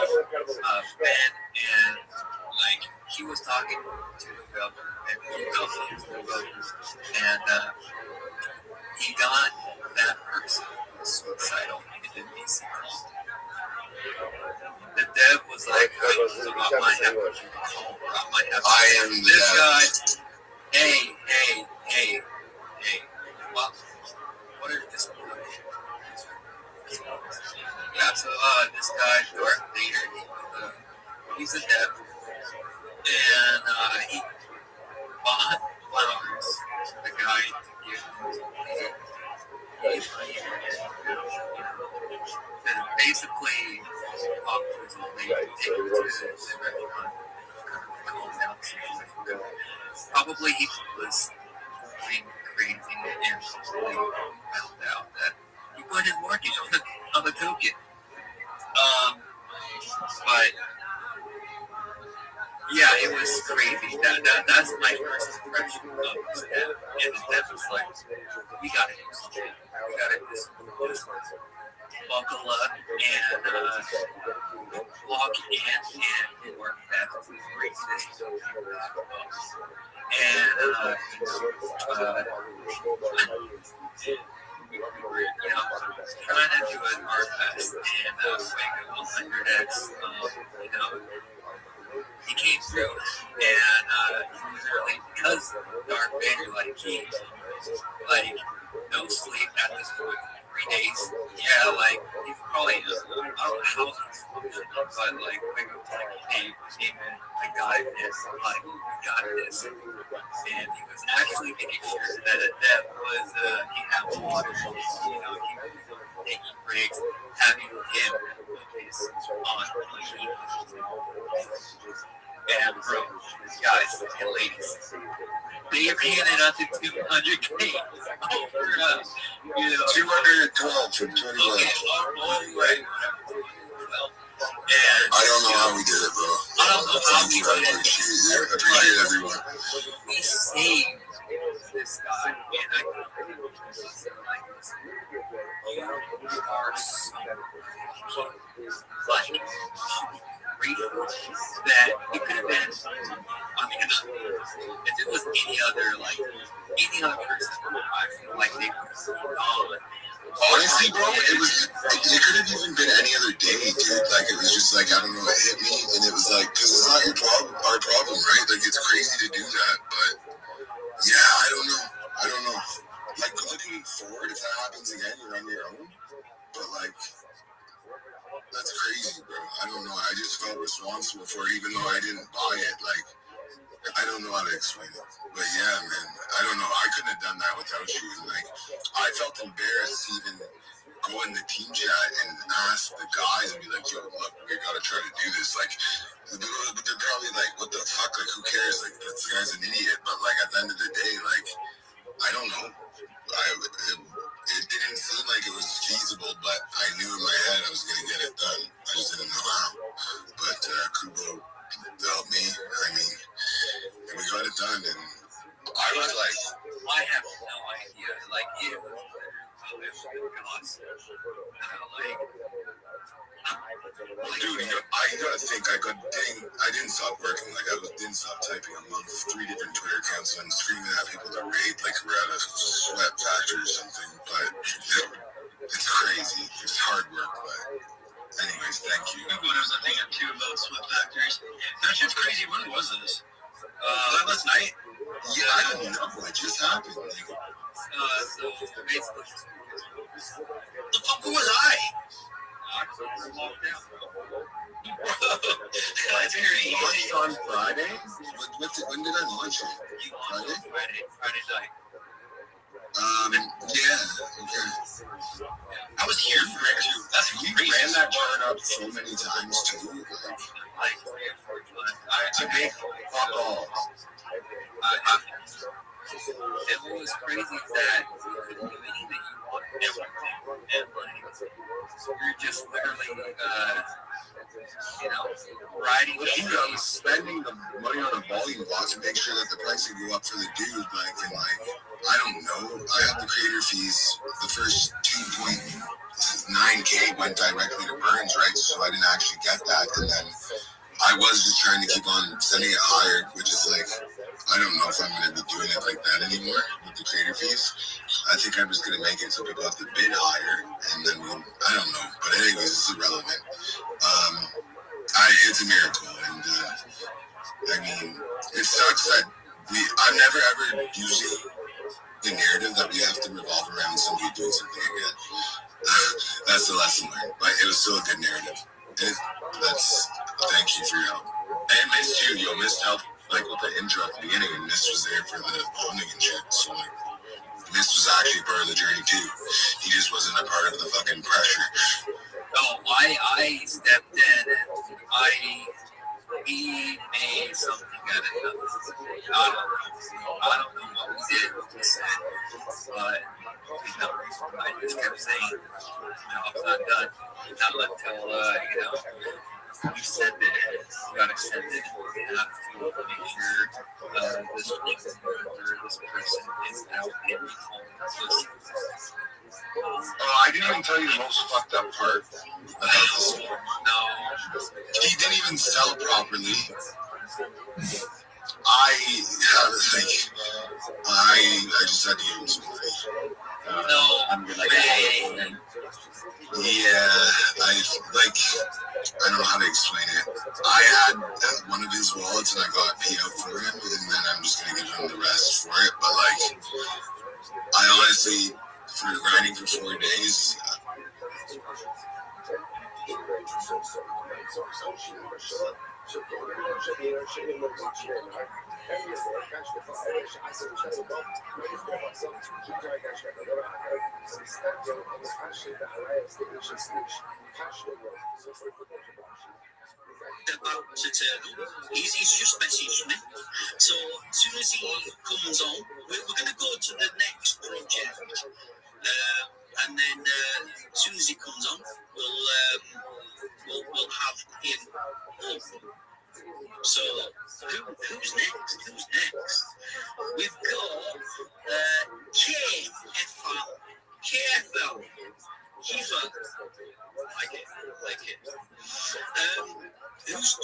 when, and, like, he was talking to the governor, and he got that person suicidal in the DC. The dev was like, I might have I am this guy. Hey. Well, what are this? Yeah, so this guy, Darth Vader, he's a dev, and he bought flowers to the guy to give him and basically talked to his old lady, take him to the restaurant, calm down. Probably he was going crazy and probably found out that he put his mortgage on the token. But yeah, it was crazy. That's my first impression of this dev. And the dev was like, we gotta do something. We gotta just buckle up and log in and work fast to break this. And we were, trying to do it our best and swing 100x, he came through, and literally, because Darth Vader, like, he, like, no sleep at this point, 3 days, yeah, like, he's probably, I don't know how he's functioning, but, like, wake up, like, hey, man, I got this, like, we got this, and he was actually making sure that was, he had water, he was taking breaks, having him focus on and bro, guys and ladies, they handed us a 200K over 212 from 21. Okay, right. And I don't know how we did it, bro. I don't know how we did it. I appreciate everyone. We saved this guy, and I you are so like grateful that it could have been. I mean, if it was any other person, I feel like they would have gone. Honestly, bro, it could have even been any other day, dude. Like, it was just like, I don't know, it hit me, and it was like, because it's not our problem, right? Like, it's crazy to do that, but yeah, I don't know. Like, looking forward, if that happens again, you're on your own, but like, that's crazy, bro. I don't know. I just felt responsible for it, even though I didn't buy it. Like, I don't know how to explain it. But yeah, man, I don't know. I couldn't have done that without you. Like, I felt embarrassed to even go in the team chat and ask the guys and be like, yo, look, we gotta try to do this. Like, they're probably like, what the fuck? Like, who cares? Like, this guy's an idiot. But like, at the end of the day, like, I don't know. It didn't seem like it was feasible, but I knew in my head I was going to get it done. I just didn't know how. But Kubo helped me. I mean, on, and I was like, I have no idea. Like, it was dude, I gotta think I didn't stop working. Like, didn't stop typing. I'm on 3 different Twitter accounts, and I'm screaming at people to rate like we're at a sweat factory or something. But it's crazy. It's hard work, but anyways, thank you. There was a thing or two about sweat factories. That shit's crazy. When was this? Was that last night? Yeah, I don't know. It just happened. Like, So basically, the fuck was I? That's very easy. On Friday? When did I launch it? Friday? Friday night. Yeah, okay. I was here for it too. That's We crazy. ran that chart up so many times too. I made fuck all. And what was crazy is that you could do anything you want everything. And like, you're just literally, riding the Dude, I was spending the money on a volume block to make sure that the price would go up for the dude. Like, and like, I don't know. I have the creator fees. The first 2.9K went directly to Burns, right? So I didn't actually get that. And then I was just trying to keep on sending it higher, which is like, I don't know if I'm going to be doing it like that anymore with the creator fees. I think I'm just going to make it so people have to bid higher, and then I don't know. But anyways, it's irrelevant. It's a miracle, and I mean, it sucks that I'm never ever using the narrative that we have to revolve around somebody doing something again. That's the lesson learned, but it was still a good narrative. Thank you for your help. And missed you. Yo, missed help. Like with the intro at the beginning, and Mist was there for the bonding and shit. So like, Mist was actually part of the journey too. He just wasn't a part of the fucking pressure. No, I stepped in and we made something out of nothing. I don't know what we did, what we said, but I just kept saying, it's not done. Not until you said that you got accepted. You have to make sure this person is now in the home. Oh, I didn't even tell you the most fucked up part about this. No. He didn't even sell properly. I just had to give him some money. No way. Yeah, I don't know how to explain it. I had one of his wallets and I got paid up for him, and then I'm just gonna give him the rest for it. But like, I honestly, for grinding for 4 days, about to turn up. He's just messaged me. So as soon as he comes on, we're going to go to the next project. And then as soon as he comes on, we'll have him on. So who's next? We've got KFL. Kiefer. Like it.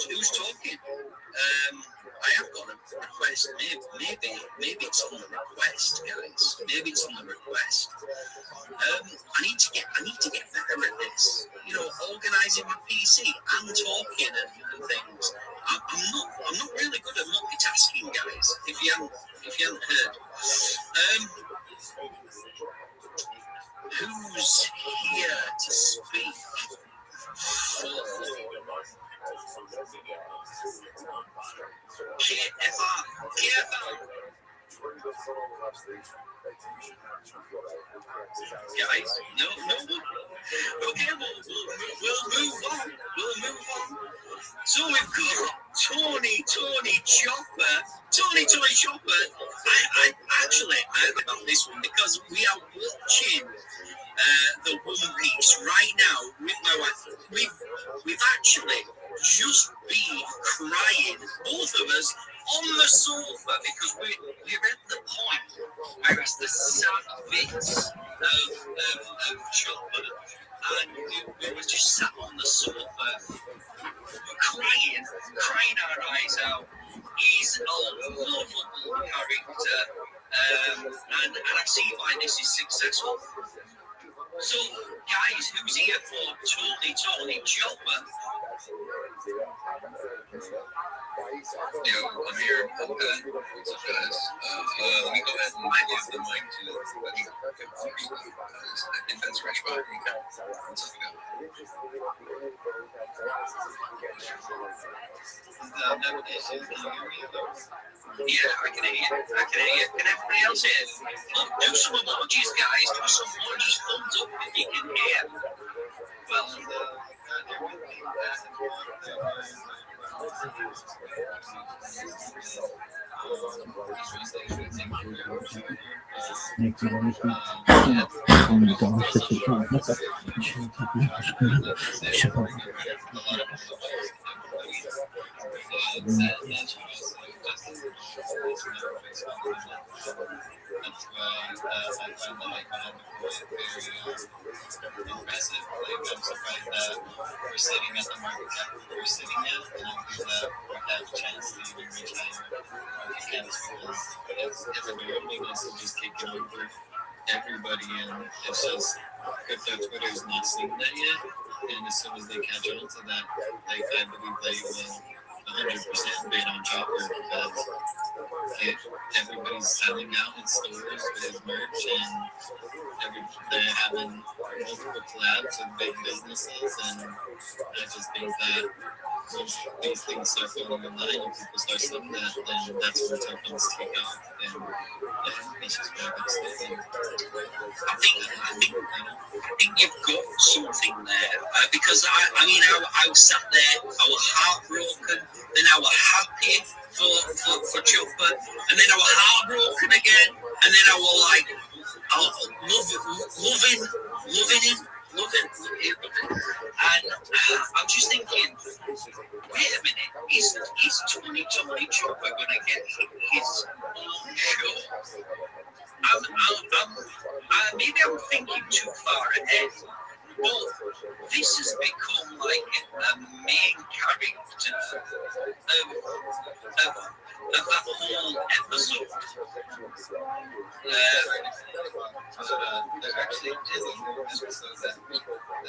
Who's talking? I have got a request. Maybe it's on the request, guys. Maybe it's on the request. I need to get better at this. Organising my PC and talking and things. I'm not really good at multitasking, guys. If you haven't heard. Who's here to speak for KFR? Guys, no. Okay, we'll move on. So we've got Tony Chopper. Tony Chopper. I about this one because we are watching the One Piece right now with my wife. We've actually just been crying, both of us, on the sofa because we're at the point where it's the sad bits of Chopper, and we were just sat on the sofa crying our eyes out. He's a lovable character, and I see why this is successful. So, guys, who's here for Tony Chopper? Yo, I'm here. What's up, guys? Let me go ahead and give the mic to I think that's Rich Bobby. What's up, guys? Yeah, I can hear you. Can everybody else hear? Look, do some emojis, guys. Do some emojis, thumbs up if you can hear. Well, That's why I find the icon very impressive. Like, I'm surprised that we're sitting at the market cap we're sitting at, and I feel that we have a chance to even reach higher market caps because it's a very big message just taking over everybody, and it's just crypto Twitter is not seeing that yet, and as soon as they catch on to that, like, I believe they will 100% bid on Chopper because everybody's selling out in stores with his merch, and they're having multiple collabs with big businesses, and I just think that once these things start falling in line and people start seeing that, then that's when tokens take off, and that's just where I stay. I think you've got something there because I was sat there, I was heartbroken, then I was happy for Chopper, and then I was heartbroken again, and then I was like, loving him, and I'm just thinking, wait a minute, is Tony Chopper gonna get his own show? Maybe I'm thinking too far ahead, but this has become like a main character of that whole episode. There actually is a new episode that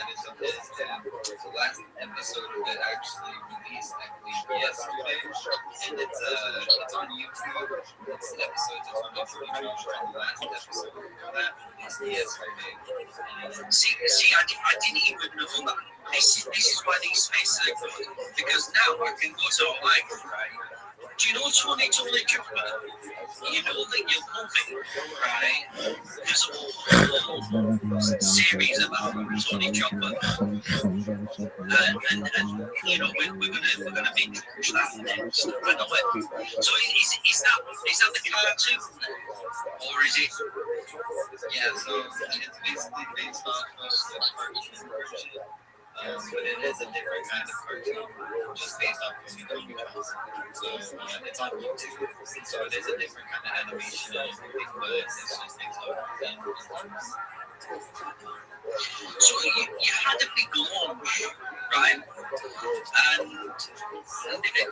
is of his, and the last episode that actually released, I believe, yesterday, and it's on YouTube. It's episodes of 2022, and the last episode of that is yesterday. See, I didn't even know that. This is why these spaces are good, because now I can go to a live, right? Do you know Tony Chopper? You know that you love it, right? There's a whole series about Tony Chopper, and you know we're gonna binge watch that next. I know it. So is that the cartoon, or is it? Yeah, so it's basically based off of the cartoon version. But it is a different kind of cartoon, just based off of Tommy Johnson. So it's on YouTube, so it is a different kind of animation and everything, but it's just based off of them. So you had a big launch, right? And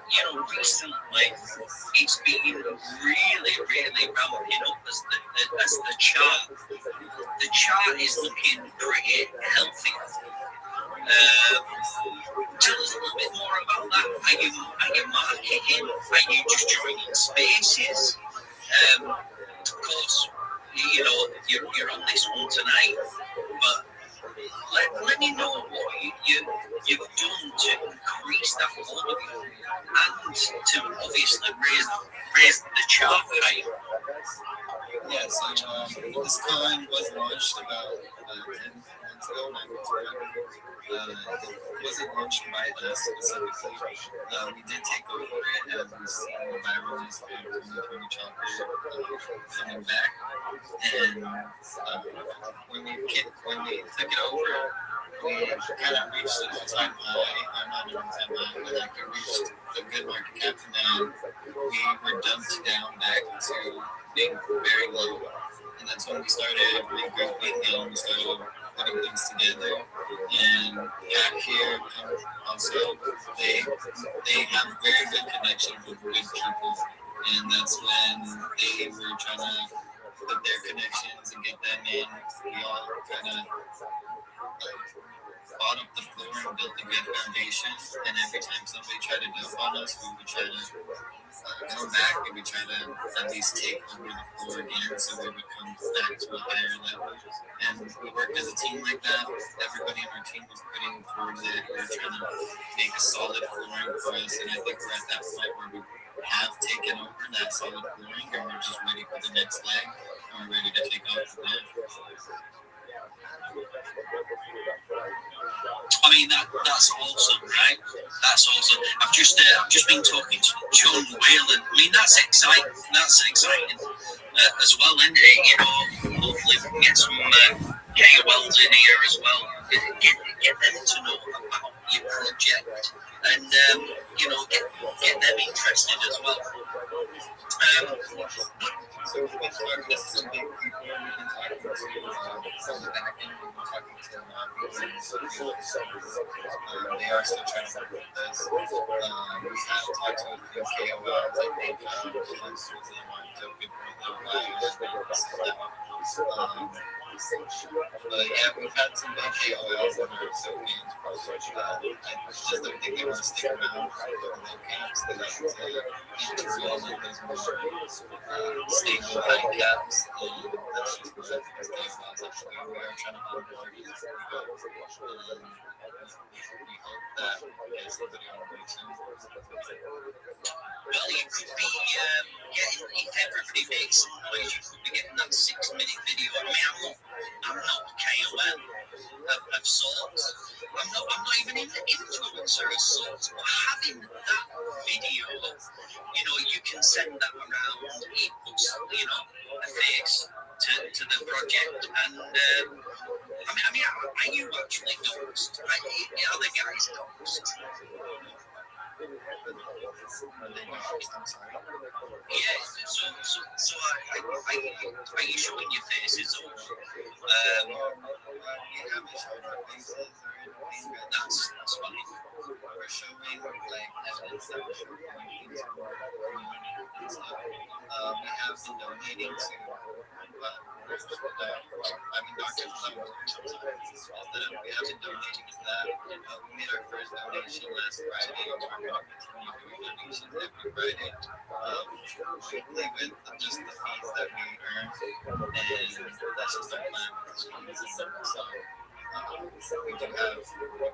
you know, recently it's been really ramping up as the chart. The chart is looking pretty healthy. Tell us a little bit more about that. Are you marketing? Are you just joining spaces? Of course, you know you're on this one tonight, but let me know what you've done to increase that volume and to obviously raise the chart higher. Yeah, so this coin was launched about 10 months months ago, 9 months ago. It wasn't launched by us specifically. We did take over it as we see the viral news for 2020 chopper coming back. And when we took it over, we kind of reached an all-time high. I'm not an all-time high, but like we reached a good market cap, and then we were dumped down back to being very low. And that's when we started regrouping and we started putting things together. And Pat here, also, they have very good connections with good people. And that's when they were trying to put their connections and get them in. We all kind of bought up the floor and built a good foundation. And every time somebody tried to dump on us, we would try to come back and we try to at least take over the floor again so we would come back to a higher level. And we worked as a team like that. Everybody in our team was putting towards it. We were trying to make a solid flooring for us. And I think we're at that point where we have taken over that solid flooring and we're just ready for the next leg and we're ready to take off from there. I mean that's awesome, right? That's awesome. I've just been talking to John Whalen. I mean that's exciting. That's exciting as well, isn't it? You know, hopefully we can get some KOLs in here as well. Get them to know about your project and you know get them interested as well. So we've been talking to some big people, we've been talking to some of the back end, we've been talking to they are still trying to work with us. We have talked to a few KOLs, I think once was in Token for a little while. But yeah, we've had some big KOLs that are so fans. I just don't think they want to stick around for their camps. They like to enter in and there's more stable high caps. And that's just what I think is KOLs actually. We are trying to onboard these people. We hope that we get somebody on board soon. Well, you could be getting, if everybody makes some noise, you could be getting that 6-minute video. I mean, I'm not a KOL of sorts. I'm not even an influencer of sorts. But having that video, you know, you can send that around. It puts, you know, a face to the project. And I mean, are you actually doxed? Are the guys doxed? Yeah, so are you showing your faces or that's funny. We're showing like evidence that we're showing things for our community and stuff. We have been donating to doctors sometimes. We have been donating to that. We made our first donation last Friday. We're going to continue doing donations every Friday. Weekly with just the fees that we earn, and that's just our plan with the fees. So we do have 4% of the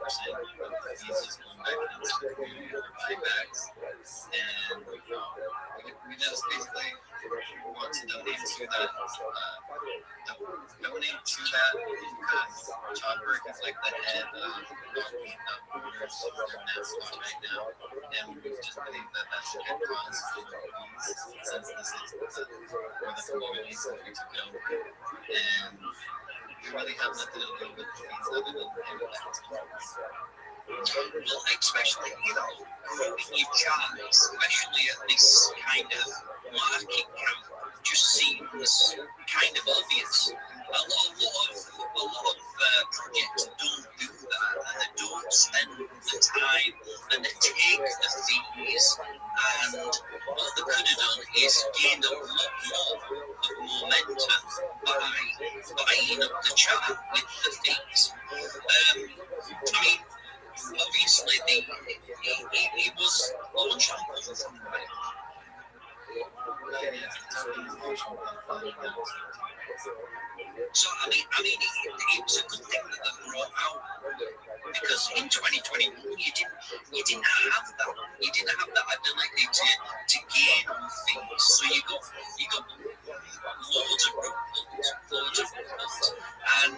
fees just going back into the community for buybacks, and we just basically want to donate to that. Donate to that because Chopper is like the head of Borders, their mascot right now, and we just believe that that's a good cause for the fees since this is for the community since we took it over, and we really have nothing to do with the fees other than paying taxes. Well, especially, you know, growing your channel, especially at this kind of market camp, just seems kind of obvious. A lot of projects don't do that, and they don't spend the time, and they take the fees, and what they could have done is gained a lot more of momentum by buying up the chart with the fees. I mean, obviously, he was launched on crowdfunding. So I mean, it was a good thing that they brought out because in 2021 you didn't have that. You didn't have that ability to gain on things. So you got loads of root pulls, and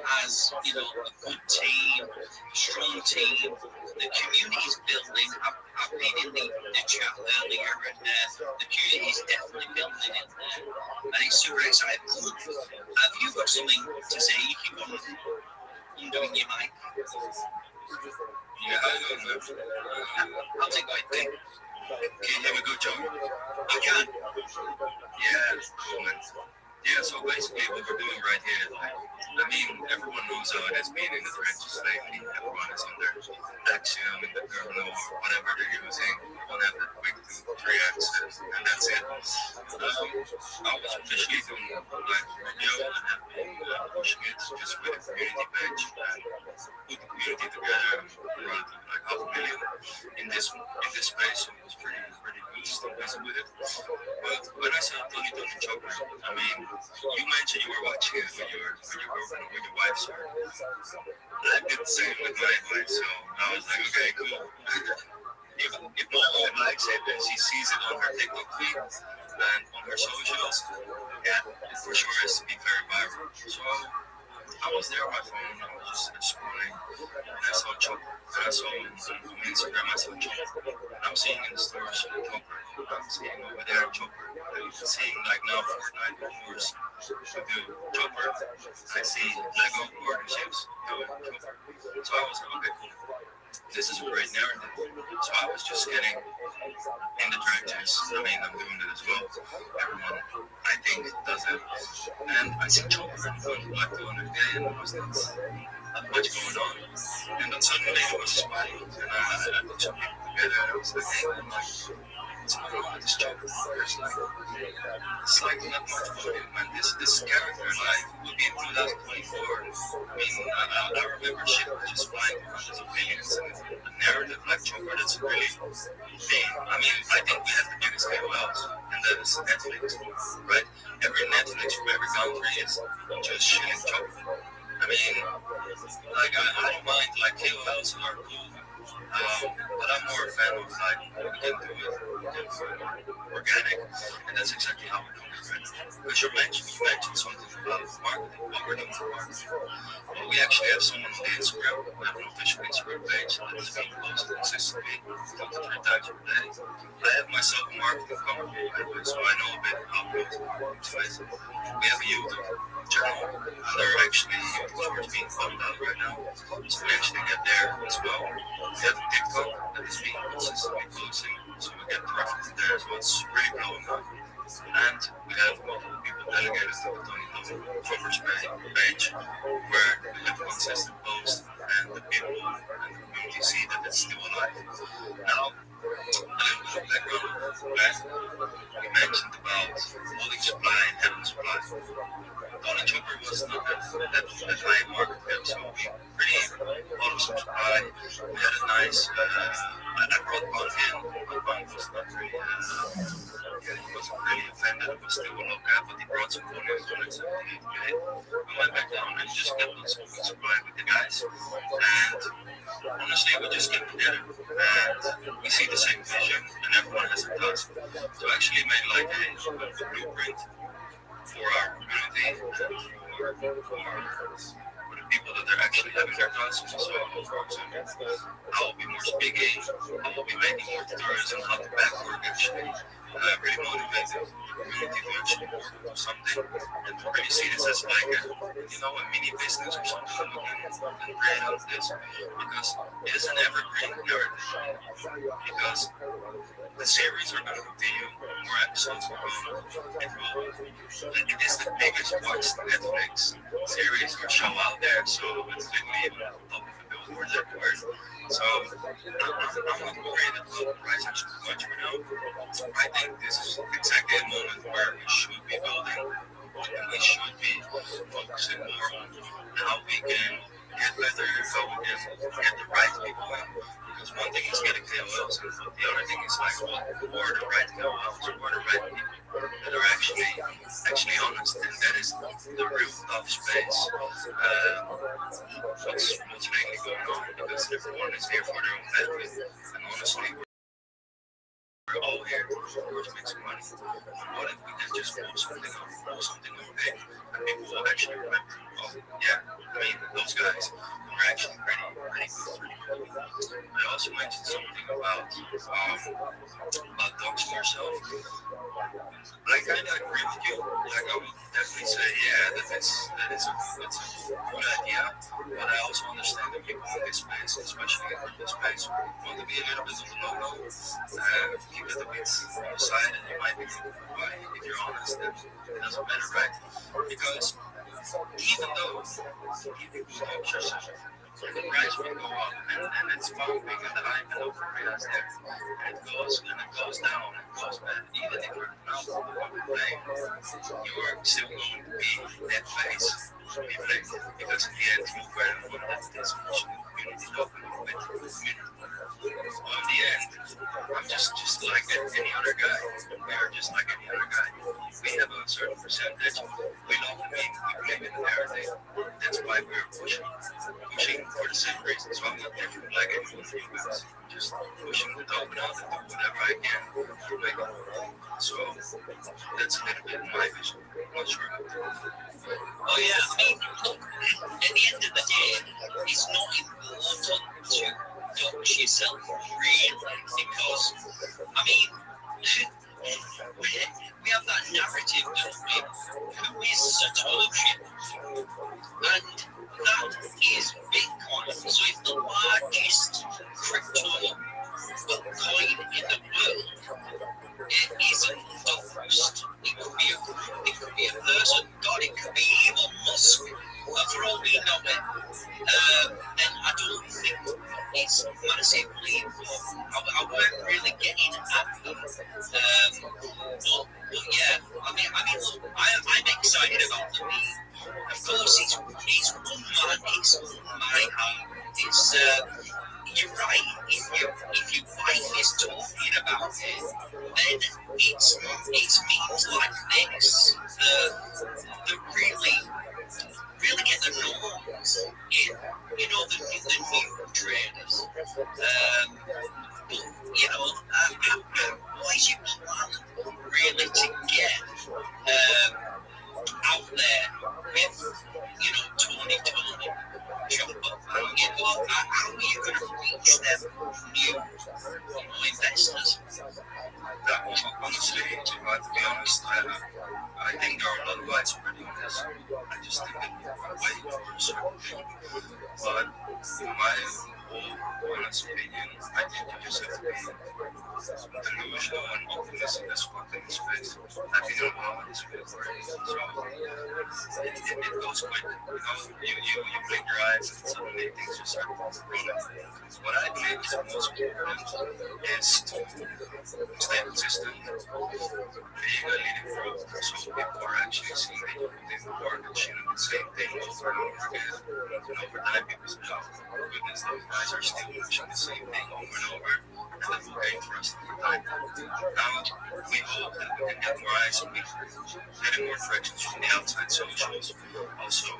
has, you know, a good team, a strong team. The community is building. I've been in the chat earlier, and the community is definitely building in there, and it's super exciting. Have you got something to say? You keep on doing your mic. Yeah, how's it going? Can you hear me good, John? I can. Yeah, cool, man. Yeah, so basically what we're doing right here, like, I mean, everyone knows how it has been in the trenches lately. Everyone is under Axiom and the kernel or whatever they're using. One have the quick 2-3 access, and that's it. I was officially doing like radio and have been pushing it just with the community page and put the community together around like 500,000 in this space. So it was pretty good, still busy with it. But when I saw Tony Choker, I mean, you mentioned you were watching it with your girlfriend or with your wife, sir. I did the same with my wife, so I was like, okay, cool. if my wife likes it and she sees it on her TikTok feed and on her socials, yeah, it for sure has to be very viral. So I was there on my phone, I was just scrolling, and I saw Choker. And I saw on Instagram, I saw Choker. I'm seeing in the stores Choker. I'm seeing over there Choker. I'm seeing like now Fortnite wars to do Choker. I see Lego partnerships doing Choker. So I was like, okay, cool. This is a great narrative. So I was just getting in the trenches. I mean, I'm doing it as well. Everyone, I think, does it. And I see Choker and like doing it again. I was like, not much going on. And then suddenly there was a spike. And I put some people together. And I was like, hey, man, like, what's going on with this Choker? It's like not much for him, man. This character, like, would be in 2024. I mean, I remember shit was just flying through hundreds of millions. And a narrative like Choker that's really big. I mean, I think we have the biggest KOLs, and that is Netflix, right? Every Netflix from every country is just shitting Choker. I mean, like, I don't mind, like, KOLs are cool, but I'm more a fan of, like, we can do it organic, and that's exactly how we're doing it right now. Because you mentioned something about marketing, what we're doing for marketing. Well, we actually have someone on the Instagram, we have an official Instagram page that is being posted consistently 2 to 3 times per day. I have myself a marketing company, by the way, so I know a bit how to go to marketing space. We have a YouTube channel, and there are actually shorts being filmed out right now, so we actually get there as well. We have a TikTok that is being consistently posting, so we get traffic to there as well. It's really blowing up. And we have multiple people delegated to the Tony Choker's page, where we have consistent posts, and the people and the community see that it's still alive. Now, a little bit of background of that. We mentioned about holding supply and having supply. Tony Choker was not that high in market cap, so we pretty bought some supply. We had a nice, I brought one in, but one was not really, he wasn't really offended. It was still a low cap, but he brought some volume to 178K. We went back down and just kept on some supply with the guys. And honestly, we just came together and we see the same vision, and everyone has a task. So I actually made like a blueprint for our community and for the people that are actually having their tasks. So, for example, I will be more speaking, I will be making more tutorials on how to back work actually. Really motivated the community to actually work on something and to really see this as like a, a mini business or something that we can create out of this, because it is an evergreen narrative, because the series are going to continue, more episodes will come, it is the biggest watched Netflix series or show out there, so it's literally even on top of the billboards everywhere. So I'm not worried about the price action too much for now. I think this is exactly a moment where we should be building, and we should be focusing more on how we can get better, how we can get the right people in. Because one thing is getting KOLs, and the other thing is like, who are the right KOLs, who are the right people that are actually honest, and that is the real tough space. What's really going on, because everyone is here for their own benefit, and honestly, we're all here to, of course, make some money. What if we can just pull something off big, and people will actually remember, oh, yeah, I mean, those guys are actually pretty good. I also mentioned something about doxing yourself. I kind of agree with you. Like, I would definitely say, yeah, that's a good idea. But I also understand that people in this space, especially in this space, want to be a little bit of a no-no, keep it a bit on the side, and you might be thinking, why? If you're honest, then it doesn't matter, right? Because even though you dox yourself, the price will go up, and it's pumping, and the hype and euphoria is there, and it goes down, and it goes back. Even if you're not the playing, you're still going to be that face to be played, because in the end, you were the one that is pushing the community, opening with the community. On the end, I'm just like any other guy. We are just like any other guy. We have a certain percentage. We love the meme. We believe in the narrative. That's why we're pushing for the same reasons. So I'm not different like anyone of you guys. Just pushing the open out and do whatever I can to make it. So that's a little bit my vision. I'm not sure about that. Oh yeah, I mean, look, at the end of the day, it's not important to dox yourself, really, because, I mean, we have that narrative, don't we? Who is Satoshi? And that is Bitcoin. So if the largest crypto coin in the world it isn't doxed, it could be a group, it could be a person, God, it could be Elon Musk, for all we know it, then I don't think it's massively important. I weren't really getting at that. But yeah, I mean, look, I'm excited about the meme. Of course, it's won my heart. It's you're right. If your wife is talking about it, then it's memes like this that really get the norms in, the new traders. But, what is your plan really to get out there with, Tony, Jumbo? How are you going to reach them new investors? Honestly, to be honest, I think there are a lot of lights already on this. I just think that we're waiting for a certain thing. But in my honest opinion, I think you just have to be delusional and optimistic as fuck in this space. I think I'm all in this space already. So it goes quick. You blink your eyes and suddenly things just start rolling. What I believe is the most important is to stay consistent, being a leading group, so people are actually seeing that you put in the work and shooting the same thing over and over again. And over time, people say, oh, goodness, those guys are still pushing the same thing over and over, and that will gain trust over time. Now, we hope that we can get more eyes on people, getting more directions from the outside socials. Also,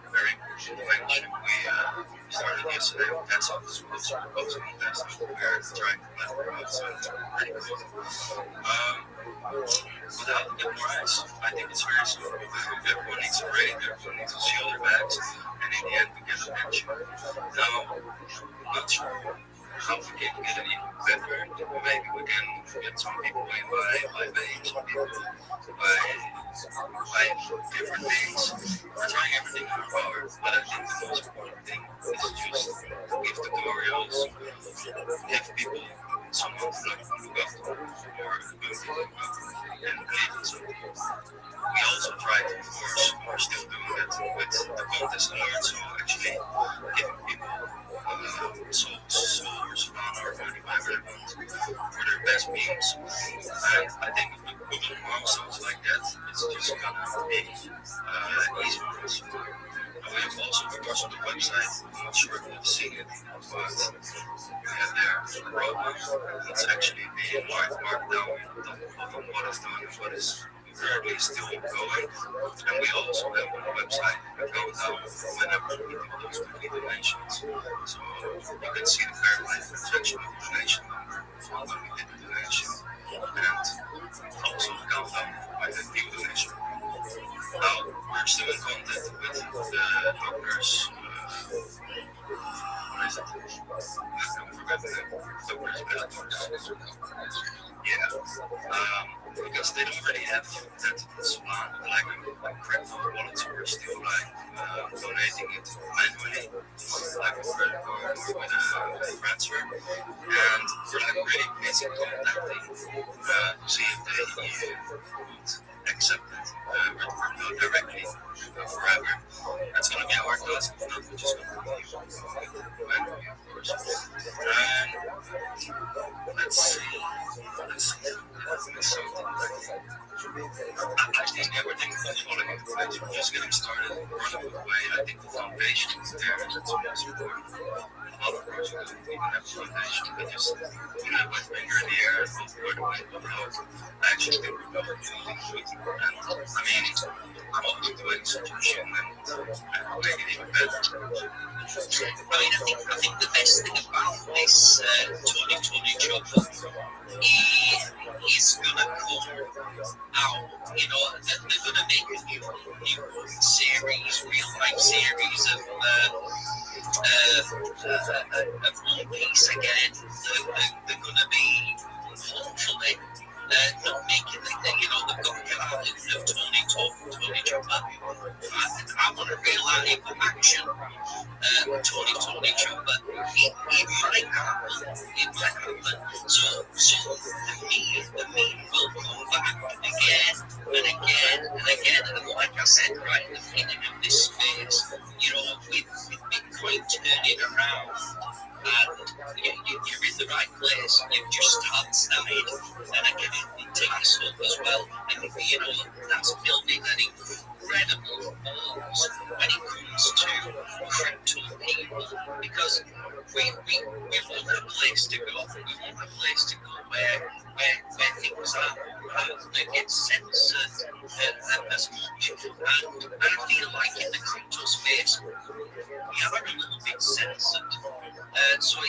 very cool venture we started yesterday with Pets Office, we're also proposing on Pets Office. We're trying to plan for out, so it's pretty cool. But how to get more eyes? I think it's very simple. Everyone needs a break, everyone needs to shield their bags, and in the end, we get attention. Now, I'm not sure how we can get it even better. Maybe we can get some people in by paying some people by different things. We're trying everything in our power, but I think the most important thing is just give tutorials, give people someone to look up to, or good to look up to, and believe in something. We also try to, of course, we're still doing that with the contest alerts, so actually giving people source on our money whatever they want for their best memes. And I think if we put in milestones like that, it's just gonna be easy for us. We have also, of course, on the website, I'm not sure if you've seen it, but we have there a roadmap that's actually being marked down on what is done and what is currently still going. And we also have on the website a countdown whenever we do those weekly donations. So you can see the verified transaction of the donation number for when we did the donation, and also the countdown for when the new donation. Now, we're pursuing content with doctors. What is it? I forgot the doctors' methods. Yeah. Because they don't really have that span, like crypto wallets were still like donating it manually, like with credit card or with a transfer, and for like really basic contacting to see if they would accept it with crypto directly forever. That's gonna be our task, if not, we're just gonna continue manually, of course. And let's see. I think everything's falling into place. We're just getting started, running away. I think the foundation is there, and that's what's important. Other projects don't even have a foundation. They just put a wet finger in the air and hope for the wind will blow. I actually think we're going to do something good. And I mean, come up with an institution and make it even better. I think the best thing about this 2020 job is gonna come out. You know, they're gonna make a new series, real life series of One Piece again. They're gonna be hopefully not making the they've got to get out of Tony Chopper. I want to realise the action. Tony Chopper. It might happen. So the meme will come back again and again and again. And like I said right at the beginning of this space, with Bitcoin turning around, and you're in the right place. You've just started, and again in Tesla as well. And that's building an incredible buzz when it comes to crypto people, because we want a place to go. We want a place to go where things are get censored as much. And I feel like in the crypto space, we are a little bit censored. So if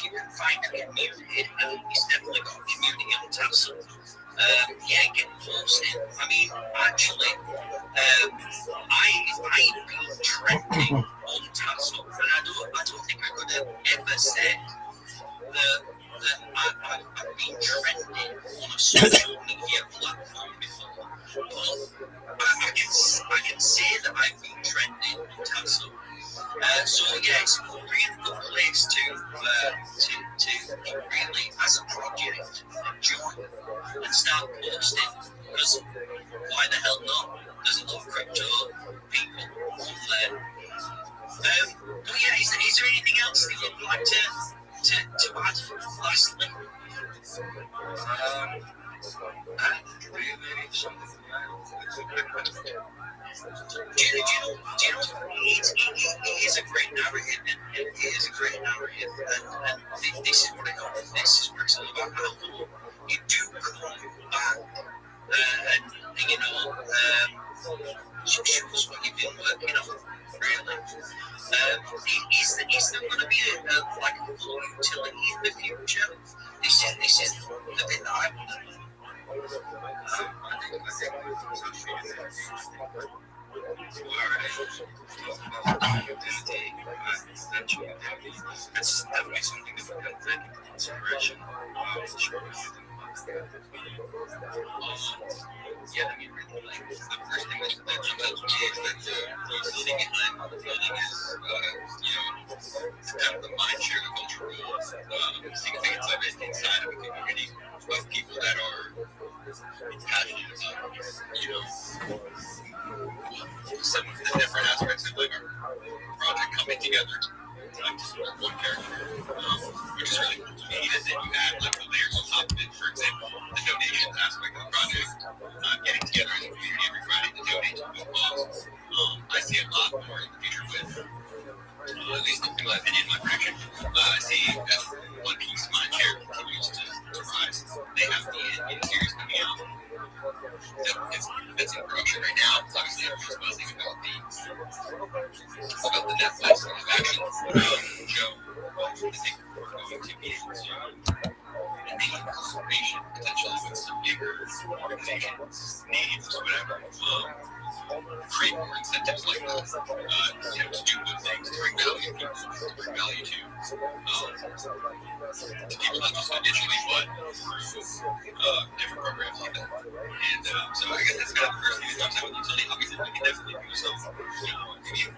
you can find a community, and it's definitely got a community on Tassel, get posted. I mean, actually, I've been trending on Tassel, and I don't think I could have ever said that I've been trending on a social media platform before. But I can say that I've been trending on Tassel. So it's a really good place to really, as a project, join and start posting, because why the hell not? There's a lot of crypto people on there. But yeah, is there anything else that you'd like to add lastly? Do you know, it is a great narrative, and it is a great narrative, and this is what this is what it's all about. How you do come back, and shows what you've been working on, really. Is there going to be a full utility in the future? This is the bit that I want to know. That's definitely something that we can take into consideration. Yeah, I mean, really, the first thing that jumps out to me is that sitting behind the building is, kind of the mind share of culture rules. Seeing things of it inside of a community of people that are passionate about, some of the different aspects of like our project coming together to support one character, which is really cool to me. And then you add like the layers on top of it. For example, the donations aspect of the project, getting together as a community every Friday to donate to a good cause. I see a lot more in the future with, at least in my opinion, my prediction. I see as One Piece Mind Share continues to rise. They have the series coming out. that's in production right now. Obviously, everyone's buzzing about the Netflix live action show. I think we're going to be able to make collaboration potentially with some bigger organizations, names, whatever. Create more incentives like that, to do good things, to bring value to people, to bring value to people not just digitally, but through different programs like that. And so I guess that's kind of the first thing that comes out with utility. Obviously, we can definitely do some,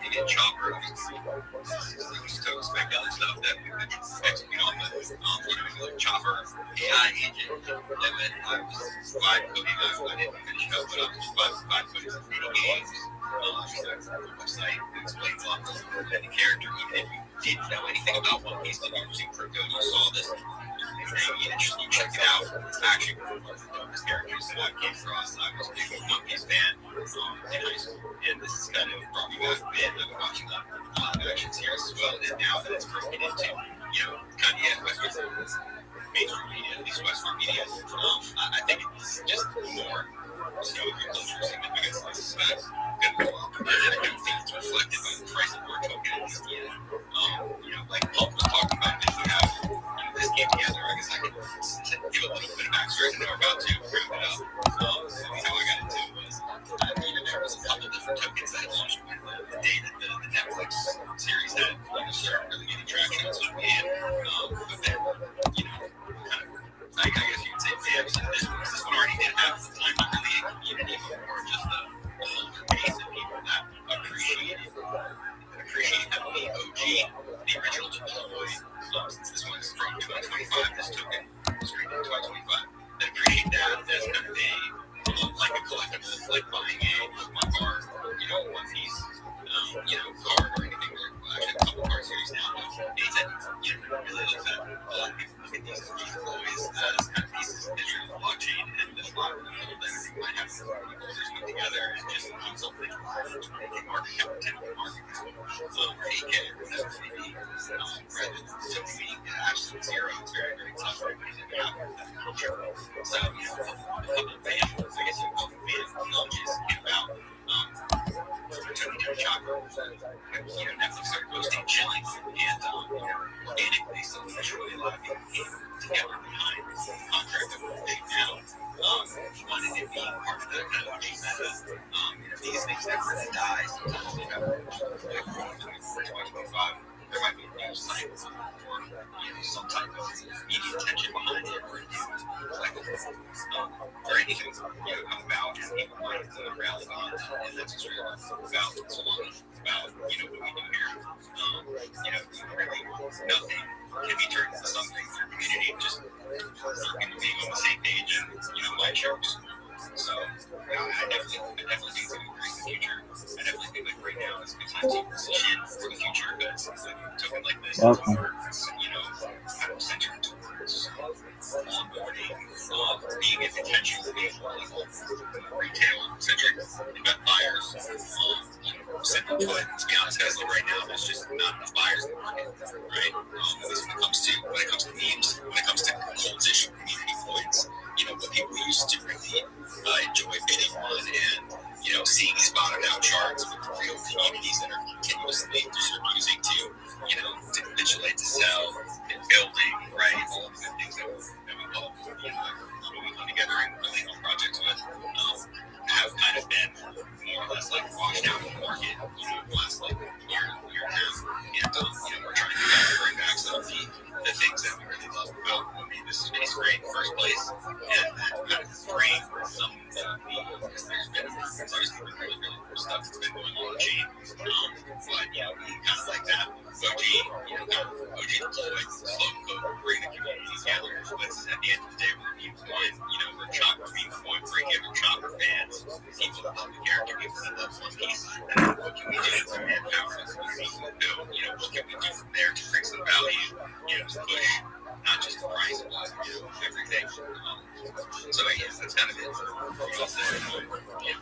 maybe a chopper, just to expect other stuff that we could execute on, but like chopper, AI agent, that when I was vibe coding, I didn't finish up, but I was vibe coding some mini games. Website that explains a lot of the character, even if you didn't know anything about One Piece, like you were using crypto, you saw this thing, you checked it out. It's actually one of the dopest characters that I came across. I was a big One Piece fan in high school, and this is kind of brought me back a bit. I've been watching the live action series as well, and now that it's broken into, kind of Western mainstream media, at least Western media, I think it's just more cultural significance, I suspect. And I do think it's reflected by the price of our token. Like Paul was talking about, that we have this came together. I guess I can give a little bit of backstory, and we're about to wrap it up. How I got into it was, there was a couple different tokens that launched the day that the Netflix series had started really getting traction. So but then, I guess you could say, this one already did have the time, not really a community, but more just a older base of people that appreciated the OG, the original Deploy, since this one is from 2025, this token was created in 2025, that appreciate that as kind of like a collectible, like buying a Pokemon card, One Piece, card or anything, or actually a couple card series now, anything, really like that. A lot of people look at these toys as kind of pieces of digital blockchain, and a lot of people that might have holders put together and just keep something to make a market cap, 10 market cap, 8K, or whatever it may be, rather than simply absolute zero. It's very, very tough for anybody to have that culture. So, a couple of families, I guess a couple of villages came about, to chopper, Netflix started posting chilling, and organically, so naturally, a lot of people came together behind the contract that we're pushing now. Wanted to be part of that kind of meta. These things never really die. Sometimes they have 2025. There might be a news cycle or some type of media attention behind it, or a new collectible, or anything come about, and people might rally on that, and that's just really what it's about. It's about what we do here. Really nothing can be turned into something through community, just being on the same page and my jokes. So I definitely think it's going to increase in the future. I definitely think like right now is a good time to position for the future, because like a token like this is kind of centered towards onboarding, being a potential retail centric event buyers, simple put. To be honest, guys, right now there's just not enough buyers in the market, right? At least when it comes to memes, when it comes to cultish community points, what people used to really enjoy bidding on, and seeing these bottomed out charts with real communities that are continuously just using to capitulate, to sell, and building, right? All of the good things that we love, we come together and really on projects with, have kind of been more or less like washed out of the market, the last like year and a half, and we're trying to bring back some of the things that we really love about what made this space great in the first place, and kind of bring some of because there's been obviously really, really cool stuff that's been going on the chain, but we kind of like that OG, kind of OG deployed, slow code, bring the community together, but at the end of the day, we're people one, we're chopper, being point, bring every chopper fans, people that love the character, people that love One Piece, and what can we do to empower the community, what can we do from there to bring some value, to push not just the price, but everything. So that's kind of it for us.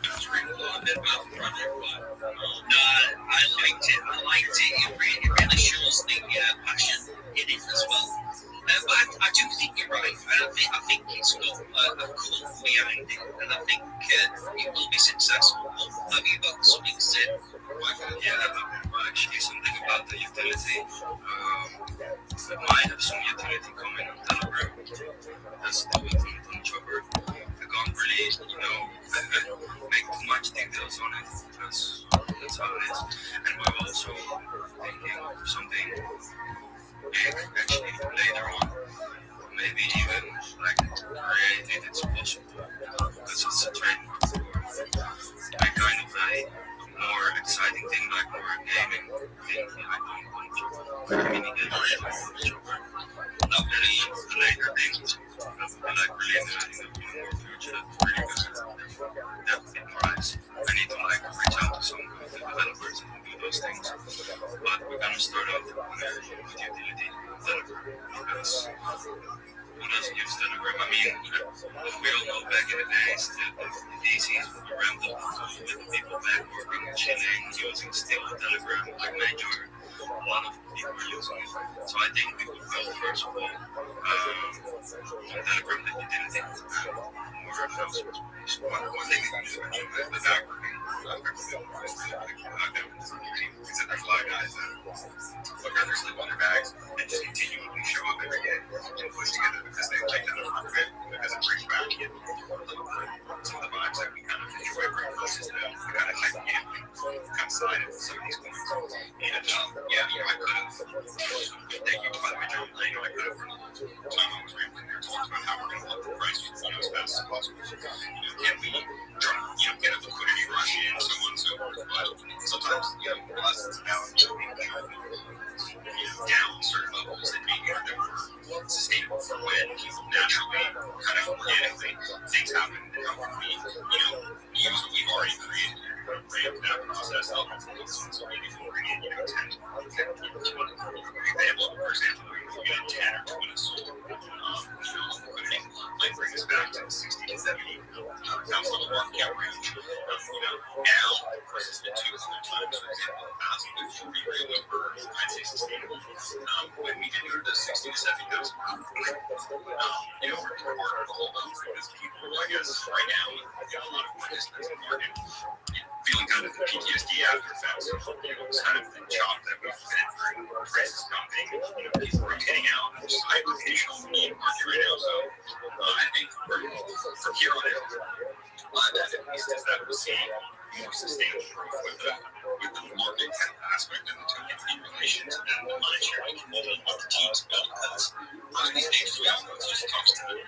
Just read a little bit about the project, but I liked it. It really shows the passion in it as well. But I do think you're right. I think it's got a cult behind it, and I think it will be successful. Have you got something to say? Actually, something about the utility. It might have some utility coming on Telegram. That's the with Chopper. I can't really, make too much details on it. That's how it is. And we're also thinking of something big actually later on. Maybe even like create if it's possible. Because it's a trend. A kind of a more exciting thing, like more gaming thing. I don't want to mini games. Not really later things. Like really in the more future. Really good. Definitely price. I need to reach out to some developers and do those things. But we're gonna start off with utility developer because who doesn't use Telegram? I mean, we all know back in the days the DCs were ramped up with the people back working, chilling, using still Telegram like major. A lot of people are using it. So I think we would go first of all Telegram that utility more announcements. One thing that you mentioned, the networking. Except there's a lot of guys that would rather sleep on their bags and just continually show up every day and push together because they like that fit because it brings back some of the vibes that we kind of enjoy bringing versus the kind of hype gambling kind of side of some of these points. And I could have. Thank you, by the way, John. I could have for a little time I was rambling there talking about how we're going to up the price as fast as possible. Can we get a liquidity rush in, so on and so forth? But sometimes, lessons about down certain levels that maybe are never sustainable for when people naturally, kind of organically, things happen and how can we, use what we've already created and ramp that process up so maybe we'll bring in, 10, 20 example, for example, we get 10 or 20 sold, liquidity might bring us back to the 60 to 70 thousand market cap range. Now versus the 200 times, for example, past, which would be real over, I'd say, sustainable. When we did go to the 60 to 70,000 we're a whole bunch because people, I guess, right now, we've got a lot of participants in the market feeling kind of the PTSD after effects of kind of the chop that we've been through, prices dumping, people rotating out, and just hyper-rotational market right now. So I think from here on out, that at least is that we're seeing more sustainable growth with the market kind of aspect of the two relations and the money sharing component of the teams built because on these days we all know it's just tough to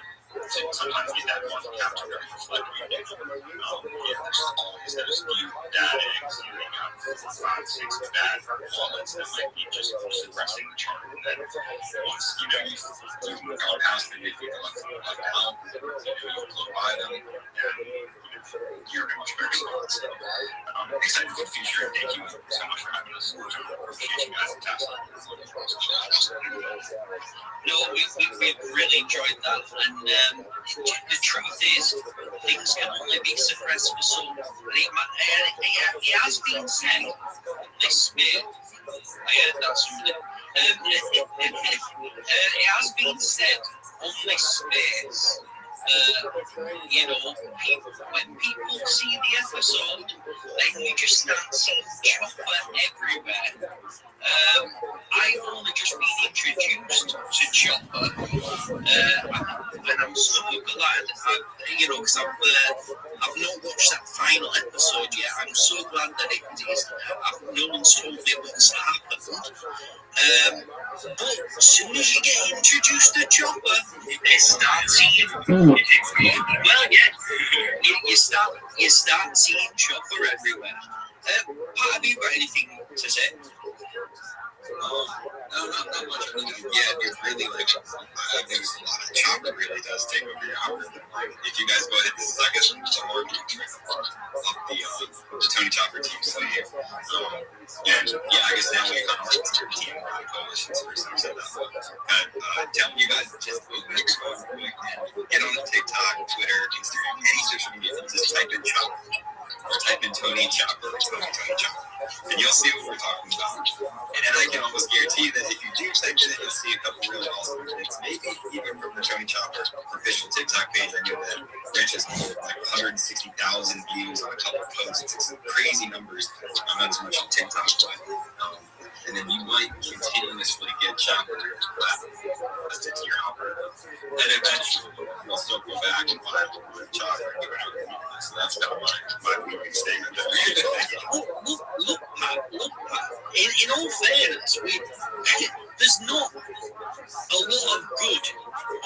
sometimes get that market cap to really reflect what you do. There's always those new bad eggs, you got 4, 5, 6 bad wallets that might be just suppressing the chart. And then once you've gone past the midweek of out, you flow by them, and you're in a much better spot. So excited for the future. Thank you so much for having us. Appreciate you guys and Tesla. No, we've really enjoyed that, and the truth is, things can only be suppressed for some. It has been said this May. I heard that somebody. It has been said on this space. When people see the episode, then you just start seeing Chopper everywhere. I've only just been introduced to Chopper, and I'm so glad, because I've not watched that final episode yet. I'm so glad that no one's told me what's happened. But as soon as you get introduced to Chopper, they start seeing. Well, yeah, you start seeing Chopper everywhere. Pat, have you got anything to say? No, not much. It's really I think it's a lot of Chopper really does take over your algorithm. If you guys go ahead, this is, I guess, some more up the Tony Chopper team sleeve. And I guess now we kind of like your team coalitions or something like that. Telling you guys just get on the TikTok, Twitter, Instagram, any social media, just type in Chopper. Or type in Tony Chopper or Tony Chopper. And you'll see what we're talking about. And then I can almost guarantee that if you do type in it, you'll see a couple really awesome minutes, maybe even from the Tony Chopper's official TikTok page, I knew that Rich has like 160,000 views on a couple of posts. It's crazy numbers. I'm not as much on TikTok, but and then you might continuously get Chopper to your algorithm. And eventually, you'll still go back and find Chopper and give it out. So that's kind of my moving statement there. Look, Pat. In all fairness, there's not a lot of good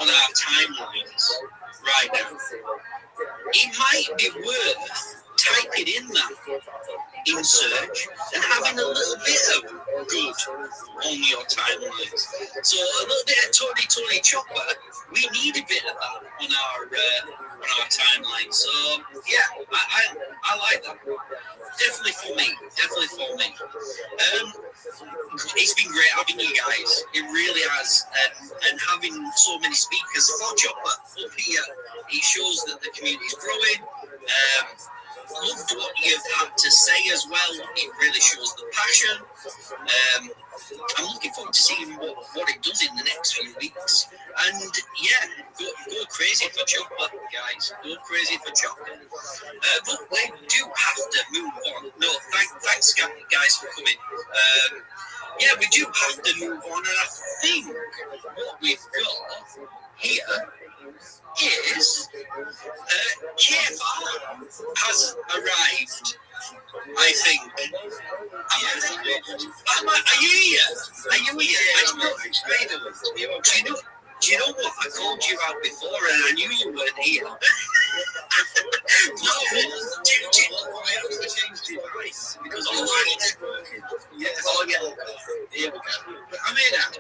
on our timelines right now. It might be worth typing in that in search and having a little bit of good on your timelines. So a little bit of Tony Chopper, we need a bit of that on our timeline. So yeah, I like that. Definitely for me. It's been great having you guys. It really has, and having so many speakers for Chopper up here, it shows that the community is growing. Loved what you've had to say as well. It really shows the passion. I'm looking forward to seeing what it does in the next few weeks. And yeah, go crazy for Chopper, guys. Go crazy for Chopper. But we do have to move on. No, thanks guys for coming. Yeah, we do have to move on, and I think what we've got here is KFR has arrived, I think. Are you here? Do you know what? I called you out before and I knew you weren't here. No, do you know why I was to change the device? Because it's working. Yes. Oh, yeah. Here we go. I'm in that. Do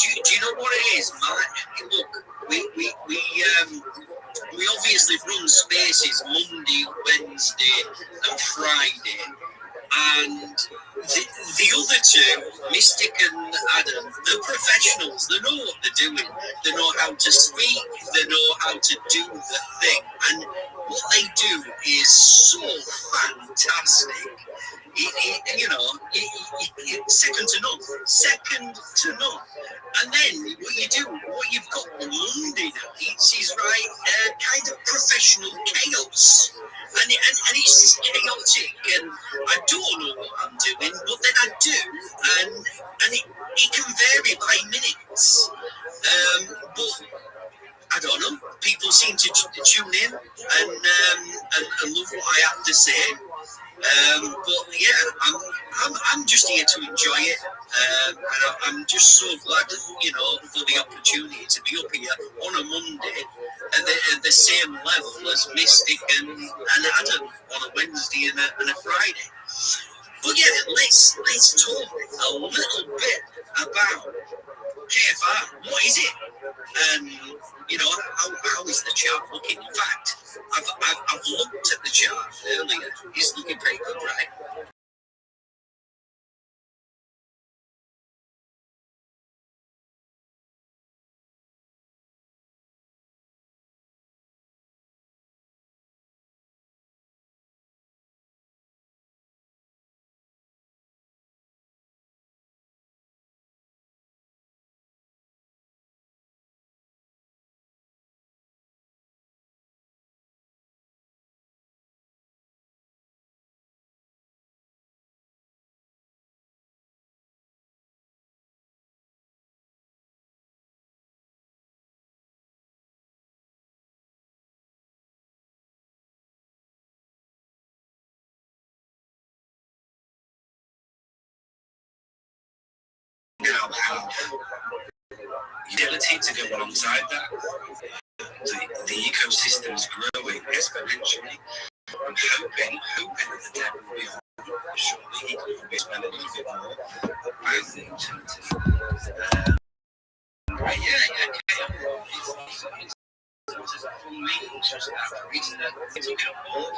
you know what it is? Look, we obviously run spaces Monday, Wednesday, and Friday. And the other two, Mystic and Adam, they're professionals. They know what they're doing. They know how to speak. They know how to do the thing. And what they do is so fantastic. Second to none. And then what you've got on Monday nights is kind of professional chaos. And it's chaotic, and I don't know what I'm doing, but then I do, and it can vary by minutes. But I don't know. People seem to tune in and love what I have to say. But yeah, I'm just here to enjoy it, and I'm just so glad, for the opportunity to be up here on a Monday at the same level as Mystic and Adam on a Wednesday and a Friday. But yeah, let's talk a little bit about KFR. What is it? And how is the chart looking? In fact, I've looked at the chart earlier. It's looking pretty good, right? Now, the ability to go alongside that, the ecosystem's growing exponentially. I'm hoping that the debt will be on shortly. He can probably spend a little bit more. I think to It's a full meeting just after reaching that. He took it on board.